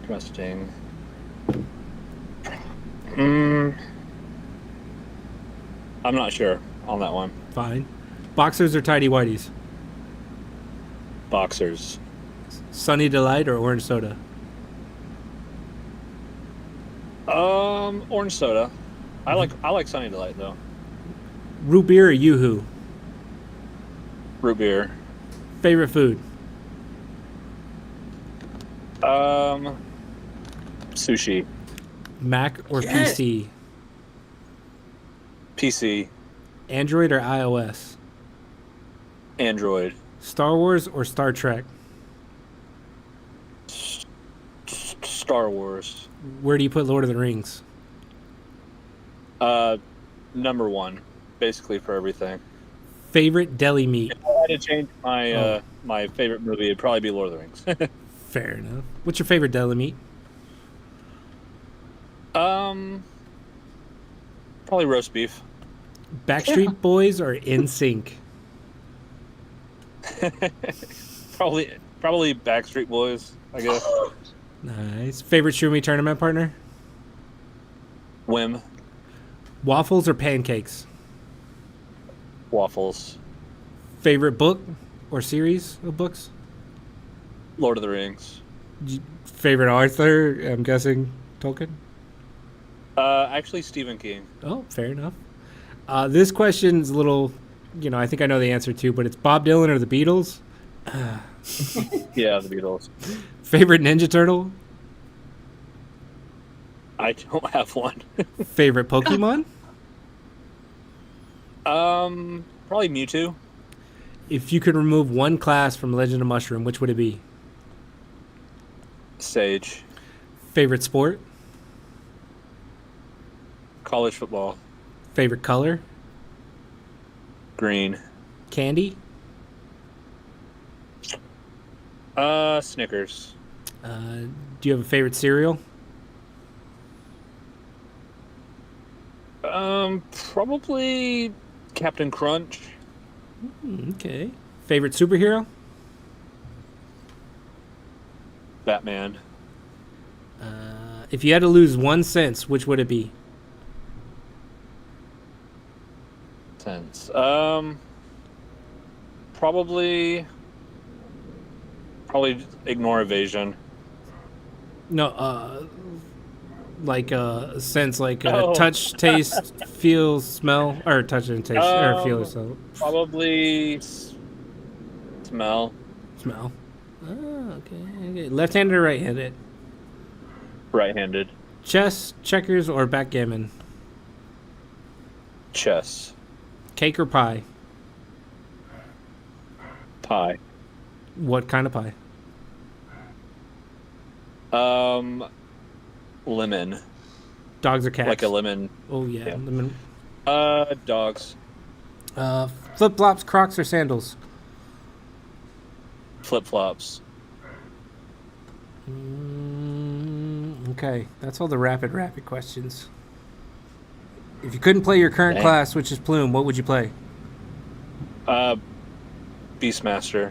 Interesting. I'm not sure on that one. Fine. Boxers or tidy whities? Boxers. Sunny Delight or orange soda? Orange soda. I like Sunny Delight though. Root beer or Yoo-hoo? Root beer. Favorite food? Sushi. Mac or Yes. PC? PC. Android or iOS? Android. Star Wars or Star Trek? Star Wars. Where do you put Lord of the Rings? Number one, basically for everything. Favorite deli meat? If I had to change my my favorite movie, it'd probably be Lord of the Rings. Fair enough. What's your favorite deli meat? Probably roast beef. Backstreet Boys or NSYNC? Probably Probably Backstreet Boys, I guess. Nice. Favorite Shroomie tournament partner? Whim. Waffles or pancakes? Waffles. Favorite book or series of books? Lord of the Rings. Favorite author? I'm guessing Tolkien. Actually, Stephen King. Oh, fair enough. This question's a little, I think I know the answer to, but it's Bob Dylan or the Beatles? Yeah, the Beatles. Favorite Ninja Turtle? I don't have one. Favorite Pokemon? Probably Mewtwo. If you could remove one class from Legend of Mushroom, which would it be? Sage. Favorite sport? College football. Favorite color? Green. Candy? Snickers. Do you have a favorite cereal? Probably Captain Crunch. Okay. Favorite superhero? Batman. If you had to lose one sense, which would it be? Sense. Probably ignore evasion. No, like a sense, like Oh. touch, taste, feel, smell, or touch and taste, or feel or smell. Probably smell. Smell. Oh, okay. Left-handed or right-handed? Right-handed. Chess, checkers, or backgammon? Chess. Cake or pie? Pie. What kind of pie? Lemon. Dogs or cats? Like a lemon. Oh yeah, Yeah. lemon. Dogs. Flip-flops, Crocs, or sandals? Flip-flops. Okay, that's all the rapid questions. If you couldn't play your current Dang. class, which is Plume, what would you play? Beastmaster.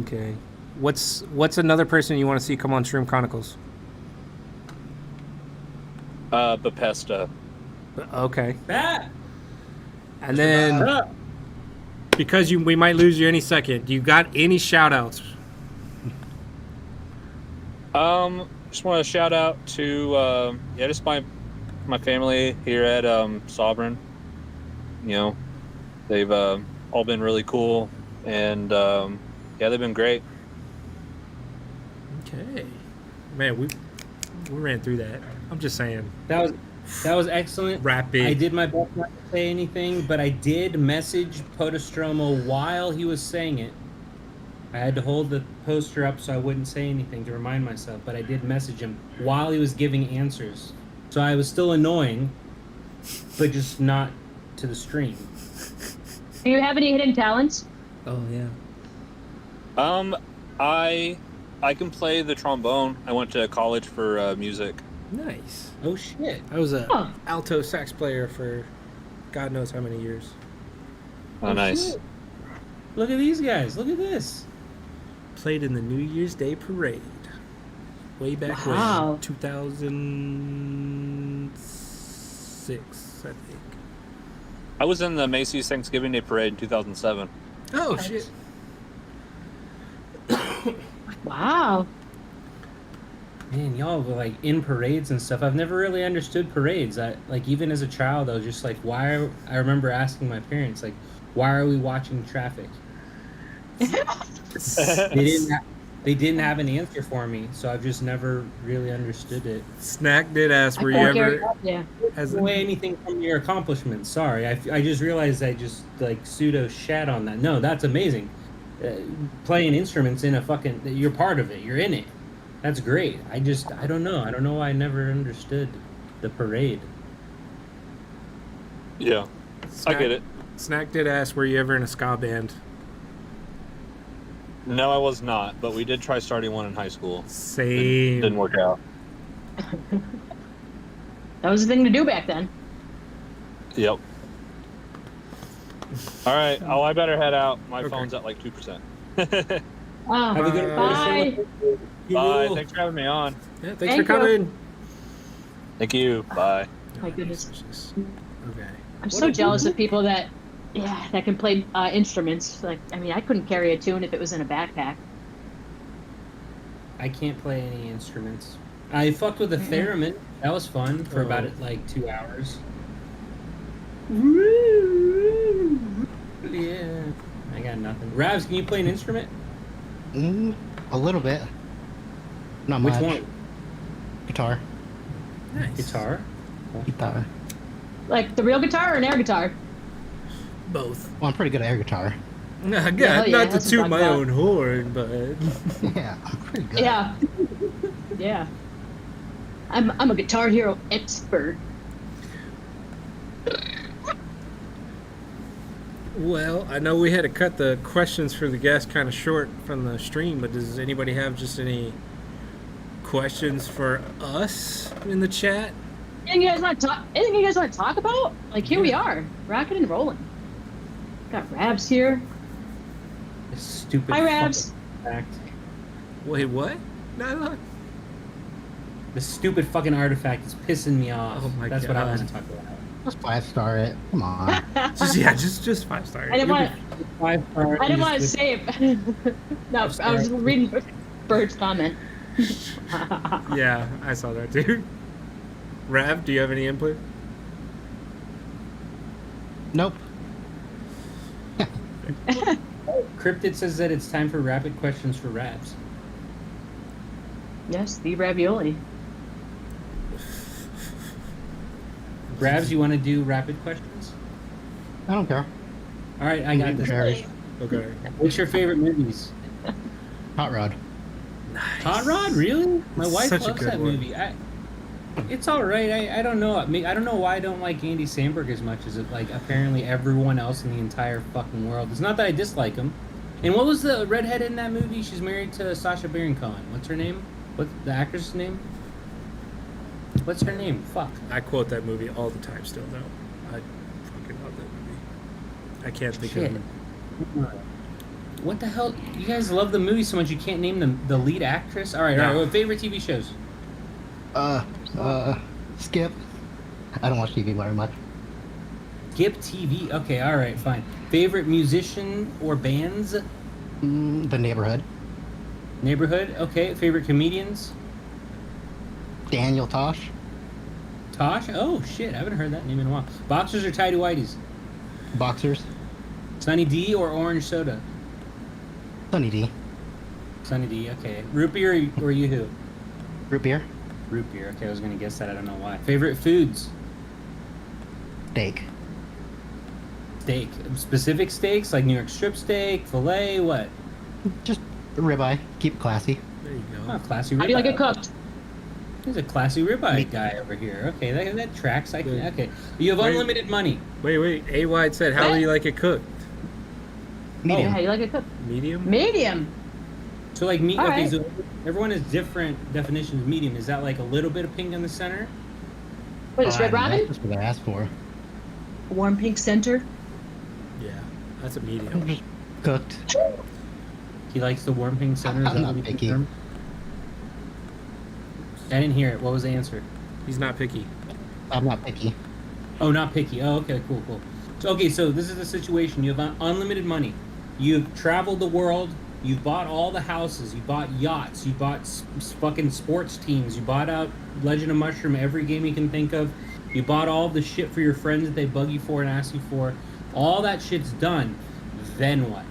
Okay. What's another person you want to see come on Shroom Chronicles? Bethesda. Okay. That. And then, because we might lose you any second, you got any shout-outs? Just want to shout out to just my family here at Sovereign. They've all been really cool, and they've been great. Okay. Man, we ran through that. I'm just saying. That was excellent. Rapid. I did my best not to say anything, but I did message Podostroma while he was saying it. I had to hold the poster up so I wouldn't say anything to remind myself, but I did message him while he was giving answers. So I was still annoying, but just not to the stream. Do you have any hidden talents? Oh, yeah. I can play the trombone. I went to college for music. Nice. Oh shit. I was a Huh. alto sax player for God knows how many years. Oh, nice. Shit. Look at these guys. Look at this. Played in the New Year's Day parade. Way back Wow. when. 2006, I think. I was in the Macy's Thanksgiving Day Parade in 2007. Oh, Nice. shit. Wow. Man, y'all were like in parades and stuff. I've never really understood parades. Even as a child, I was just like, I remember asking my parents, like, why are we watching traffic? They didn't have an answer for me, so I've just never really understood it. Snack did ask, were you I can't ever... carry on, yeah. As Take away anything from your accomplishments. Sorry, I just realized I just like pseudo shat on that. No, that's amazing. Playing instruments in a fucking, you're part of it. You're in it. That's great. I don't know. I don't know why I never understood the parade. Yeah, I get it. Snack did ask, were you ever in a ska band? No, I was not, but we did try starting one in high school. Same. Didn't work out. That was the thing to do back then. Yep. All right. Oh, I better head out. My Okay. phone's at like 2%. Have a good Bye. You Bye. rule. Thanks for having me on. Yeah, thanks Thank for you. coming. Thank you. Bye. My goodness. Okay. I'm What so a jealous good- of people that, yeah, that can play instruments. Like, I mean, I couldn't carry a tune if it was in a backpack. I can't play any instruments. I fucked with a theremin. That was fun for about like 2 hours. Yeah. I got nothing. Ravs, can you play an instrument? A little bit. Not Which much. one? Guitar. Nice. Guitar? Guitar. Like the real guitar or an air guitar? Both. Well, I'm pretty good at air guitar. Nah, hell God, yeah, not to that's what toot I'm my talking own horn, but Yeah, I'm pretty good. Yeah. Yeah. I'm a Guitar Hero expert. well, I know we had to cut the questions for the guests kind of short from the stream, but does anybody have just any questions for us in the chat? Anything you guys want to talk? Anything you guys want to talk about? Like here we are, rocking and rolling. Got Rabs here. This stupid Hi, Rabs. fucking artifact. Wait, what? No. The stupid fucking artifact is pissing me off. Oh my That's what I God. want to talk about. Let's 5-star it. Come on. Just 5-star. I didn't want. 5-star. I didn't want to say it. No, I was reading Bird's comment. Yeah, I saw that too. Rav, do you have any input? Nope. Cryptid says that it's time for rapid questions for Rabs. Yes, the ravioli. Rabs, you want to do rapid questions? I don't care. All right, I got this. Cherry. Okay. What's your favorite movies? Hot Rod. Hot Rod, really? My It's wife such a loves good that one. movie. It's all right. I don't know. I don't know why I don't like Andy Samberg as much as it like apparently everyone else in the entire fucking world. It's not that I dislike him. And what was the redhead in that movie? She's married to Sacha Baron Cohen. What's her name? What's the actress' name? What's her name? Fuck. I quote that movie all the time still, though. I fucking love that movie. I can't think Shit. of it. What the hell? You guys love the movie so much you can't name the lead actress? All right, all right. No. What favorite TV shows? Skip. I don't watch TV very much. Skip TV. Okay, all right, fine. Favorite musician or bands? The Neighborhood. Neighborhood. Okay. Favorite comedians? Daniel Tosh. Tosh? Oh shit, I haven't heard that name in a while. Boxers or tidy whities? Boxers. Sunny D or orange soda? Sunny D. Sunny D. Okay. Root beer or Yoo-hoo? Root beer. Root beer. Okay, I was gonna guess that. I don't know why. Favorite foods? Steak. Steak. Specific steaks like New York strip steak, fillet, what? Just ribeye. Keep it classy. There you Oh, go. classy ribeye. How do you like it cooked? There's a classy ribeye Meat. guy over here. Okay, that tracks. I can. Yeah. Okay, you have Wait. unlimited money. Wait. A-Wide said, how do you like it cooked? Medium. Yeah, how you like it cooked? Medium? Medium. So like meat. All Okay, right. so everyone has different definitions of medium. Is that like a little bit of pink in the center? What is Red Robin? That's what I asked for. Warm pink center. Yeah, that's a I'm medium. just cooked. He likes the warm pink center. Is I'm that not what you picky. confirmed? I didn't hear it. What was the answer? He's not picky. I'm not picky. Oh, not picky. Oh, okay, cool. So this is the situation. You have unlimited money. You've traveled the world. You bought all the houses. You bought yachts. You bought fucking sports teams. You bought out Legend of Mushroom, every game you can think of. You bought all the shit for your friends that they bug you for and ask you for. All that shit's done. Then what?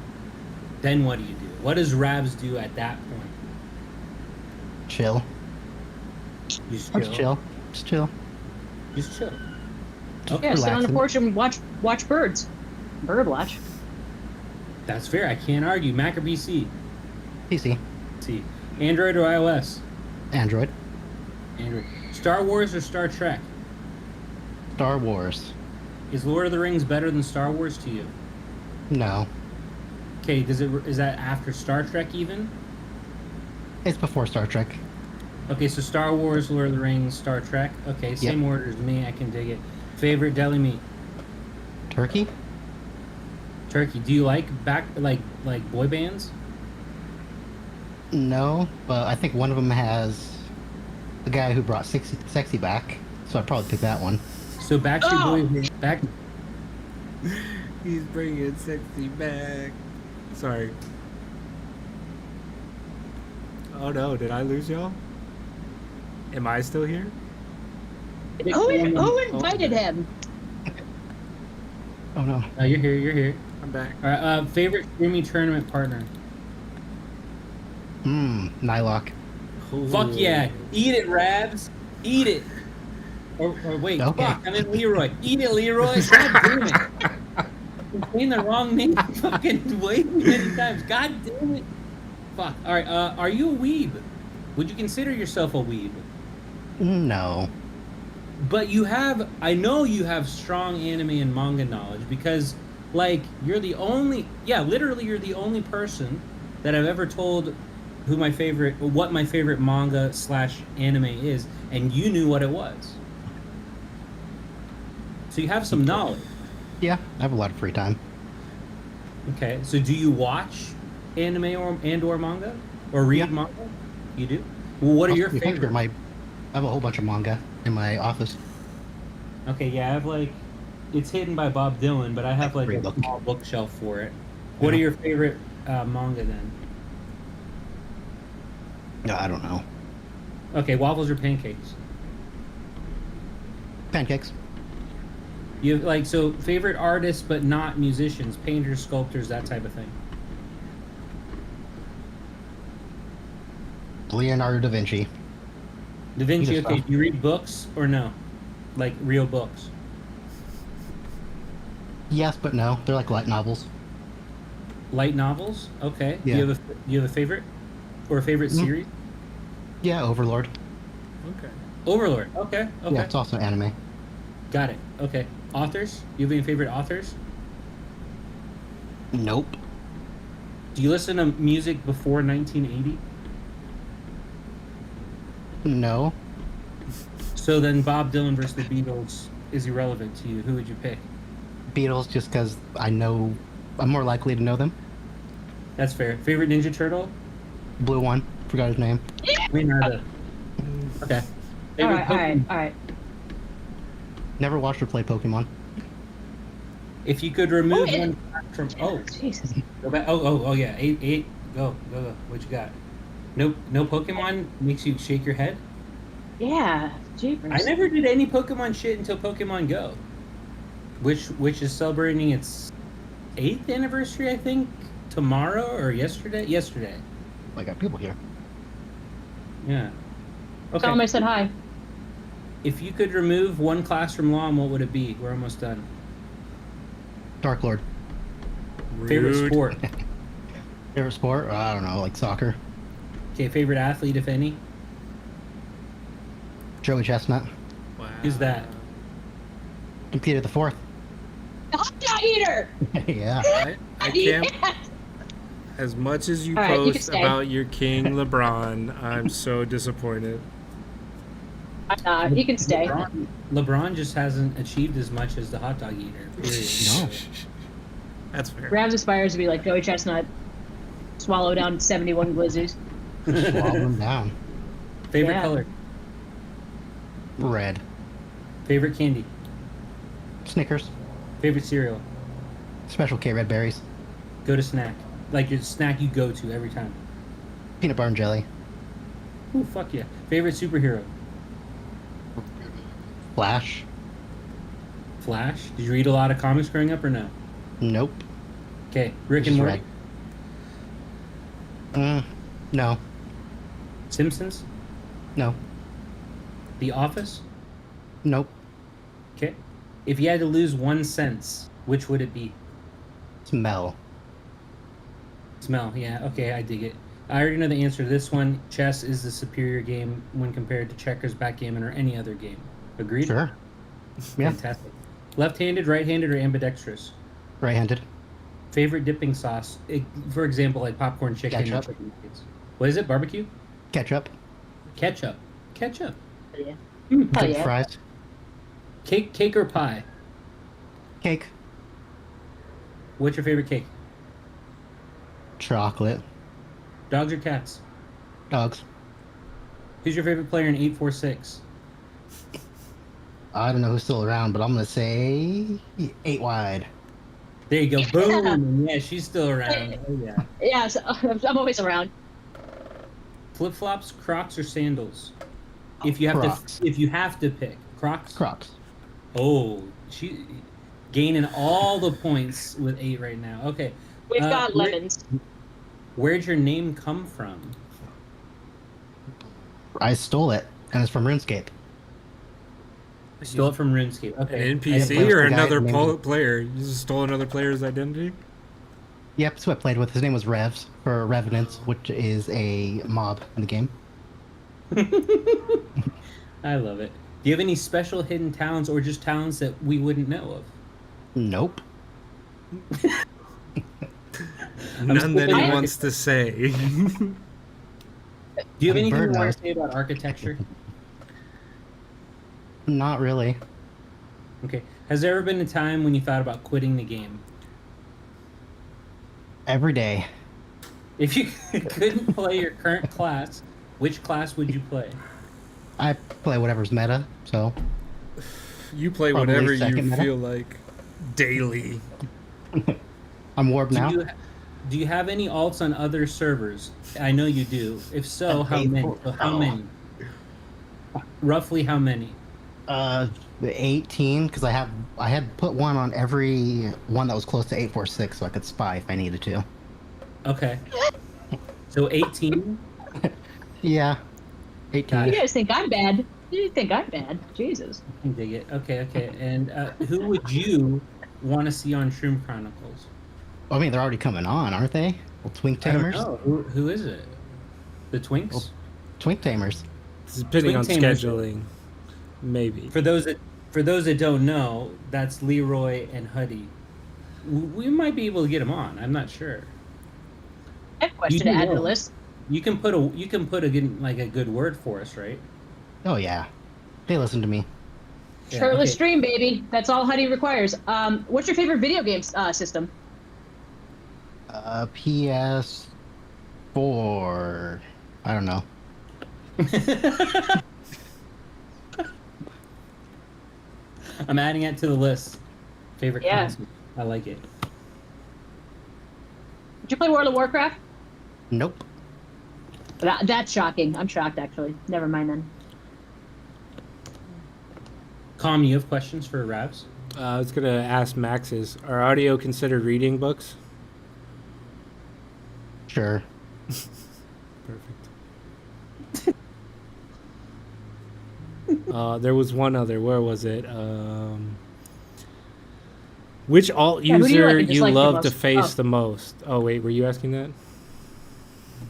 Then what do you do? What does Rabs do at that point? Chill. You just Let's chill. Just chill. Just chill. Yeah, sit on the relaxing. porch and watch birds. Bird watch. That's fair. I can't argue. Mac or PC? PC. C. Android or iOS? Android. Android. Star Wars or Star Trek? Star Wars. Is Lord of the Rings better than Star Wars to you? No. Okay, is that after Star Trek even? It's before Star Trek. Okay, so Star Wars, Lord of the Rings, Star Trek. Okay, same order as me. I can dig it. Favorite deli meat? Turkey? Turkey. Do you like boy bands? No, but I think one of them has the guy who brought sexy back, so I'd probably pick that one. So Backstreet Oh! Boys back. He's bringing sexy back. Sorry. Oh no, did I lose y'all? Am I still here? Who invited him? Oh no. Oh, you're here. You're here. I'm back. All right. Favorite Shroomie tournament partner. Nylock. Fuck yeah! Eat it, Rabs. Eat it. Or wait, Okay. fuck! I mean Leroy. Eat it, Leroy. God damn it! I'm saying the wrong name fucking way too many times. God damn it! Fuck. All right. Are you a weeb? Would you consider yourself a weeb? No. But you have, I know you have strong anime and manga knowledge because, like, you're the only, yeah, literally, you're the only person that I've ever told what my favorite manga / anime is, and you knew what it was. So you have some knowledge. Yeah, I have a lot of free time. Okay, so do you watch anime or manga, or read Yeah. manga? You do. Well, what are your Actually, favorite? I have a whole bunch of manga in my office. Okay, yeah, I have like, it's hidden by Bob Dylan, but I have like Great a book. small bookshelf for it. What are Yeah. your favorite manga then? No, I don't know. Okay, waffles or pancakes? Pancakes. You have, like, so favorite artists but not musicians, painters, sculptors, that type of thing. Leonardo da Vinci. Da Vinci. Either Okay, stuff. do you read books or no? Like real books? Yes, but no. They're like light novels. Light novels? Okay. Yeah. Do you have a favorite or a favorite Mm. series? Yeah, Overlord. Okay. Okay. Okay. Yeah, it's also anime. Got it. Okay. Authors? You have any favorite authors? Nope. Do you listen to music before 1980? No. So then Bob Dylan versus the Beatles is irrelevant to you. Who would you pick? Beatles, just because I know I'm more likely to know them. That's fair. Favorite Ninja Turtle? Blue one. Forgot his name. Leonardo. Okay. All Favorite right, all right, Pokemon? all right. Never watched or played Pokemon. If you could remove Oh, one from Jesus. go back. Oh yeah. Eight. Go. What you got? No Pokemon makes you shake your head. Yeah, jeepers. I never did any Pokemon shit until Pokemon Go, which is celebrating its 8th anniversary, I think, tomorrow or yesterday. Yesterday. I got people here. Yeah. Tell him I Okay. said hi. If you could remove one class from LOM, what would it be? We're almost done. Dark Lord. Favorite Rude. sport? Favorite sport? I don't know, like soccer. Okay. Favorite athlete, if any? Joey Chestnut. Wow. Who's that? Competed the fourth. The hot dog eater! Yeah. I can't. As much as you All right, you can post stay. about your king LeBron, I'm so disappointed. You can stay. LeBron just hasn't achieved as much as the hot dog eater. Period. No. That's fair. Rams aspires to be like Joey Chestnut, swallow down 71 glizzies. Swallow them down. Favorite Yeah. color? Red. Favorite candy? Snickers. Favorite cereal? Special K red berries. Go to snack. Like your snack you go to every time. Peanut butter and jelly. Ooh, fuck yeah. Favorite superhero? Flash. Flash? Did you read a lot of comics growing up or no? Nope. Okay. Rick and Just Morty? No. Simpsons? No. The Office? Nope. Okay. If you had to lose one sense, which would it be? Smell. Smell. Yeah. Okay, I dig it. I already know the answer to this one. Chess is the superior game when compared to checkers, backgammon, or any other game. Agreed? Sure. Yeah. Fantastic. Left-handed, right-handed, or ambidextrous? Right-handed. Favorite dipping sauce? For example, like popcorn chicken. or Ketchup. chicken nuggets. What is it? Barbecue? Ketchup. Ketchup. Ketchup. Yeah. Mm. Hell French yeah. fries. Cake or pie? Cake. What's your favorite cake? Chocolate. Dogs or cats? Dogs. Who's your favorite player in 846? I don't know who's still around, but I'm gonna say 8 wide. There you go. Boom. Yeah, she's still around. Oh yeah. Yeah, so, I'm always around. Flip flops, Crocs, or sandals? If you have Crocs. to, if you have to pick Crocs. Crocs. Oh, she gaining all the points with 8 right now. Okay. We've got lemons. Where'd your name come from? I stole it, and it's from RuneScape. Stole it from RuneScape. Okay. An play with NPC or the guy another named- player? You just stole another player's identity? Yep, that's who I played with. His name was Revs, for Revenants, which is a mob in the game. I love it. Do you have any special hidden talents or just talents that we wouldn't know of? Nope. None that he I- wants to say. Do you have anything Bird you want knows. to say about architecture? Not really. Okay. Has there ever been a time when you thought about quitting the game? Every day. If you couldn't play your current class, which class would you play? I play whatever's meta, so You play Probably whatever you second meta. feel like daily. I'm warped now. Do you have any alts on other servers? I know you do. If so, how many? So how many? Roughly how many? 18, because I had put one on every one that was close to 846, so I could spy if I needed to. Okay. So 18? Yeah, 18. You guys think I'm bad? You think I'm bad? Jesus. I can dig it. Okay, okay. And who would you want to see on Shroom Chronicles? I mean, they're already coming on, aren't they? Well, Twink I don't Tamers. know. Who is it? The Twinks? Well, Twink Tamers. Depending on Twin Tamers. scheduling. Maybe. For those that don't know, that's Leroy and Huddy. We might be able to get them on. I'm not sure. I have a question You to do add to the know. list. You can put a good word for us, right? Oh yeah, they listen to me. Yeah, Shirtless okay. stream, baby. That's all Huddy requires. What's your favorite video game system? PS4. I don't know. I'm adding it to the list. Favorite Yeah. console. I like it. Did you play World of Warcraft? Nope. That's shocking. I'm shocked, actually. Never mind then. Com, you have questions for Ravs? I was going to ask Max's. Are audio considered reading books? Sure. Perfect. There was one other. Where was it? Which alt Yeah, who do you like user and you dislike the love to most? face Oh. the most? Oh, wait. Were you asking that?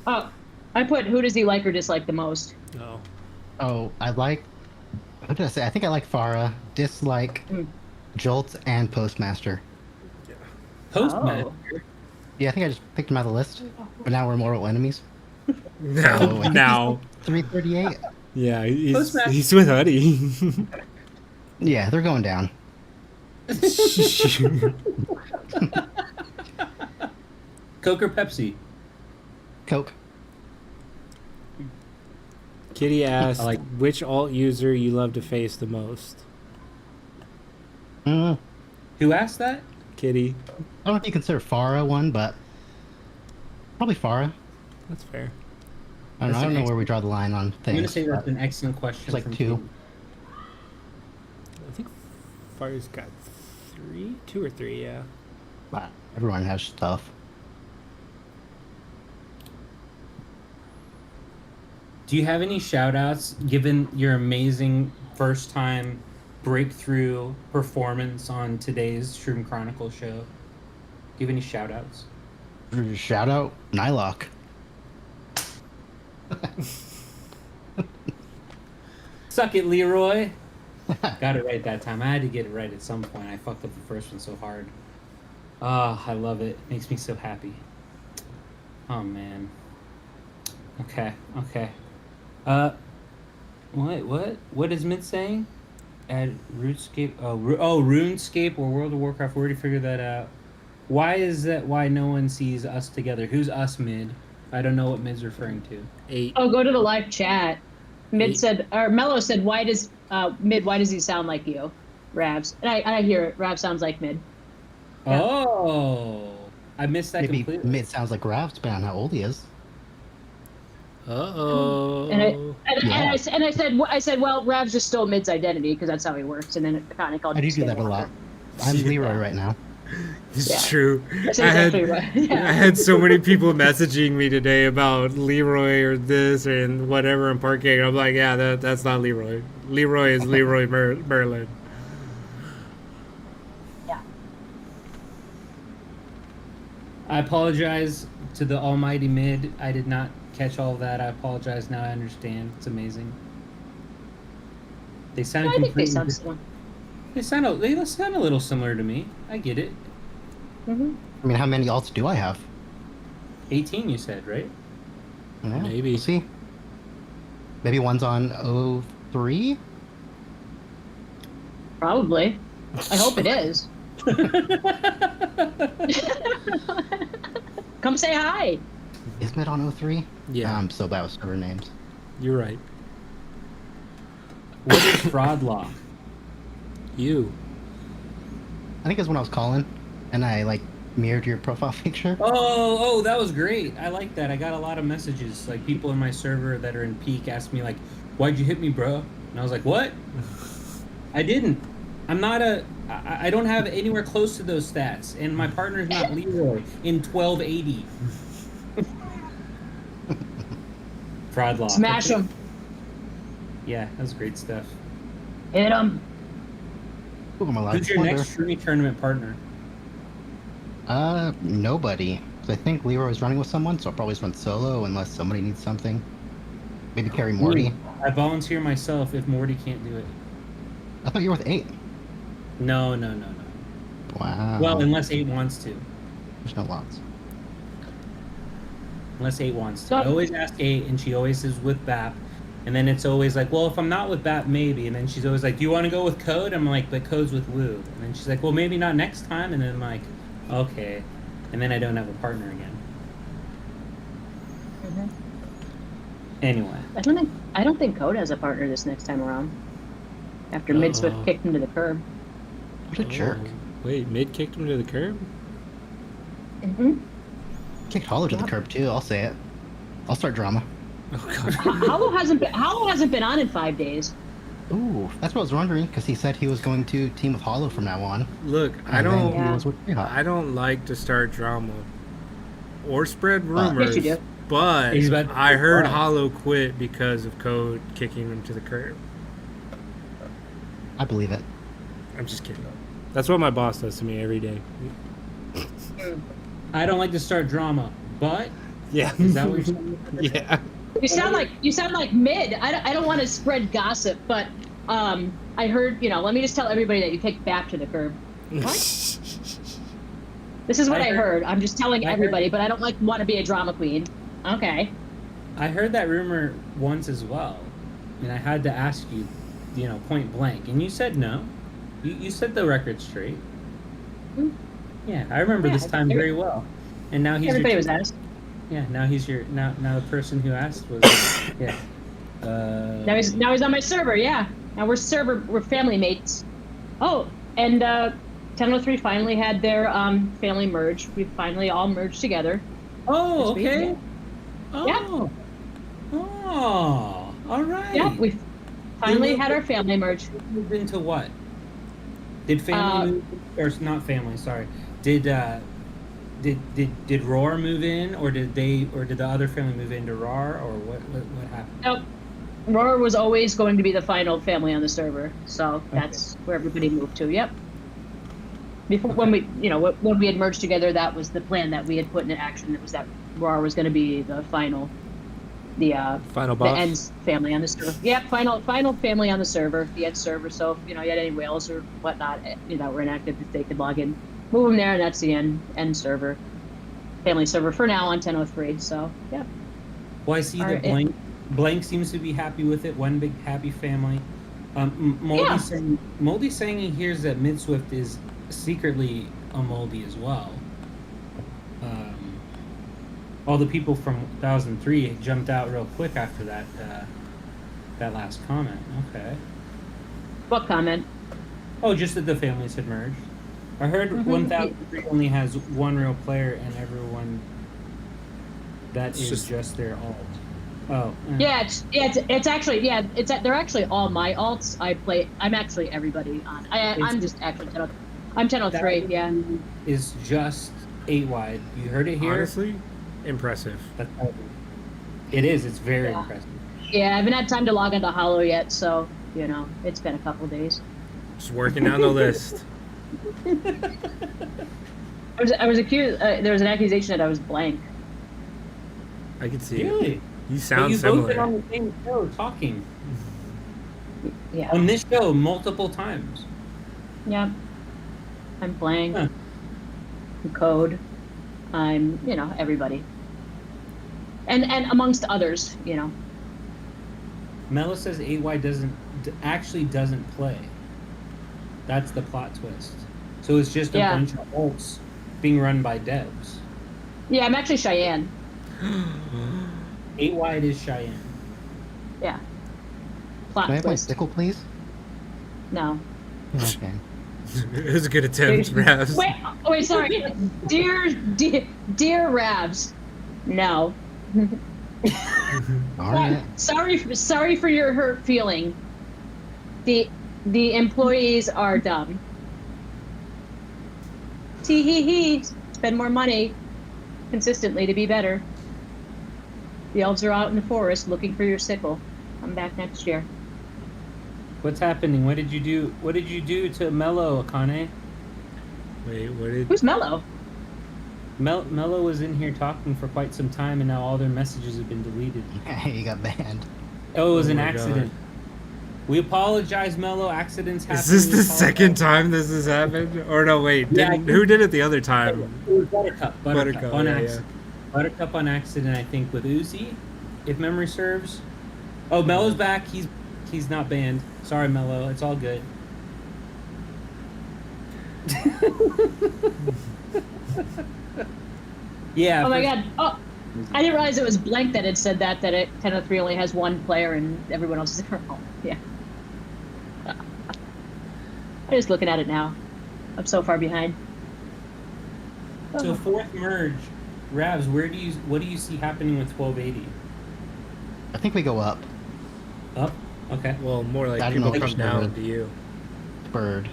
Oh, I put who does he like or dislike the most? Oh. Oh, I like. What did I say? I think I like Farah. Dislike Jolt and Postmaster. Postmaster. Yeah, I think I just picked him out of the list. But now we're mortal enemies. No. Oh, I Now. 338. Yeah, Postmaster. he's with Huddy. Yeah, they're going down. Coke or Pepsi? Coke. Kitty asked, I like- which alt user you love to face the most? I Who asked that? Kitty. don't know if you consider Farah one, but probably Farah. That's fair. I That's don't an know where we draw the line on I'm gonna things. say that's but an excellent question. It's like from 2. Katie. I think Fire's got 2 or 3, yeah. everyone has stuff. Do you have any shout outs given your amazing first time breakthrough performance on today's Shroom Chronicle show? Do you have any shout outs? Shout out Nylock. Suck it, Leroy. Got it right that time. I had to get it right at some point. I fucked up the first one so hard. Ah, I love it. Makes me so happy. Oh man. Okay, okay. What is Mid saying? Add RuneScape. RuneScape or World of Warcraft. We already figured that out. Why is that? Why no one sees us together? Who's us, Mid? I don't know what Mid's referring to. 8. Oh, go to the live chat. Mid Eight. said, or Mello said, why does Mid? Why does he sound like you, Ravs? And I hear it. Rav sounds like Mid. Yeah. Oh, I missed that Maybe completely. Mid sounds like Rav's, depending on how old he is. Uh-oh. And I Yeah. said, well, Rav's just stole Mid's identity because that's how he works. And then it kind of called. I do do that a lot. I'm Leroy right now. It's Yeah. true. That's I had, exactly right. Yeah. I had so many people messaging me today about Leroy or this and whatever in parking. I'm like, yeah, that's not Leroy. Leroy is Leroy Merlin. Yeah. I apologize to the almighty Mid. I did not catch all of that. I apologize. Now I understand. It's amazing. They sound I think they completely. sound similar. They sound a little similar to me. I get it. Mm-hmm. I mean, how many alts do I have? 18, you said, right? Yeah, Maybe. We'll see. Maybe one's on 03? Probably. I hope it is. Come say hi. Isn't it on 03? Yeah, I'm so bad with server names. you're right. What is fraud law? You. I think it's when I was calling, and I like mirrored your profile picture. Oh, that was great. I like that. I got a lot of messages. Like people in my server that are in peak asked me like, "Why'd you hit me, bro?" And I was like, "What? I didn't. I'm not a. I don't have anywhere close to those stats, and my partner's not Leroy in 1280." Fraud law. Smash them. Yeah, that was great stuff. Hit them. Who am I allowed Who's to your wonder? next Shroomie tournament partner? Nobody. 'Cause I think Leroy's running with someone, so I'll probably just run solo unless somebody needs something. Maybe carry Morty. Ooh, I volunteer myself if Morty can't do it. I thought you were with 8. No. Wow. Well, unless 8 wants to. There's no lots. Unless 8 wants to. So- I always ask 8, and she always is with BAP. And then it's always like, well, if I'm not with BAP, maybe. And then she's always like, do you want to go with Code? I'm like, but Code's with Woo. And then she's like, well, maybe not next time. And then I'm like, okay. And then I don't have a partner again. Mm-hmm. Anyway. I don't think Code has a partner this next time around. After Mid Swift Uh-oh. kicked him to the curb. What a jerk. Oh, wait, Mid kicked him to the curb? Mm-hmm. Kicked Hollow to the curb too, I'll say it. I'll start drama. Oh, God. Hollow hasn't been on in 5 days. Ooh, that's what I was wondering, because he said he was going to team with Hollow from now on. Look, I And then don't... he Yeah. was with Jayhawk. I don't like to start drama or spread Yes, rumors, you do. but He's about to I heard cry. Hollow quit because of Code kicking him to the curb. I believe it. I'm just kidding. That's what my boss does to me every day. I don't like to start drama, but Yeah. is that what you're saying? Yeah. You sound like Mid. I don't want to spread gossip, but I heard, let me just tell everybody that you kicked BAP to the curb. This is what I heard. I'm just telling everybody, but I don't want to be a drama queen. Okay. I heard that rumor once as well. And I had to ask you, point blank. And you said no. You said the record straight. Hmm. Yeah, I remember Yeah, this time very well. And now he's Everybody your was asked. Yeah, now he's your now the person who asked was yeah. Now he's on my server. Yeah. Now we're family mates. Oh, and 1003 finally had their family merge. We finally all merged together. Oh, this week, okay. yeah. Oh. Oh, all right. Yeah, we finally had our family merge. Moved into what? Did family move, or not family? Sorry. Did Roar move in, or did the other family move into Roar, or what happened? Nope. Roar was always going to be the final family on the server, so that's where everybody moved to. Yep. Before when we had merged together, that was the plan that we had put into action. It was that Roar was going to be the final Final the boss. Ends family on the server. Yeah, final family on the server, the Ends server. So if you had any whales or whatnot, were inactive, if they could log in, move them there, and that's the end server, family server for now on 1003. So yeah. Well, I see All that right. Blank seems to be happy with it. One big happy family. Moldy saying he hears that Midswift is secretly a Moldy as well. all the people from 1003 jumped out real quick after that that last comment. Okay. What comment? Oh, just that the families had merged. I heard Mhm. 1003 only has one real player, and everyone that It's is just their alt. Oh. Yeah, it's actually they're actually all my alts. I'm actually everybody on. I'm just actually 10. I'm 1003. Yeah. Is just 8 wide. You heard it here. Honestly, impressive. That's how it is. It's very Yeah. impressive. Yeah, I haven't had time to log into Hollow yet, so it's been a couple days. Just working down the list. I was accused. There was an accusation that I was blank. I can see it. Really? You But sound you both been similar. on the same show talking Yeah. on this show multiple times. Yep. I'm blank. Huh. I'm Code. I'm everybody. And amongst others. Mello says 8Y actually doesn't play. That's the plot twist. So it's just a Yeah. bunch of ults being run by devs. Yeah, I'm actually Cheyenne. 8Y is Cheyenne. Yeah. Plot Can I have my twist. sickle, please? No. Okay. It was a good attempt, Raz. Wait, sorry. Dear Ravs. No. All right. Sorry for your hurt feeling. The employees are dumb. Tee hee hee. Spend more money consistently to be better. The elves are out in the forest looking for your sickle. Come back next year. What's happening? What did you do? What did you do to Mello, Akane? Wait, what did? Who's Mello? Mello was in here talking for quite some time, and now all their messages have been deleted. He got banned. Oh, it was Oh an my accident. We apologize, Mello. Accidents happen. Is this We the apologize. second time this has happened? Or no, wait. Yeah, Who did it the other time? It was Buttercup. Buttercup, On yeah, accident. Buttercup on accident, I think, with Uzi, if memory serves. Oh, Mello's back. He's not banned. Sorry, Mello. It's all good. Yeah. Oh my first- god. Oh, I didn't realize it was blank that it said that it 1003 only has one player and everyone else is different. Oh, yeah. I'm just looking at it now. I'm so far behind. So fourth merge, Ravs. What do you see happening with 1280? I think we go up. Up. Okay. Well, more like I don't people know come which down one. to you. Bird.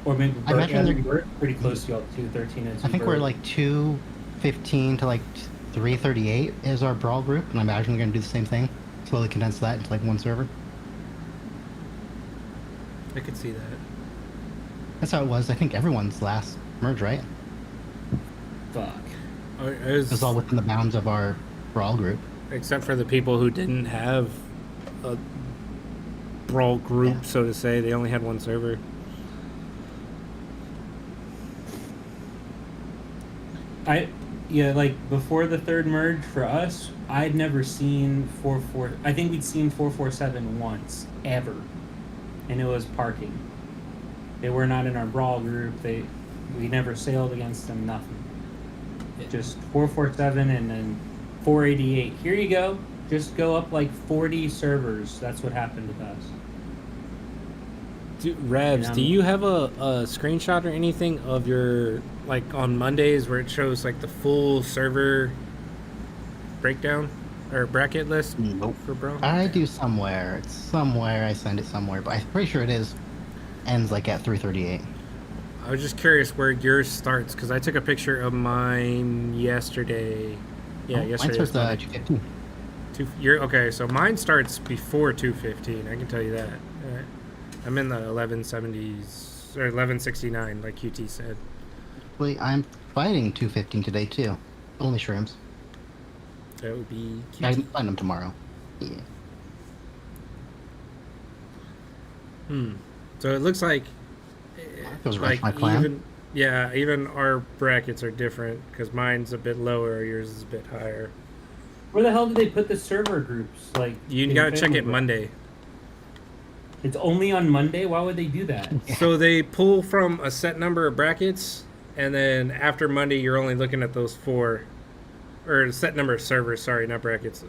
Or maybe I imagine they're- we're pretty close to y'all too. 13 and 2. I think we're like 215 to like 338 is our brawl group, and I imagine we're gonna do the same thing. Slowly condense that into like one server. I could see that. That's how it was. I think everyone's last merge, right? Fuck. It It was all within the bounds of our brawl group. except for the people who didn't have a brawl group, Yeah. so to say. They only had one server. Like before the third merge for us, I'd never seen 44. I think we'd seen 447 once ever, and it was parking. They were not in our brawl group. We never sailed against them. Nothing. Just 447 and then 488. Here you go. Just go up like 40 servers. That's what happened with us. Revs, Yeah. do you have a screenshot or anything of your, like, on Mondays where it shows, like, the full server breakdown or bracket list Nope. for Brawl? I do somewhere. It's somewhere. I send it somewhere, but I'm pretty sure it ends like at 338. I was just curious where yours starts because I took a picture of mine yesterday. Yeah, yesterday. Mine was starts Monday. 215. Okay, so mine starts before 215. I can tell you that. I'm in the 1170s or 1169, like QT said. Wait, I'm fighting 215 today too. Only shrooms. That would be I QT. can find them tomorrow. Yeah. So it looks like, Goes right like my plan. even our brackets are different because mine's a bit lower, yours is a bit higher. Where the hell did they put the server groups? Like You in gotta check family it group? Monday. It's only on Monday. Why would they do that? So they pull from a set number of brackets, and then after Monday, you're only looking at those 4, or a set number of servers. Sorry, not brackets.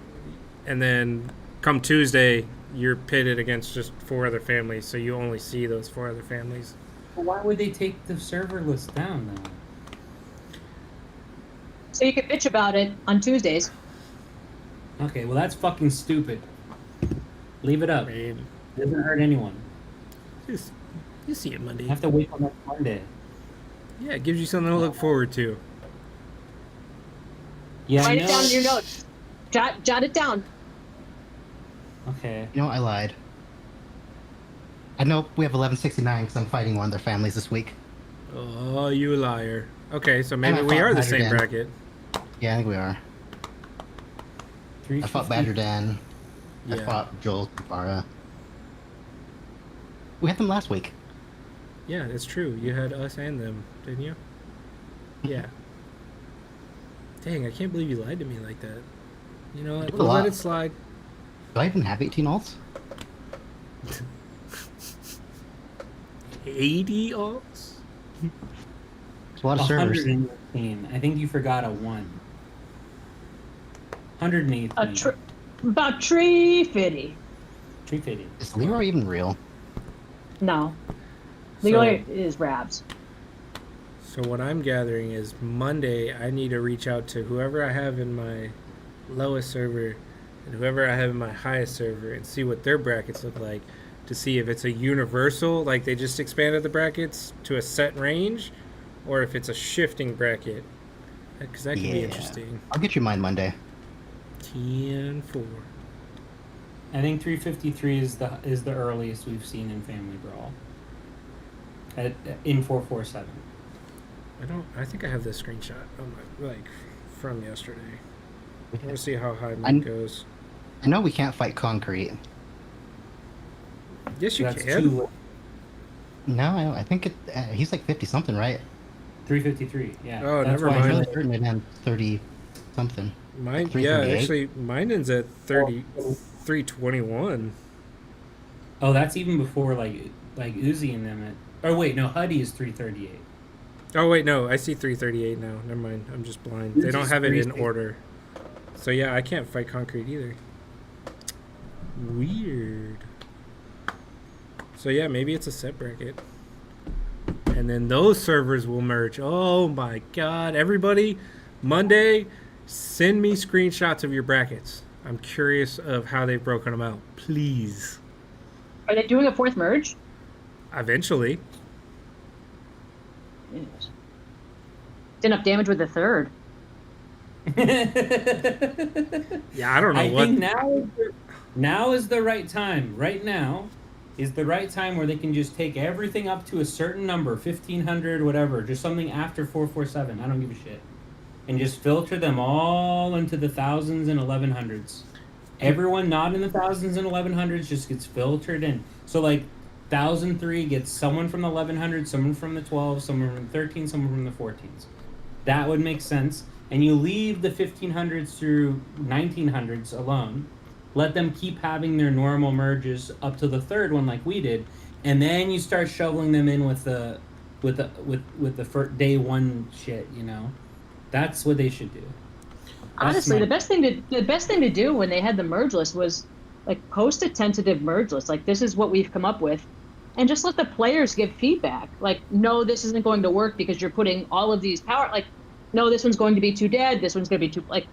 And then come Tuesday, you're pitted against just 4 other families, so you only see those 4 other families. Well, why would they take the server list down though? So you can bitch about it on Tuesdays. Okay, well that's fucking stupid. Leave it up. I It mean, doesn't hurt anyone. you see it Monday. You have to wait till next Monday. Yeah, it gives you something to look forward to. Yeah, I Write it know. down in your notes. Jot it down. Okay. You know, I lied. I know we have 1169 because I'm fighting one of their families this week. Oh, you liar. Okay, so maybe I we fought are the Badger same Dan. bracket. Yeah, I think we are. I fought Badger Dan. I Yeah. fought Joel Farah. We had them last week. Yeah, it's true. You had us and them, didn't you? Yeah. Dang, I can't believe you lied to me like that. You know what? It's a We'll lot. let it slide. Do I even have 18 alts? 80 alts? It's a lot of servers. 118. I think you forgot a 1. 118. About tree fitty. 350. Is Leroy even real? No. So- Leroy is Rabs. So what I'm gathering is Monday I need to reach out to whoever I have in my lowest server and whoever I have in my highest server and see what their brackets look like to see if it's a universal, like they just expanded the brackets to a set range, or if it's a shifting bracket. Because that could be Yeah. interesting. I'll get you mine Monday. 10-4. I think 353 is the earliest we've seen in Family Brawl. In 447. I think I have this screenshot on my, like, from yesterday. I want to see how high I- mine goes. I know we can't fight concrete. Yes, you That's can. two. No, I think he's like 50 something, right? 353. Yeah. Oh, That's never why I'm mind. really certain it ends 30 something. Mine, yeah, 338? actually, mine ends at 321. Oh, that's even before like Uzi and them. Oh wait, no, Huddy is 338. Oh wait, no, I see 338 now. Never mind, I'm just blind. They This don't is have it in 360. order. So yeah, I can't fight concrete either. Weird. So yeah, maybe it's a set bracket. And then those servers will merge. Oh my god, everybody, Monday, send me screenshots of your brackets. I'm curious of how they've broken them out. Please. Are they doing a 4th merge? Eventually. Yes. Did enough damage with the 3rd. Yeah, I don't know I what. think now is the right time. Right now is the right time where they can just take everything up to a certain number, 1500, whatever, just something after 447. I don't give a shit, and just filter them all into the thousands and 1100s. Everyone not in the thousands and 1100s just gets filtered in. So like 1003 gets someone from the 1100s, someone from the 12, someone from the 13, someone from the 14s. That would make sense. And you leave the 1500s through 1900s alone. Let them keep having their normal merges up to the 3rd one, like we did, and then you start shoveling them in with the day 1 shit. You know, that's what they should do. Honestly, the best thing to do when they had the merge list was like post a tentative merge list. Like, this is what we've come up with, and just let the players give feedback. Like, no, this isn't going to work because you're putting all of these power. Like, no, this one's going to be too dead. This one's going to be too, like,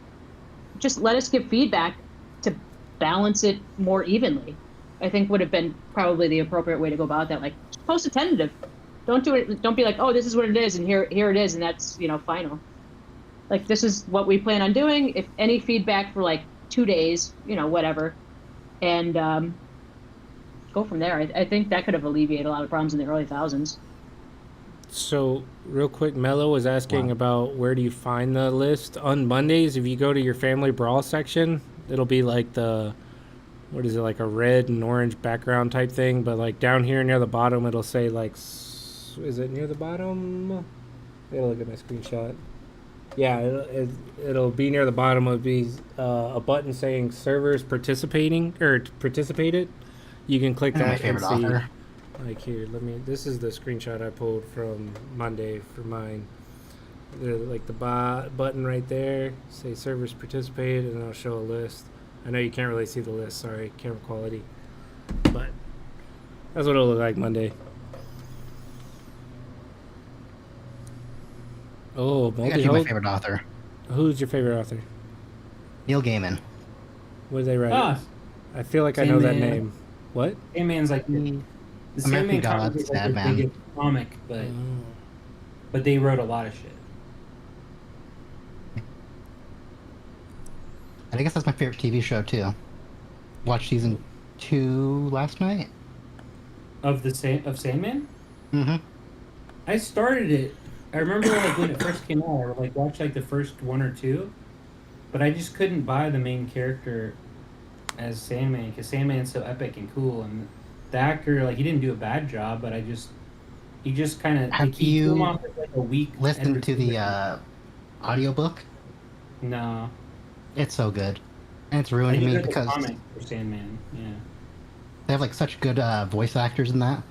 just let us give feedback to balance it more evenly. I think would have been probably the appropriate way to go about that. Like, just post a tentative. Don't do it. Don't be like, oh, this is what it is, and here it is, and that's, you know, final. Like, this is what we plan on doing. If any feedback for like 2 days, you know, whatever, and go from there. I think that could have alleviated a lot of problems in the early thousands. So, real quick, Mello was asking about where do you find the list. On Mondays, if you go to your Family Brawl section, it'll be like what is it, like a red and orange background type thing, but like down here near the bottom, it'll say like, is it near the bottom? I gotta look at my screenshot. Yeah, it'll be near the bottom. It'll be a button saying servers participating, or participated. You can click My that and favorite see. author. Like here, this is the screenshot I pulled from Monday for mine. like the button right there, say servers participated, and it'll show a list. I know you can't really see the list, sorry, camera quality. But that's what it'll look like Monday. Oh, I got you my favorite author, Who's your favorite author? Neil Gaiman. What did they write? Ah, I feel like I know that Sandman. name. What? Sandman's like the American Sandman comic Gods, is like their Sandman. biggest comic, Oh. but they wrote a lot of shit. And I guess that's my favorite TV show too. Watched season 2 last night. Of Sandman. Mm-hmm. I started it. I remember like when it first came out. I like watched like the first one or two, but I just couldn't buy the main character as Sandman because Sandman's so epic and cool, and the actor like he didn't do a bad job, but he just kind of Have he threw him you off as like a weak. Listened to the entertainer. audiobook? No, It's so good. And it's I ruined just me read the because comic for Sandman. Yeah, they have like such good voice actors in that.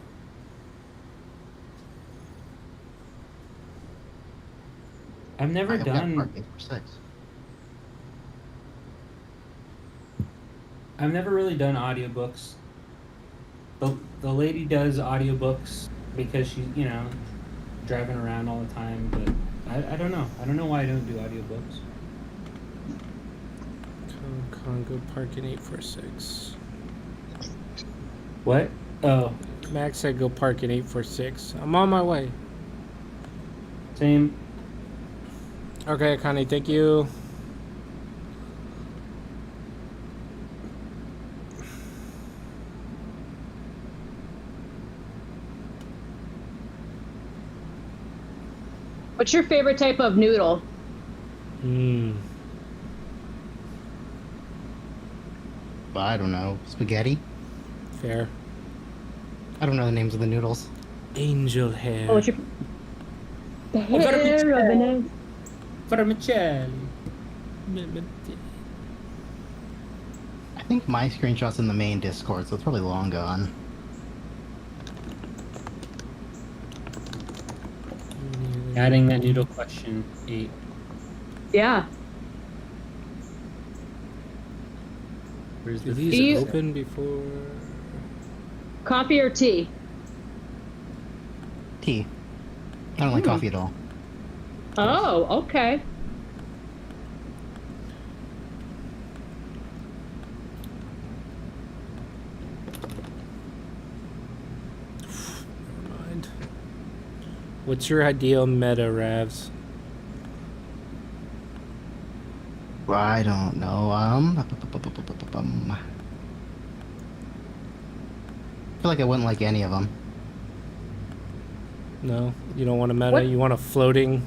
I've never I got done. Part 8 for 6. I've never really done audiobooks. The lady does audiobooks because she's, driving around all the time, but I don't know. I don't know why I don't do audiobooks. Congo Parking 846. What? Oh, Max said go park in 846. I'm on my way. same. Okay, Connie, thank you. What's your favorite type of noodle? But I don't know. Spaghetti? Fair. I don't know the names of the noodles. Angel hair. Oh, what's your the hair of an egg? Vermicelli. I think my screenshot's in the main Discord, so it's probably long gone. Adding that noodle question 8. Yeah. Where's Do the these Do you- open before? Coffee or tea? Tea. I don't like coffee at all. Oh, okay. Never mind. What's your ideal meta, Ravs? I don't know. I feel like I wouldn't like any of them. No, you don't want a meta. What? You want a floating.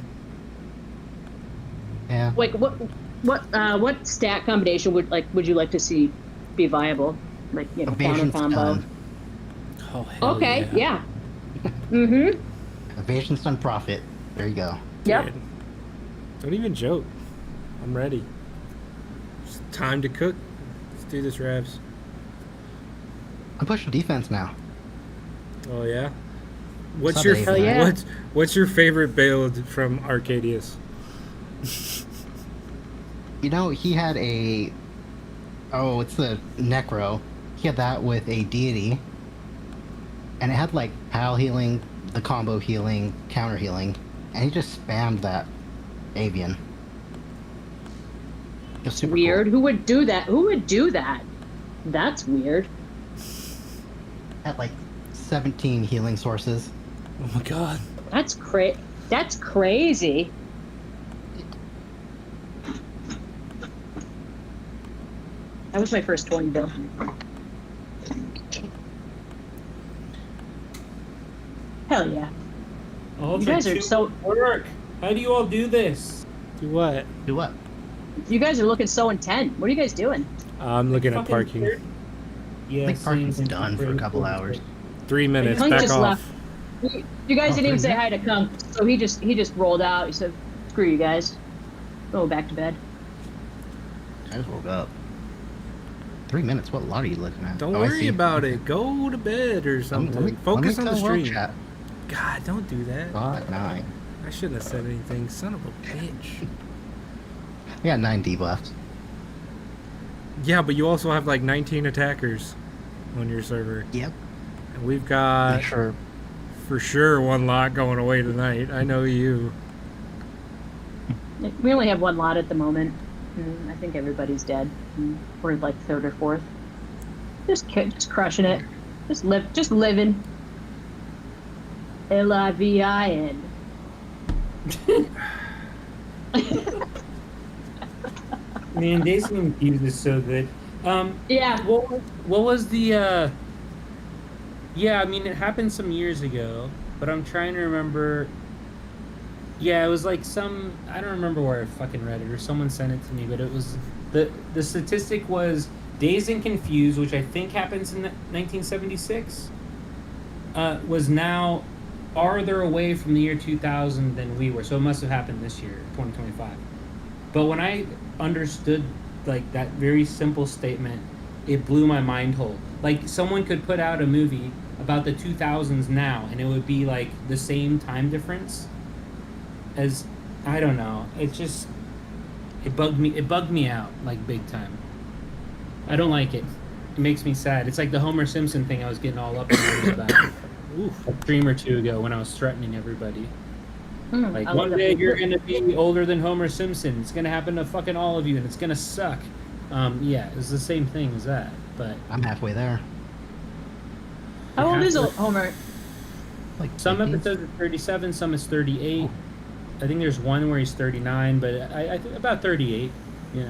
Yeah. Like what stat combination would you like to see be viable? Like counter Evasion combo. stun. Oh hell Okay, yeah. yeah. Mm-hmm. Evasion stun profit. There you go. Yep. Dude, don't even joke. I'm ready. It's time to cook. Let's do this, Ravs. I'm pushing defense now. Oh yeah. What's Sub your eight, Hell yeah. what's your favorite build from Arcadius? You know, he had a... Oh, it's the Necro. He had that with a deity. And it had, like, pal healing, the combo healing, counter healing. And he just spammed that avian. Just super Weird. Cool. Who would do that? Who would do that? That's weird. Had, like, 17 healing sources. Oh my god. That's crazy. That was my first 20 bill. Hell yeah. Oh, You guys are so work. How do you all do this? Do what? Do what? you guys are looking so intent. What are you guys doing? I'm looking at Fucking parking. third- Yeah, I think parking's same. done for a couple hours. 3 minutes. Kunk Back just off. left. You guys Oh, didn't even say really? hi to Kunk, so he just rolled out. He said, "Screw you guys, go back to bed." I just woke up. 3 minutes? What lot are you looking at? Don't Oh, I worry see. about it. Go to bed or something. Let me Focus on the tell world stream. Chat. God, don't do that. God, 9. I shouldn't have said anything. Son of a bitch. I got 9 debuffs. Yeah, but you also have like 19 attackers on your server. Yep. And we've got Sure. for sure one lot going away tonight. I know you. We only have one lot at the moment. I think everybody's dead. We're like third or fourth. Just crushing it. Just living. Livin. Man, Days Confused is so good. Yeah. What was the? Yeah, I mean, it happened some years ago, but I'm trying to remember. Yeah, it was like I don't remember where I fucking read it or someone sent it to me, but it was the statistic was Dazed and Confused, which I think happens in 1976, was now farther away from the year 2000 than we were. So it must have happened this year, 2025. But when I understood like that very simple statement, it blew my mind hole. Like someone could put out a movie about the 2000s now, and it would be like the same time difference as, I don't know. It bugged me out like big time. I don't like it. It makes me sad. It's like the Homer Simpson thing I was getting all up about a stream or two ago when I was threatening everybody. Like one day you're gonna be older than Homer Simpson. It's gonna happen to fucking all of you, and it's gonna suck. Yeah, it's the same thing as that. But I'm halfway there. How old is Homer? Like some 50s? episodes are 37, some is 38. I think there's one where he's 39, but I think about 38. Yeah.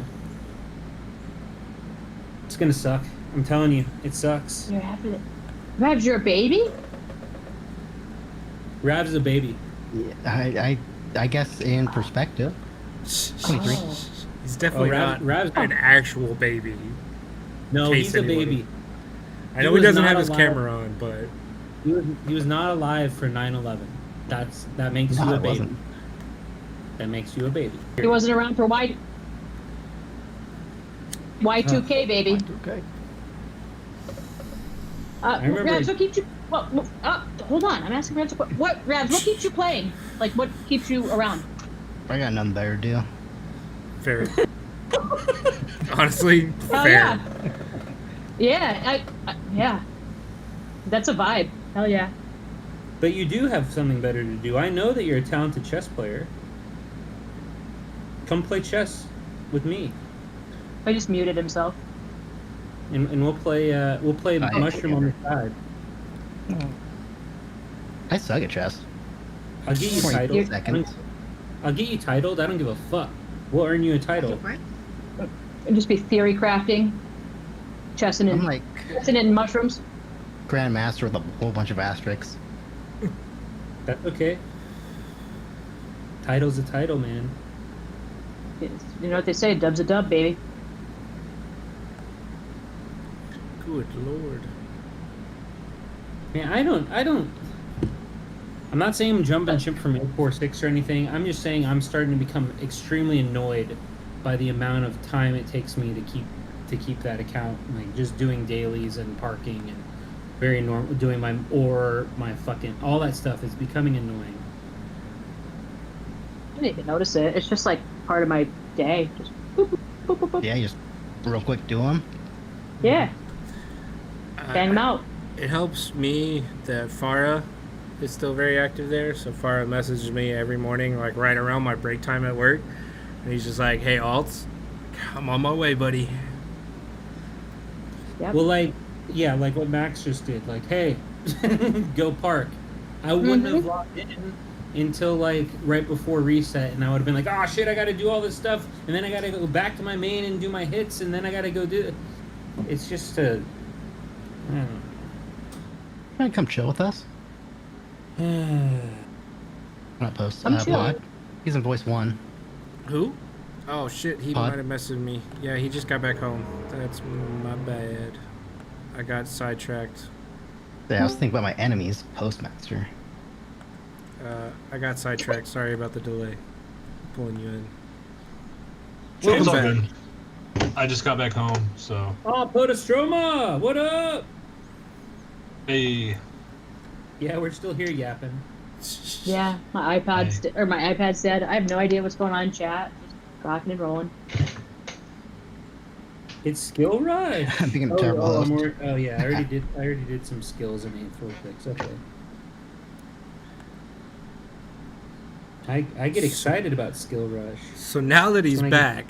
It's gonna suck. I'm telling you, it sucks. You're having it. Rav's your baby? Rav's a baby. Yeah, I guess in perspective. 23. Oh. He's definitely not Rav's an actual baby. No, case he's a anyone- baby. I know He he was doesn't not have his alive. camera on, but He was not alive for 9/11. That makes No, you a it baby. wasn't. That makes you a baby. He wasn't around for Y2K, baby. Okay. I remember- Ravs, what keeps you? Hold on. I'm asking Ravs. What Ravs? What keeps you playing? Like, what keeps you around? I got nothing better to do. fair. Honestly, Oh, fair. yeah. Yeah. That's a vibe. Hell yeah. But you do have something better to do. I know that you're a talented chess player. Come play chess with me, I just muted himself. and we'll play Mushroom on the side. I suck at chess. I'll get you 20 titled. seconds. I'll get you titled. I don't give a fuck. We'll earn you a title. And just be theory crafting, chessing I'm and like chessing and mushrooms. Grandmaster with a whole bunch of asterisks. That's okay. Title's a title, man. You know what they say? Dub's a dub, baby. Good lord. Man, I don't. I'm not saying I'm jumping ship from 846 or anything. I'm just saying I'm starting to become extremely annoyed by the amount of time it takes me to keep that account, like just doing dailies and parking and very normal, doing my fucking all that stuff is becoming annoying. I didn't even notice it. It's just like part of my day. Just boop, boop, boop, boop, boop. Yeah, just real quick do them. Yeah. Bang them out. It helps me that Farah is still very active there. So Farah messages me every morning, like right around my break time at work. And he's just like, hey, Alts, I'm on my way, buddy. Yep. Well, like what Max just did. Like, hey, go park. I wouldn't have logged in until like right before reset, and I would have been like, oh shit, I got to do all this stuff, and then I got to go back to my main and do my hits, and then I got to go do it. It's just I don't know. Wanna come chill with us? I'm not post. I'm chilling. Pod. He's in voice 1. Who? Oh shit, he Pod. might have messaged me. Yeah, he just got back home. That's my bad. I got sidetracked. Yeah, I was thinking about my enemies, Postmaster. I got sidetracked. Sorry about the delay. Pulling you in. It's all Welcome good. I just got back home, so Oh, Podostroma, what up? hey, Yeah, we're still here yapping. Yeah, my iPad's dead. I have no idea what's going on in chat. Just rocking and rolling. It's skill rush. I'm being a terrible host. Oh yeah, I already did some skills in April Fix. Okay. I get excited about skill rush. So now that he's When I back,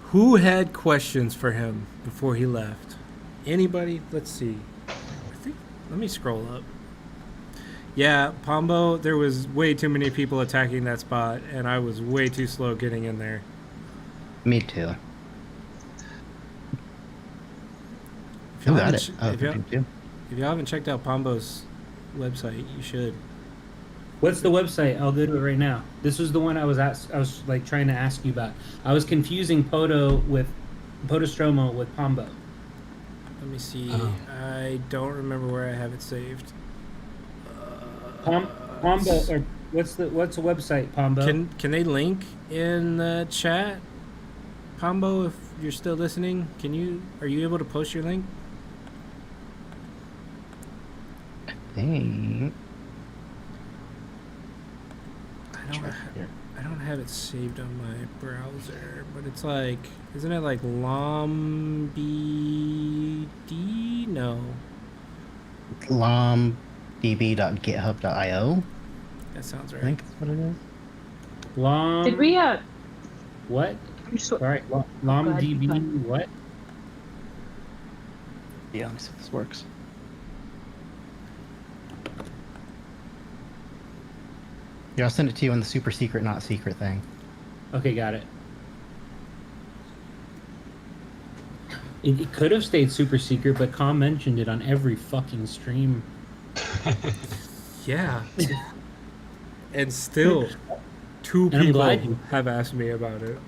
who had questions for him before he left? Anybody? Let's see. Let me scroll up. Yeah, Pombo, there was way too many people attacking that spot, and I was way too slow getting in there. Me too. If Who y'all got haven't it? Oh, if y'all- you too. If y'all haven't checked out Pombo's website, you should. What's the website? I'll go to it right now. This was the one I was like trying to ask you about. I was confusing Podostroma with Pombo. Let me see. Oh. I don't remember where I have it saved. Pombo or what's the website? Pombo. Can they link in the chat? Pombo, if you're still listening, are you able to post your link? Dang. I don't have it saved on my browser, but it's like, isn't it like lombd? No, lombdb.github.io. that sounds I right. think that's what it is. Did we What? I'm just, Sorry, Go LomDB. ahead. What? Yeah, let me see if this works. Yeah, I'll send it to you in the super secret, not secret thing. Okay, got it. It could have stayed super secret, but Com mentioned it on every fucking stream. Yeah, and still, two And I'm people glad you- have asked me about it.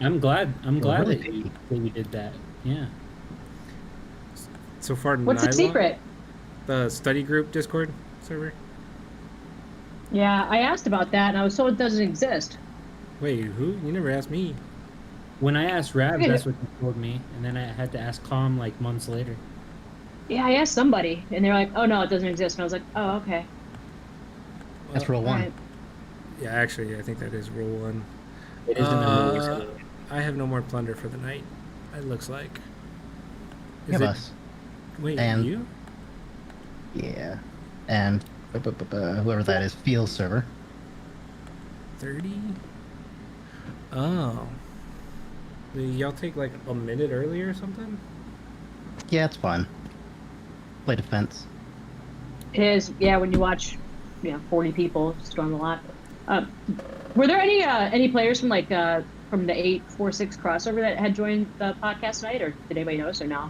I'm glad really that you did that. Yeah. So far, what's the Nylon, secret? The study group Discord server. Yeah, I asked about that, and I was told it doesn't exist. Wait, who? You never asked me. When I asked Rabs, Okay. that's what he told me, and then I had to ask Com like months later. Yeah, I asked somebody, and they're like, "Oh no, it doesn't exist." And I was like, "Oh, okay." That's rule one. Alright. Yeah, actually, I think that is rule one. It isn't Uh, I have no more plunder for the night. It looks like. Is Give it? us. Wait, And- you? Yeah. And whoever that is, field server. 30? Oh. Y'all take like a minute early or something? Yeah, it's fun. Play defense. It is, yeah. When you watch, 40 people storm a lot. Were there any players from from the 846 crossover that had joined the podcast tonight, or did anybody notice or no?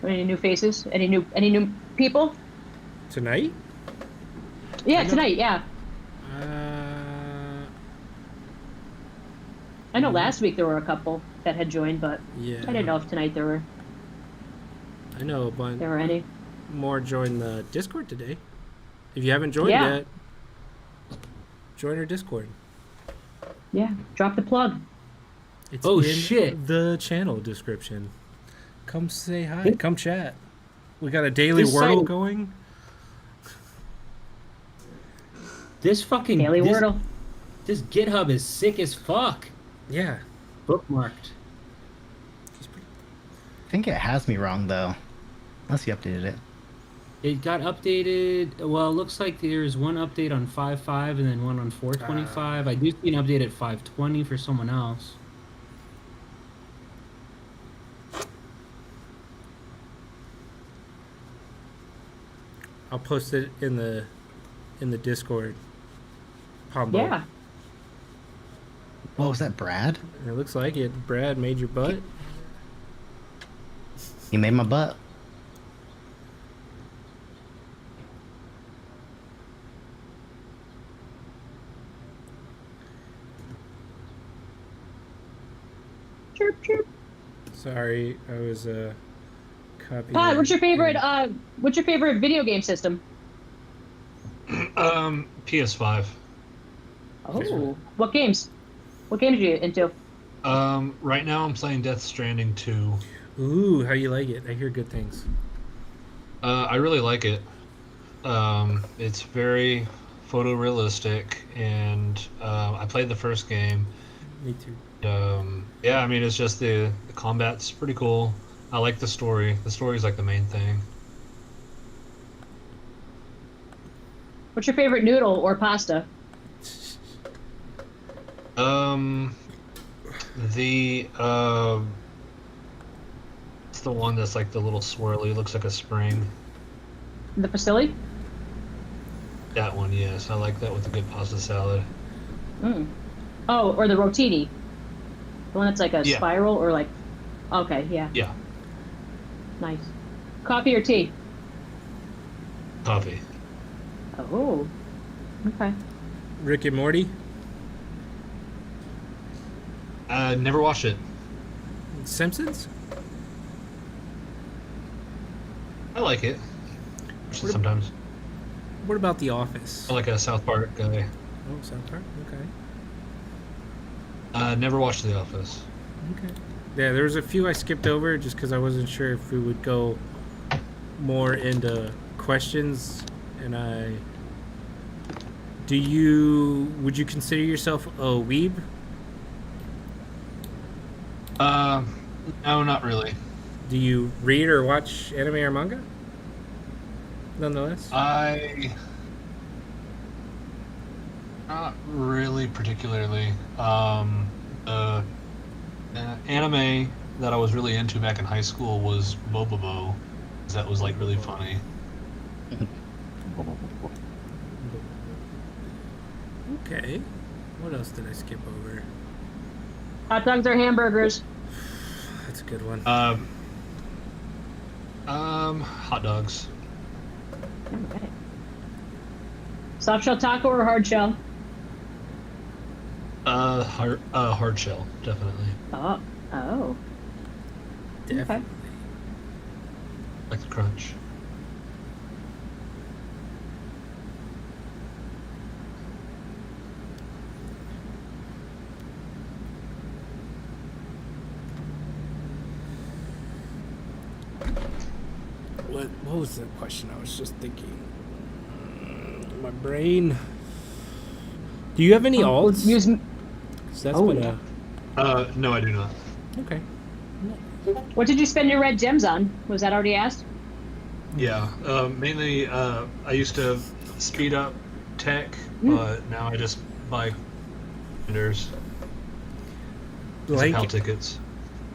Any new faces? Any new people? Tonight? Yeah, I know- tonight. Yeah, I know. Last week there were a couple that had joined, but Yeah. I didn't know if tonight there I know a bunch were any. more joined the Discord today. If you haven't joined Yeah. yet, join our Discord. Yeah, drop the plug. It's Oh, in shit. the channel description. Come say hi. Come chat. We got a daily This Wordle site- going. This fucking Daily this, Wordle. This GitHub is sick as fuck. Yeah. Bookmarked. I think it has me wrong though. Unless you updated it. It got updated. Well, it looks like there's one update on 5.5 and then one on 4.25. I do see an update at 5.20 for someone else. I'll post it in the Discord. Pombo. Yeah. What was that, Brad? It looks like it. Brad made your butt. You made my butt. Chirp chirp. Sorry, I was copying. Todd, what's your favorite video game system? PS5. Oh, what games? What games are you into? Right now I'm playing Death Stranding 2. Ooh, how you like it? I hear good things. I really like it. It's very photorealistic, and I played the first game. Me too. Yeah, I mean, it's just the combat's pretty cool. I like the story. The story's like the main thing. What's your favorite noodle or pasta? Um, the it's the one that's like the little swirly, looks like a spring. The fusilli? That one, yes, I like that with a good pasta salad. Mm. Oh, or the rotini. The one that's like a Yeah. spiral or like. Okay, yeah. Yeah, Nice. Coffee or tea? coffee. Oh. Okay. Rick and Morty. Never watched it. Simpsons. I like it. Watch it sometimes. What about The Office? I'm like a South Park guy. Oh, South Park. Okay. Never watched The Office. Okay. Yeah, there was a few I skipped over just because I wasn't sure if we would go more into questions. And would you consider yourself a weeb? No, not really. Do you read or watch anime or manga? Nonetheless. Not really particularly. The anime that I was really into back in high school was Bobobo. That was like really funny. Okay. What else did I skip over? Hot dogs or hamburgers? That's a good one. Hot dogs. Okay. Soft shell taco or hard shell? Hard shell, definitely. Oh. Oh. Definitely. Like the crunch. What was the question? I was just thinking. My brain. Do you have any alts? Use. 'Cause that's Oh, been yeah. No, I do not. okay. What did you spend your red gems on? Was that already asked? Yeah, mainly I used to speed up tech, but now I just buy vendors. PAL Blank. tickets.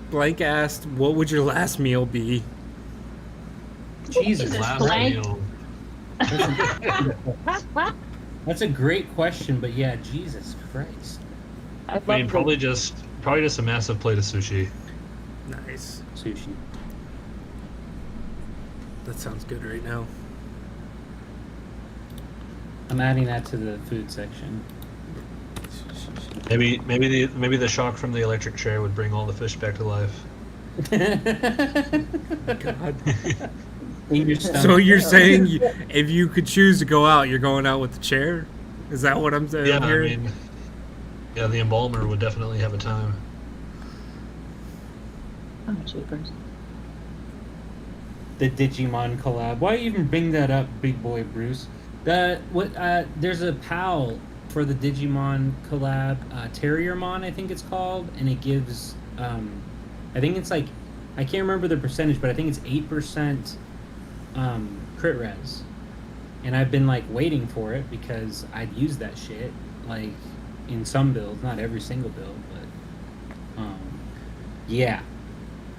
Blank asked, "What would your last meal be?" Jesus, Last blank. meal. that's a great question, but yeah, Jesus Christ, I I mean, probably just a massive plate of sushi. Nice. sushi. That sounds good right now. I'm adding that to the food section. Maybe the shock from the electric chair would bring all the fish back to life. God. In your stomach. So you're saying if you could choose to go out, you're going out with the chair? Is that what I'm saying? Yeah, I mean, yeah, the embalmer would definitely have a time. Oh, jeepers. The Digimon collab. Why even bring that up, big boy Bruce? There's a PAL for the Digimon collab, Terriermon, I think it's called, and it gives, I think it's like, I can't remember the percentage, but I think it's 8% crit res, and I've been like waiting for it because I'd use that shit like in some builds, not every single build, but yeah.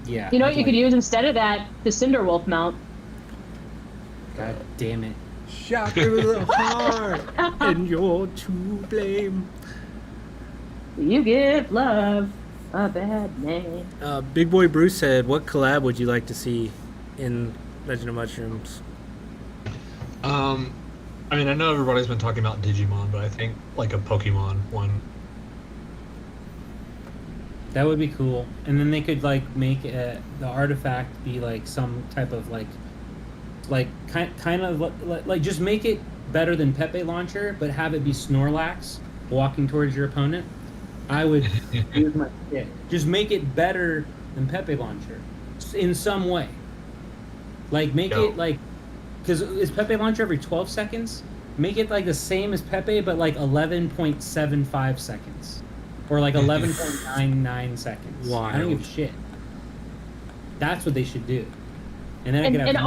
You know what you could use instead of that? The Cinderwolf mount. God damn it. Shot through the heart, and you're to blame. You give love a bad name. Big Boy Bruce said, "What collab would you like to see in Legend of Mushrooms?" I mean, I know everybody's been talking about Digimon, but I think like a Pokemon one. That would be cool. And then they could like make the artifact be like some type of like kind of like just make it better than Pepe Launcher, but have it be Snorlax walking towards your opponent. I would use my shit. Just make it better than Pepe Launcher in some way. Like make it like because is Pepe launcher every 12 seconds? Make it like the same as Pepe, but like 11.75 seconds, or like 11.99 seconds. Wild. I don't give a shit. That's what they should do. And then And, I could have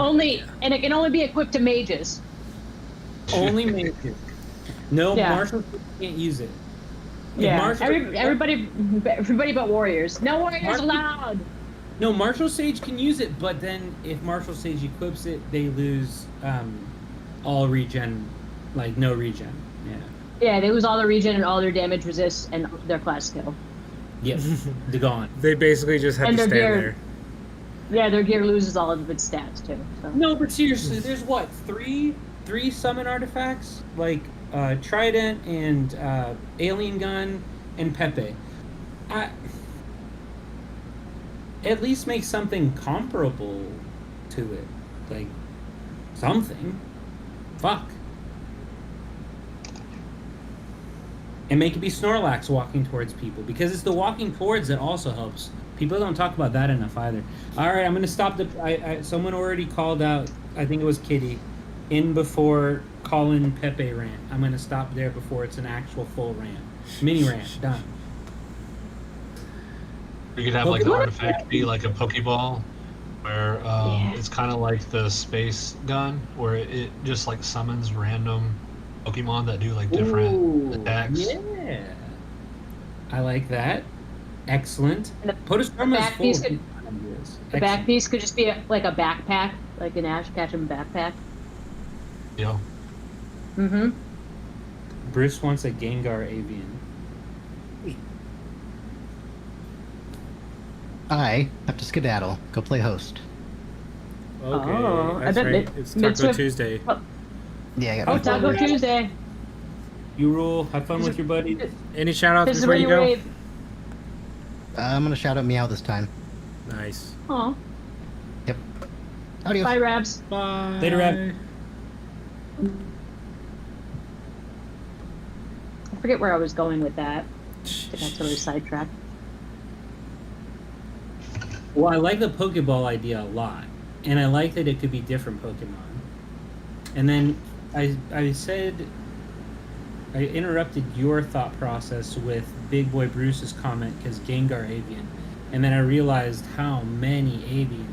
and it can only be equipped to mages. only mages. No, Yeah. marshals can't use it. If Yeah, Marshall- everybody but warriors. No warriors Marshall- allowed. No, Marshal Sage can use it, but then if Marshal Sage equips it, they lose all regen, like no regen. Yeah. Yeah, they lose all their regen and all their damage resist and their class skill. Yep. They're gone. They basically just have And to their stand gear. there. Yeah, their gear loses all of its stats too. So. No, but seriously, there's what three summon artifacts like Trident and Alien Gun and Pepe. At least make something comparable to it, like something. Fuck. And make it be Snorlax walking towards people, because it's the walking towards that also helps. People don't talk about that enough either. All right, I'm gonna stop the. Someone already called out. I think it was Kitty, in before Colin Pepe rant. I'm gonna stop there before it's an actual full rant. Mini rant done. You could have like the artifact be like a Pokeball, where it's kind of like the space gun, where it just like summons random Pokemon that do like different attacks. Yeah, I like that. Excellent. And the Podostroma back is full piece of could- ideas. The back Excellent. piece could just be like a backpack, like an Ash Ketchum backpack. Yeah. Mm-hmm. Bruce wants a Gengar Avian. I have to skedaddle. Go play host. Okay, Oh, I that's bet right. mid- It's mid-swift- Taco Tuesday. Yeah, I got Oh, to Taco Tuesday. You rule. Have fun with your buddies. Any shout outs This is before where you you go? wave. I'm gonna shout out Meow this time. Nice. Aw. Yep. Adios. Bye, Rabs. Bye. Later, Rab. I forget where I was going with that. I got totally sidetracked. Well, I like the Pokeball idea a lot, and I like that it could be different Pokemon. And then I said I interrupted your thought process with Big Boy Bruce's comment because Gengar Avian, and then I realized how many Avian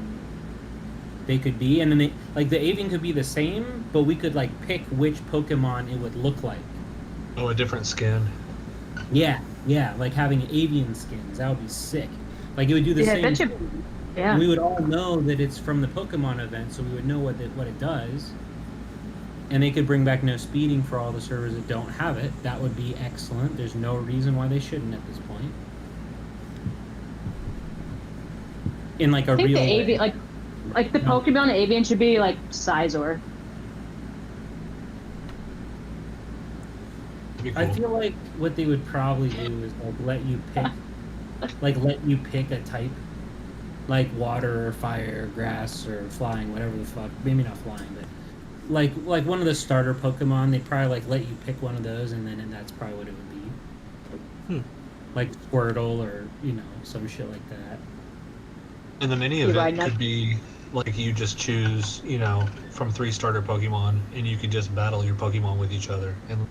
they could be, and then they, like the Avian could be the same, but we could like pick which Pokemon it would look like. Oh, a different skin. Yeah, like having Avian skins. That would be sick. Like it would do the Yeah, same. that should. Yeah. We would all know that it's from the Pokemon event, so we would know what it does. And they could bring back no speeding for all the servers that don't have it. That would be excellent. There's no reason why they shouldn't at this point. In like a I think real the way. avian, like the No. Pokemon avian should be like Scizor. That'd be cool. I feel like what they would probably do is like let you pick a type, like water or fire or grass or flying, whatever the fuck. Maybe not flying, but like one of the starter Pokemon. They probably like let you pick one of those, and that's probably what it would be. Like Squirtle or some shit like that. And the mini You event riding up? could be like you just choose, from 3 starter Pokemon, and you could just battle your Pokemon with each other. And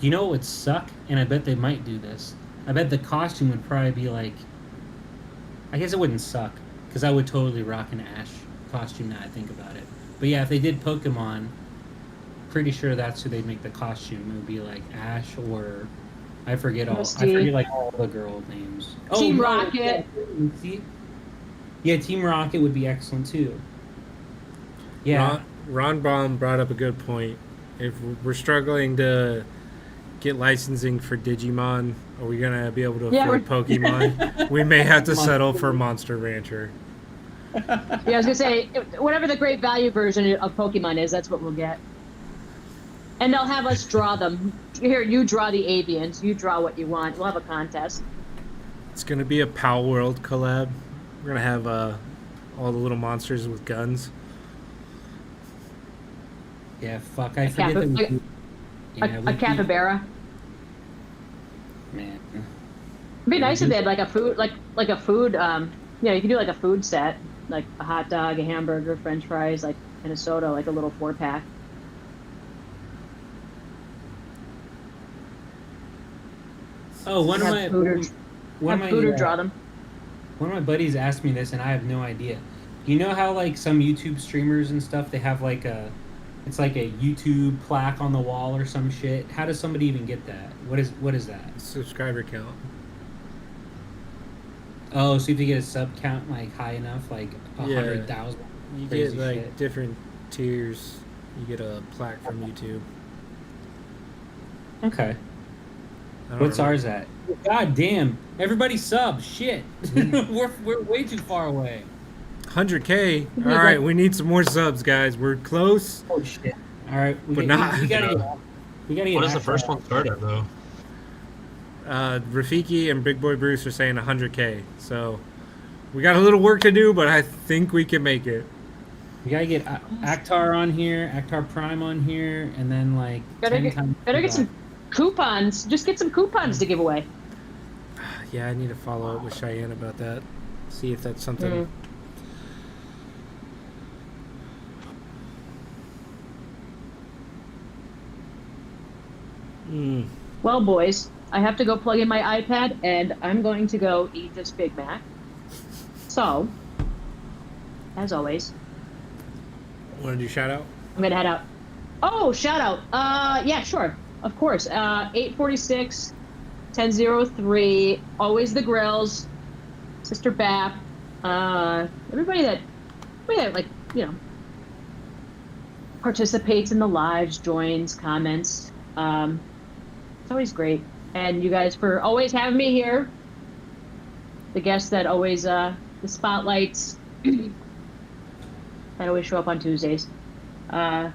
You know what would suck? And I bet they might do this. I bet the costume would probably be like. I guess it wouldn't suck, because I would totally rock an Ash costume now I think about it. But yeah, if they did Pokemon, pretty sure that's who they'd make the costume. It would be like Ash or. I forget Misty. like all the girl names. Team no, Rocket. See? Yeah, Team Rocket would be excellent too. Yeah. Ron Baum brought up a good point. If we're struggling to get licensing for Digimon, are we gonna be able to Yeah, afford Pokemon? We may have to settle for Monster Rancher. Yeah, I was gonna say whatever the great value version of Pokemon is, that's what we'll get. And they'll have us draw them. Here, you draw the avians. You draw what you want. We'll have a contest. It's gonna be a Pal World collab. We're gonna have all the little monsters with guns. Yeah, fuck. I forget that we do- Yeah, we A do- capybara. Man. It'd be nice if they had like a food, like like a food. Yeah, you can do like a food set, like a hot dog, a hamburger, French fries, like and a soda, like a little 4-pack. Oh, one of Have my food or, one of have my food or draw them. one of my buddies asked me this, and I have no idea. You know how like some YouTube streamers and stuff, they have like it's like a YouTube plaque on the wall or some shit. How does somebody even get that? What is that? Subscriber count. Oh, so you have to get a sub count like high enough, like 100,000. You Crazy get like shit. different tiers. You get a plaque from YouTube. Okay. I don't What's remember. ours at? God damn! Everybody sub. Shit. we're way too far away. 100K. All right, we need some more subs, guys. We're close. Oh shit! All right, But not- we gotta get. What does the Ashra first out. one start at though? Rafiki and Big Boy Bruce are saying 100K. So we got a little work to do, but I think we can make it. We gotta get Akhtar on here, Akhtar Prime on here, and then like Better 10 get, times. better get some coupons. Just get some coupons to give away. Yeah, I need to follow up with Cheyenne about that. See if that's something. Well, boys, I have to go plug in my iPad, and I'm going to go eat this Big Mac. So, as always, Want to do shout out? I'm gonna head out. Oh, shout out. Yeah, sure, of course. 846, 1003. Always the grills. Sister Bap. Everybody that like participates in the lives, joins, comments. It's always great. And you guys for always having me here. The guests that always, the spotlights that always show up on Tuesdays. And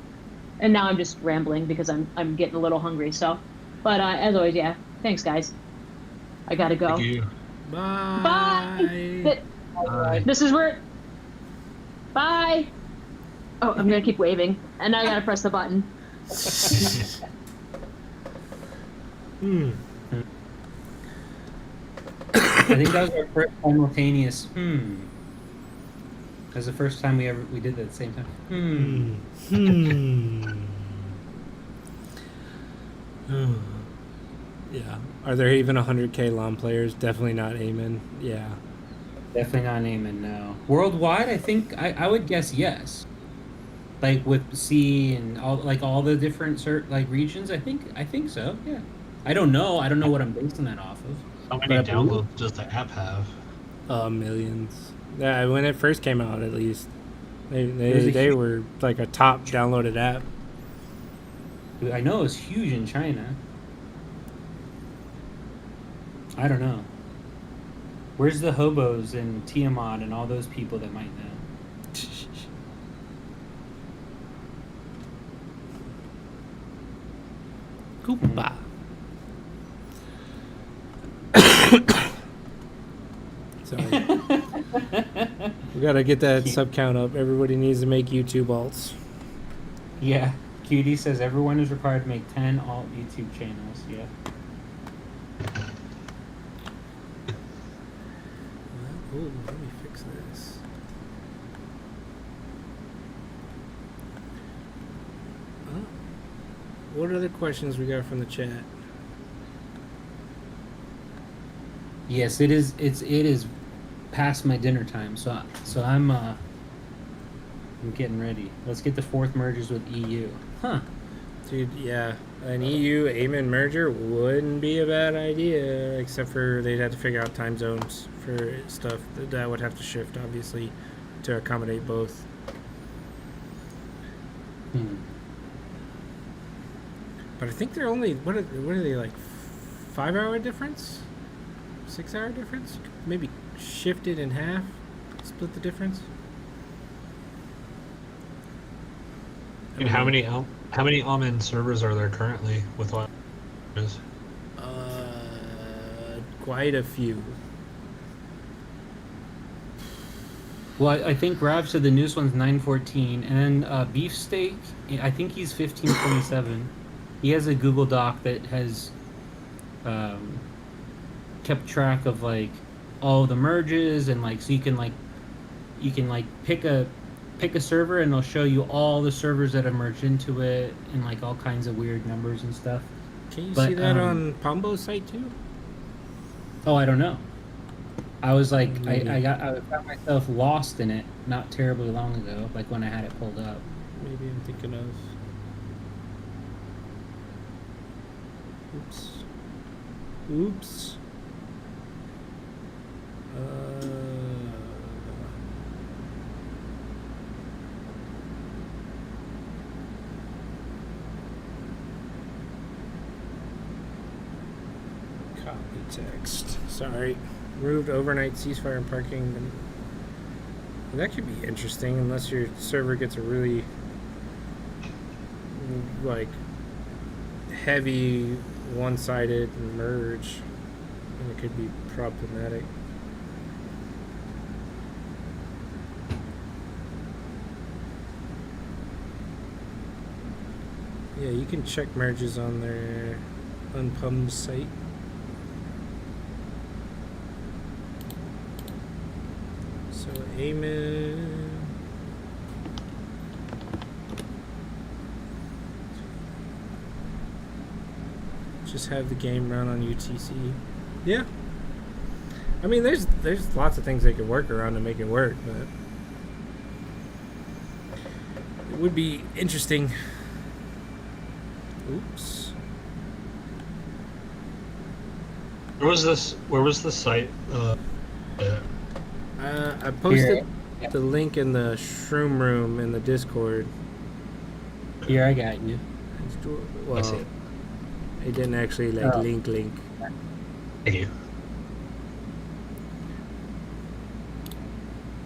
now I'm just rambling because I'm getting a little hungry. So, but as always, yeah. Thanks, guys. I gotta go. Thank you. Bye. Bye. This is where. Bye. Oh, I'm gonna keep waving, and now I gotta press the button. I think that was our first simultaneous. That was the first time we did that at the same time. Yeah. Are there even 100K LAN players? Definitely not Amen. Yeah. Definitely not Naaman, no. Worldwide, I think I would guess yes. Like with C and all the different regions, I think so. Yeah. I don't know. I don't know what I'm basing that off of. How But many I believe- downloads does the app have? Millions. Yeah, when it first came out, at least. was a They huge- were like a top downloaded app. I know it's huge in China. I don't know. Where's the hobos and Tiamat and all those people that might know? Koopa. Sorry. We gotta get that sub count up. Everybody needs to make YouTube alts. Yeah. QD says everyone is required to make 10 alt YouTube channels. Yeah. Oh, let me fix this. What other questions we got from the chat? Yes, it is. It is past my dinner time, so I'm getting ready. Let's get the fourth mergers with EU. Huh? Dude, yeah. An EU Amen merger wouldn't be a bad idea, except for they'd have to figure out time zones for stuff. That would have to shift, obviously, to accommodate both. But I think they're only, what are they, like 5-hour difference? 6-hour difference? Maybe shift it in half? Split the difference? And how many Amen servers are there currently with what? Quite a few. Well, I think Rav said the newest one's 914, and then Beefsteak, I think he's 1527. He has a Google Doc that has kept track of like all the merges, and like so you can pick a server and they'll show you all the servers that have merged into it and like all kinds of weird numbers and stuff. Can you But, see that on Pombo's site too? Oh, I don't know. I was like, Maybe. I found myself lost in it not terribly long ago, like when I had it pulled up. Maybe I'm thinking of. Oops. Oops. Copy text. Sorry. Removed overnight ceasefire and parking. That could be interesting unless your server gets a really like heavy one-sided merge, and it could be problematic. Yeah, you can check merges on their Unpumb site. So Amen. Just have the game run on UTC. Yeah. I mean, there's lots of things they could work around to make it work, but it would be interesting. Oops. Where was this site? I posted the link in the Shroom room in the Discord. Here, I got you. I see it. It didn't actually like link. Thank you.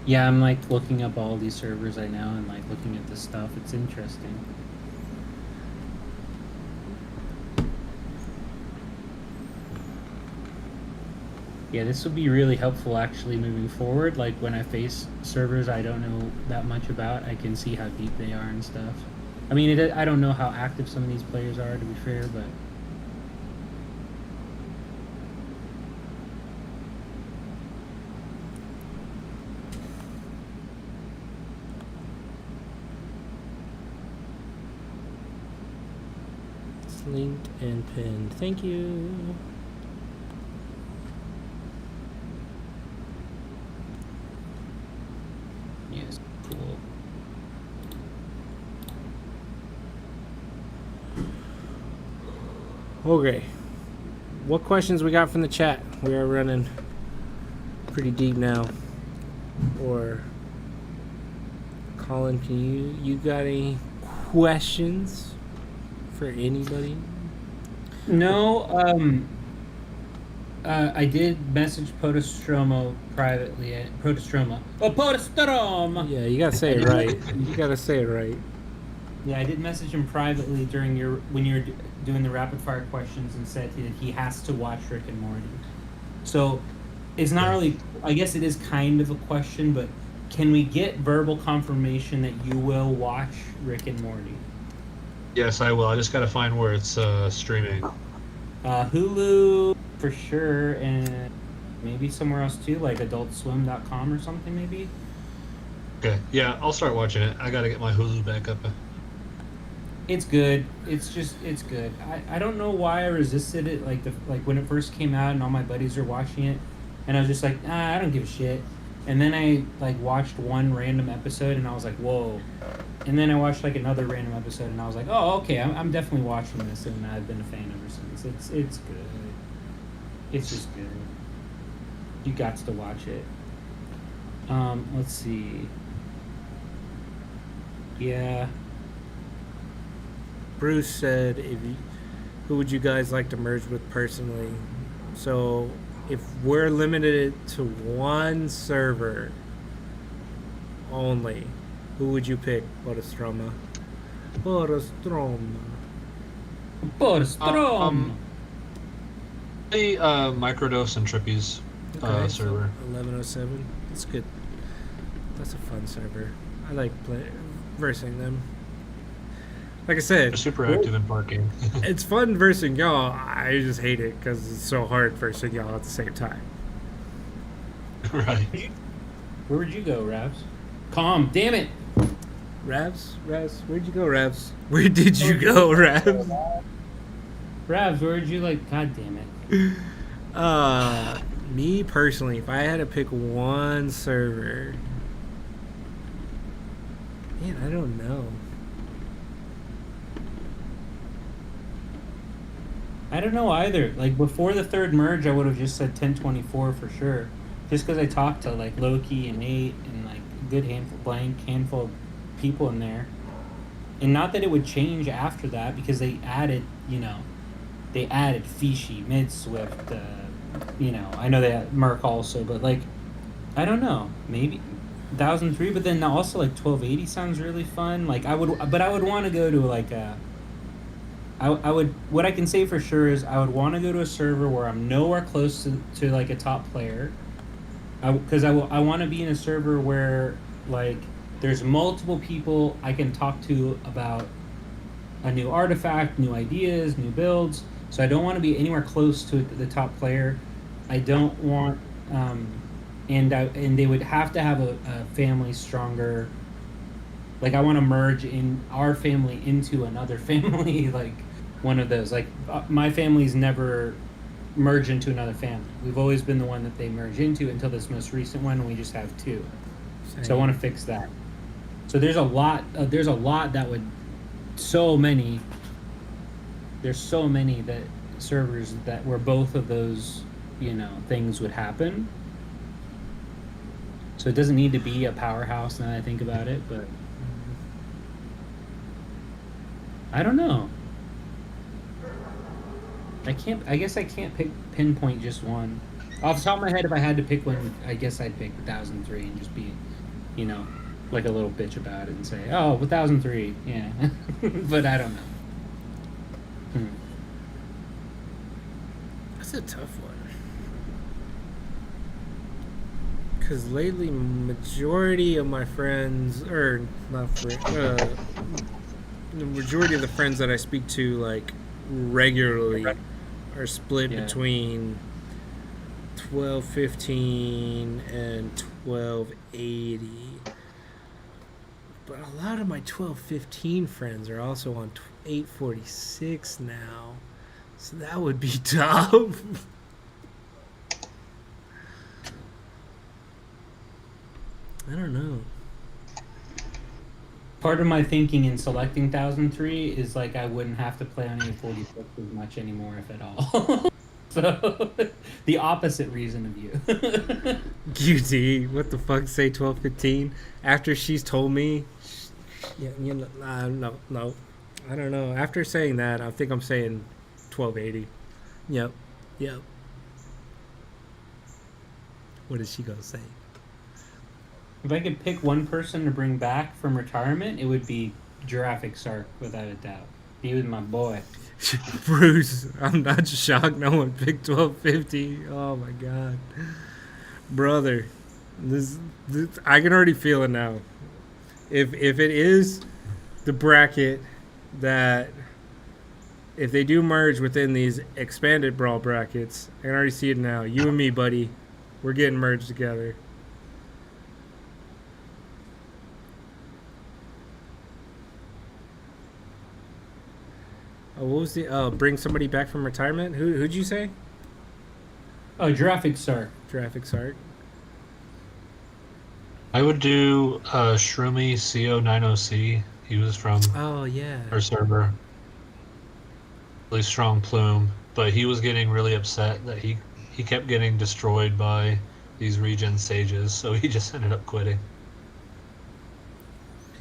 Yeah, I'm like looking up all these servers right now and like looking at this stuff. It's interesting. Yeah, this will be really helpful actually moving forward. Like when I face servers I don't know that much about, I can see how deep they are and stuff. I mean, I don't know how active some of these players are, to be fair, but It's linked and pinned. Thank you. yes, cool. Okay. What questions we got from the chat? We are running pretty deep now. Or Colin, can you got any questions for anybody? No, I did message Podostroma privately. Podostroma. Oh, Podostroma! Yeah, you gotta say it right. You gotta say it right. Yeah, I did message him privately during when you were doing the rapid fire questions and said that he has to watch Rick and Morty. So it's not really. I guess it is kind of a question, but can we get verbal confirmation that you will watch Rick and Morty? Yes, I will. I just gotta find where it's streaming. Hulu for sure, and maybe somewhere else too, like AdultSwim.com or something, maybe. Okay. Yeah, I'll start watching it. I gotta get my Hulu back up. It's good. It's good. I don't know why I resisted it. Like when it first came out and all my buddies were watching it, and I was just like, I don't give a shit. And then I like watched one random episode and I was like, whoa. And then I watched like another random episode and I was like, oh, okay, I'm definitely watching this, and I've been a fan ever since. It's good. It's just good. You got to watch it. Let's see. Yeah. Bruce said, who would you guys like to merge with personally? So, if we're limited to one server only, who would you pick? Podostroma. Podostroma. The Microdose and Trippies server. 1107. That's good. That's a fun server. I like versing them. Like I said, They're super active in parking. it's fun versing y'all. I just hate it because it's so hard versing y'all at the same time. Right. Where would you go, Raps? Calm. Damn it. Ravs, where'd you go, Ravs? Where did you go, Ravs? Ravs, where'd you like? God damn it. Me personally, if I had to pick one server, man, I don't know. I don't know either. Like before the third merge, I would have just said 1024 for sure. Just because I talked to like Loki and Nate and like a good handful of people in there. And not that it would change after that because they added, they added Fishy, Mid Swift, I know they had Merc also, but like, I don't know, maybe 1003, but then also like 1280 sounds really fun. Like I would want to go to like I would, what I can say for sure is I would want to go to a server where I'm nowhere close to like a top player. Because I want to be in a server where like there's multiple people I can talk to about a new artifact, new ideas, new builds. So I don't want to be anywhere close to the top player. I don't want, and they would have to have a family stronger. Like I want to merge in our family into another family, like one of those. Like my family's never merged into another family. We've always been the one that they merge into until this most recent one. And we just have two. Same. So I want to fix that. So there's a lot. There's a lot that would. There's so many that servers that where both of those, things would happen. So it doesn't need to be a powerhouse now that I think about it, but I don't know. I guess I can't pinpoint just one. Off the top of my head, if I had to pick one, I guess I'd pick 1003 and just be, like a little bitch about it and say, oh, 1003, yeah. But I don't know. That's a tough one. Because lately, majority of my friends, or not friends, the majority of the friends that I speak to, like, regularly are split between 1215 and 1280. But a lot of my 1215 friends are also on 846 now. So that would be tough. I don't know. Part of my thinking in selecting 1003 is like I wouldn't have to play on 846 as much anymore, if at all. So, the opposite reason of you. QT, what the fuck, say 1215? After she's told me, no. I don't know. After saying that, I think I'm saying 1280. Yep. What is she gonna say? If I could pick one person to bring back from retirement, it would be Giraffic Sark, without a doubt. He was my boy. Bruce, I'm not shocked no one picked 1250. Oh my god. Brother, this I can already feel it now. If it is the bracket that if they do merge within these expanded brawl brackets, I can already see it now. You and me, buddy, we're getting merged together. Oh, what was the bring somebody back from retirement? Who'd you say? Oh, Giraffic Sark. Giraffic Sark. I would do Shroomie CO90C. He was from our server. Really strong Plume, but he was getting really upset that he kept getting destroyed by these regen sages, so he just ended up quitting.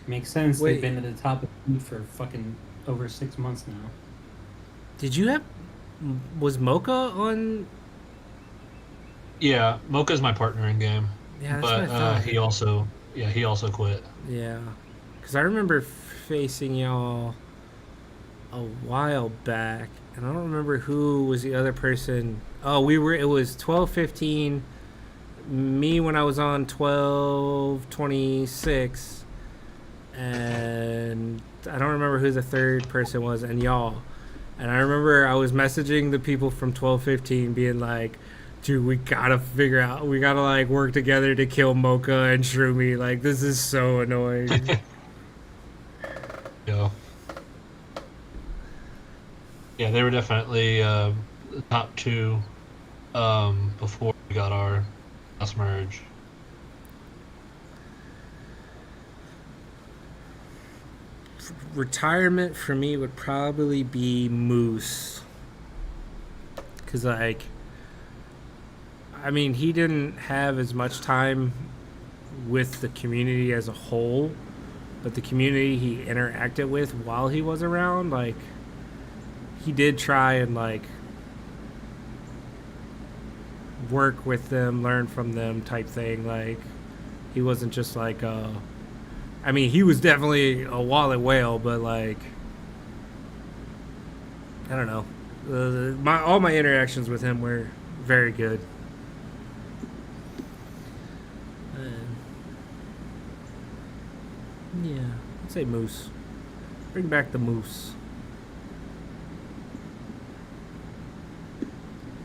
Makes sense. Wait. They've been at the top of the for fucking over 6 months now. Did you have... Was Mocha on... Yeah, Mocha's my partner in game. Yeah, that's what I thought. he also quit. Yeah. Because I remember facing y'all a while back, and I don't remember who was the other person. Oh, it was 1215, me when I was on 1226, and I don't remember who the third person was, and y'all. And I remember I was messaging the people from 1215 being like, Dude, we gotta figure out. We gotta like work together to kill Mocha and Shroomie. Like this is so annoying. Yeah. Yeah, they were definitely the top two before we got our last merge. Retirement for me would probably be Moose. Cause like, I mean, he didn't have as much time with the community as a whole, but the community he interacted with while he was around, like, he did try and like work with them, learn from them type thing. Like, he wasn't just like I mean, he was definitely a wallet whale, but like, I don't know. All my interactions with him were very good. Yeah, I'd say Moose. Bring back the Moose.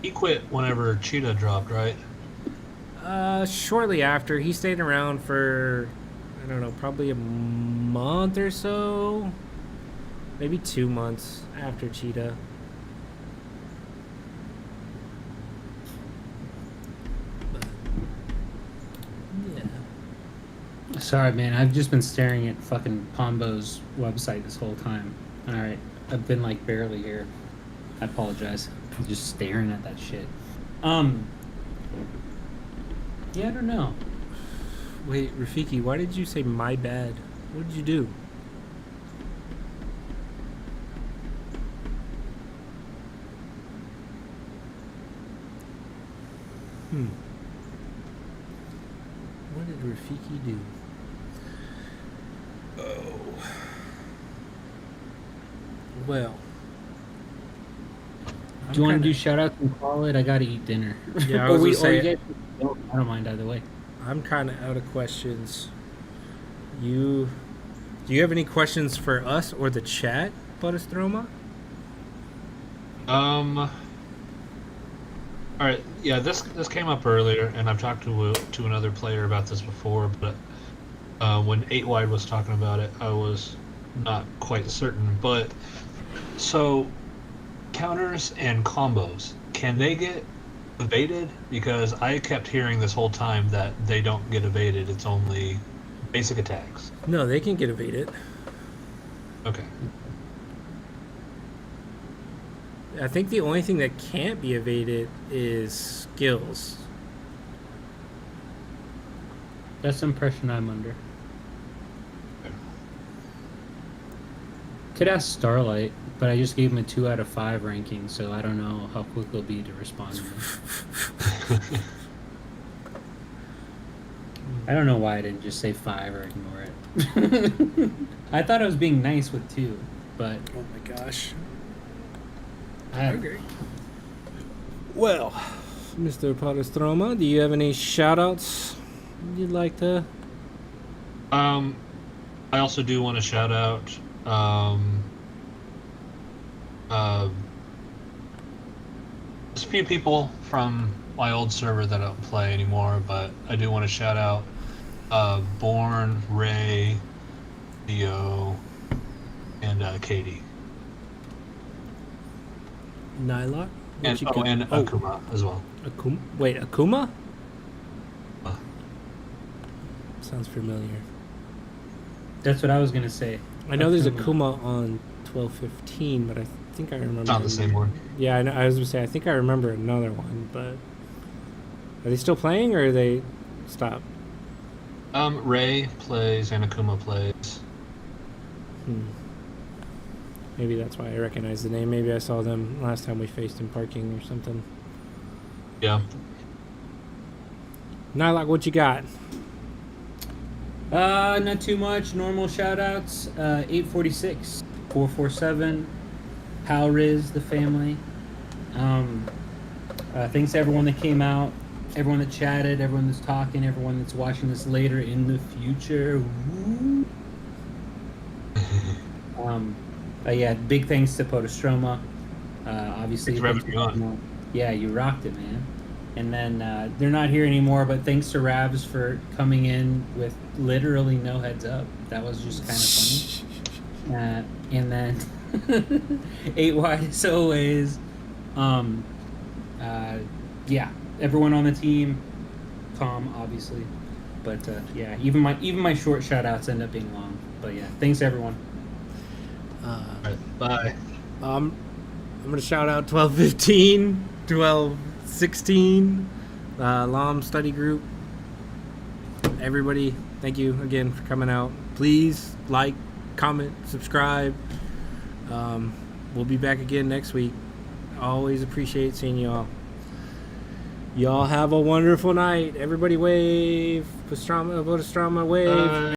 He quit whenever Cheetah dropped, right? Shortly after, he stayed around for, I don't know, probably a month or so. Maybe 2 months after Cheetah. But, yeah. Sorry, man. I've just been staring at fucking Pombo's website this whole time. All right, I've been like barely here. I apologize. I'm just staring at that shit. Yeah, I don't know. Wait, Rafiki, why did you say my bad? What did you do? What did Rafiki do? Oh. Well. Do you want to do shout outs and call it? I gotta eat dinner. Yeah, I was gonna say, you guys, I don't mind either way. I'm kind of out of questions. Do you have any questions for us or the chat, Podostroma? All right. Yeah, this came up earlier, and I've talked to another player about this before. But when 8 Wide was talking about it, I was not quite certain. But so counters and combos, can they get evaded? Because I kept hearing this whole time that they don't get evaded. It's only basic attacks. No, they can get evaded. Okay. I think the only thing that can't be evaded is skills. That's the impression I'm under. Could ask Starlight, but I just gave him a 2 out of 5 ranking, so I don't know how quick he'll be to respond to me. I don't know why I didn't just say 5 or ignore it. I thought I was being nice with 2, but Oh my gosh. I Okay. Well, Mr. Podostroma, do you have any shout-outs you'd like to? I also do want to shout out there's a few people from my old server that I don't play anymore, but I do want to shout out Born, Ray, Theo, and Katie. Nylock? And Akuma as well. Akuma? Wait, Akuma? Uh. Sounds familiar. that's what I was gonna say. I know there's Akuma on 1215, but I think I remember. Not the same one. Yeah, I know. I was gonna say I think I remember another one, but are they still playing or are they stopped? Ray plays and Akuma plays. Maybe that's why I recognize the name. Maybe I saw them last time we faced in parking or something. Yeah. Nylock, what you got? Not too much. Normal shout-outs. 846, 447, How Riz, the family. Thanks to everyone that came out, everyone that chatted, everyone that's talking, everyone that's watching this later in the future. Woo. Yeah, big thanks to Podostroma. Obviously, Thanks for having me on. Yeah, you rocked it, man. And then they're not here anymore, but thanks to Ravs for coming in with literally no heads up. That was just kind of funny. And then 8 wide as always. Yeah, everyone on the team, calm obviously, but yeah, even my short shout outs end up being long. But yeah, thanks everyone. All right, bye. I'm gonna shout out 1215, 1216, LOM study group. Everybody, thank you again for coming out. Please like, comment, subscribe. We'll be back again next week. Always appreciate seeing y'all. Y'all have a wonderful night. Everybody wave. Podostroma, wave.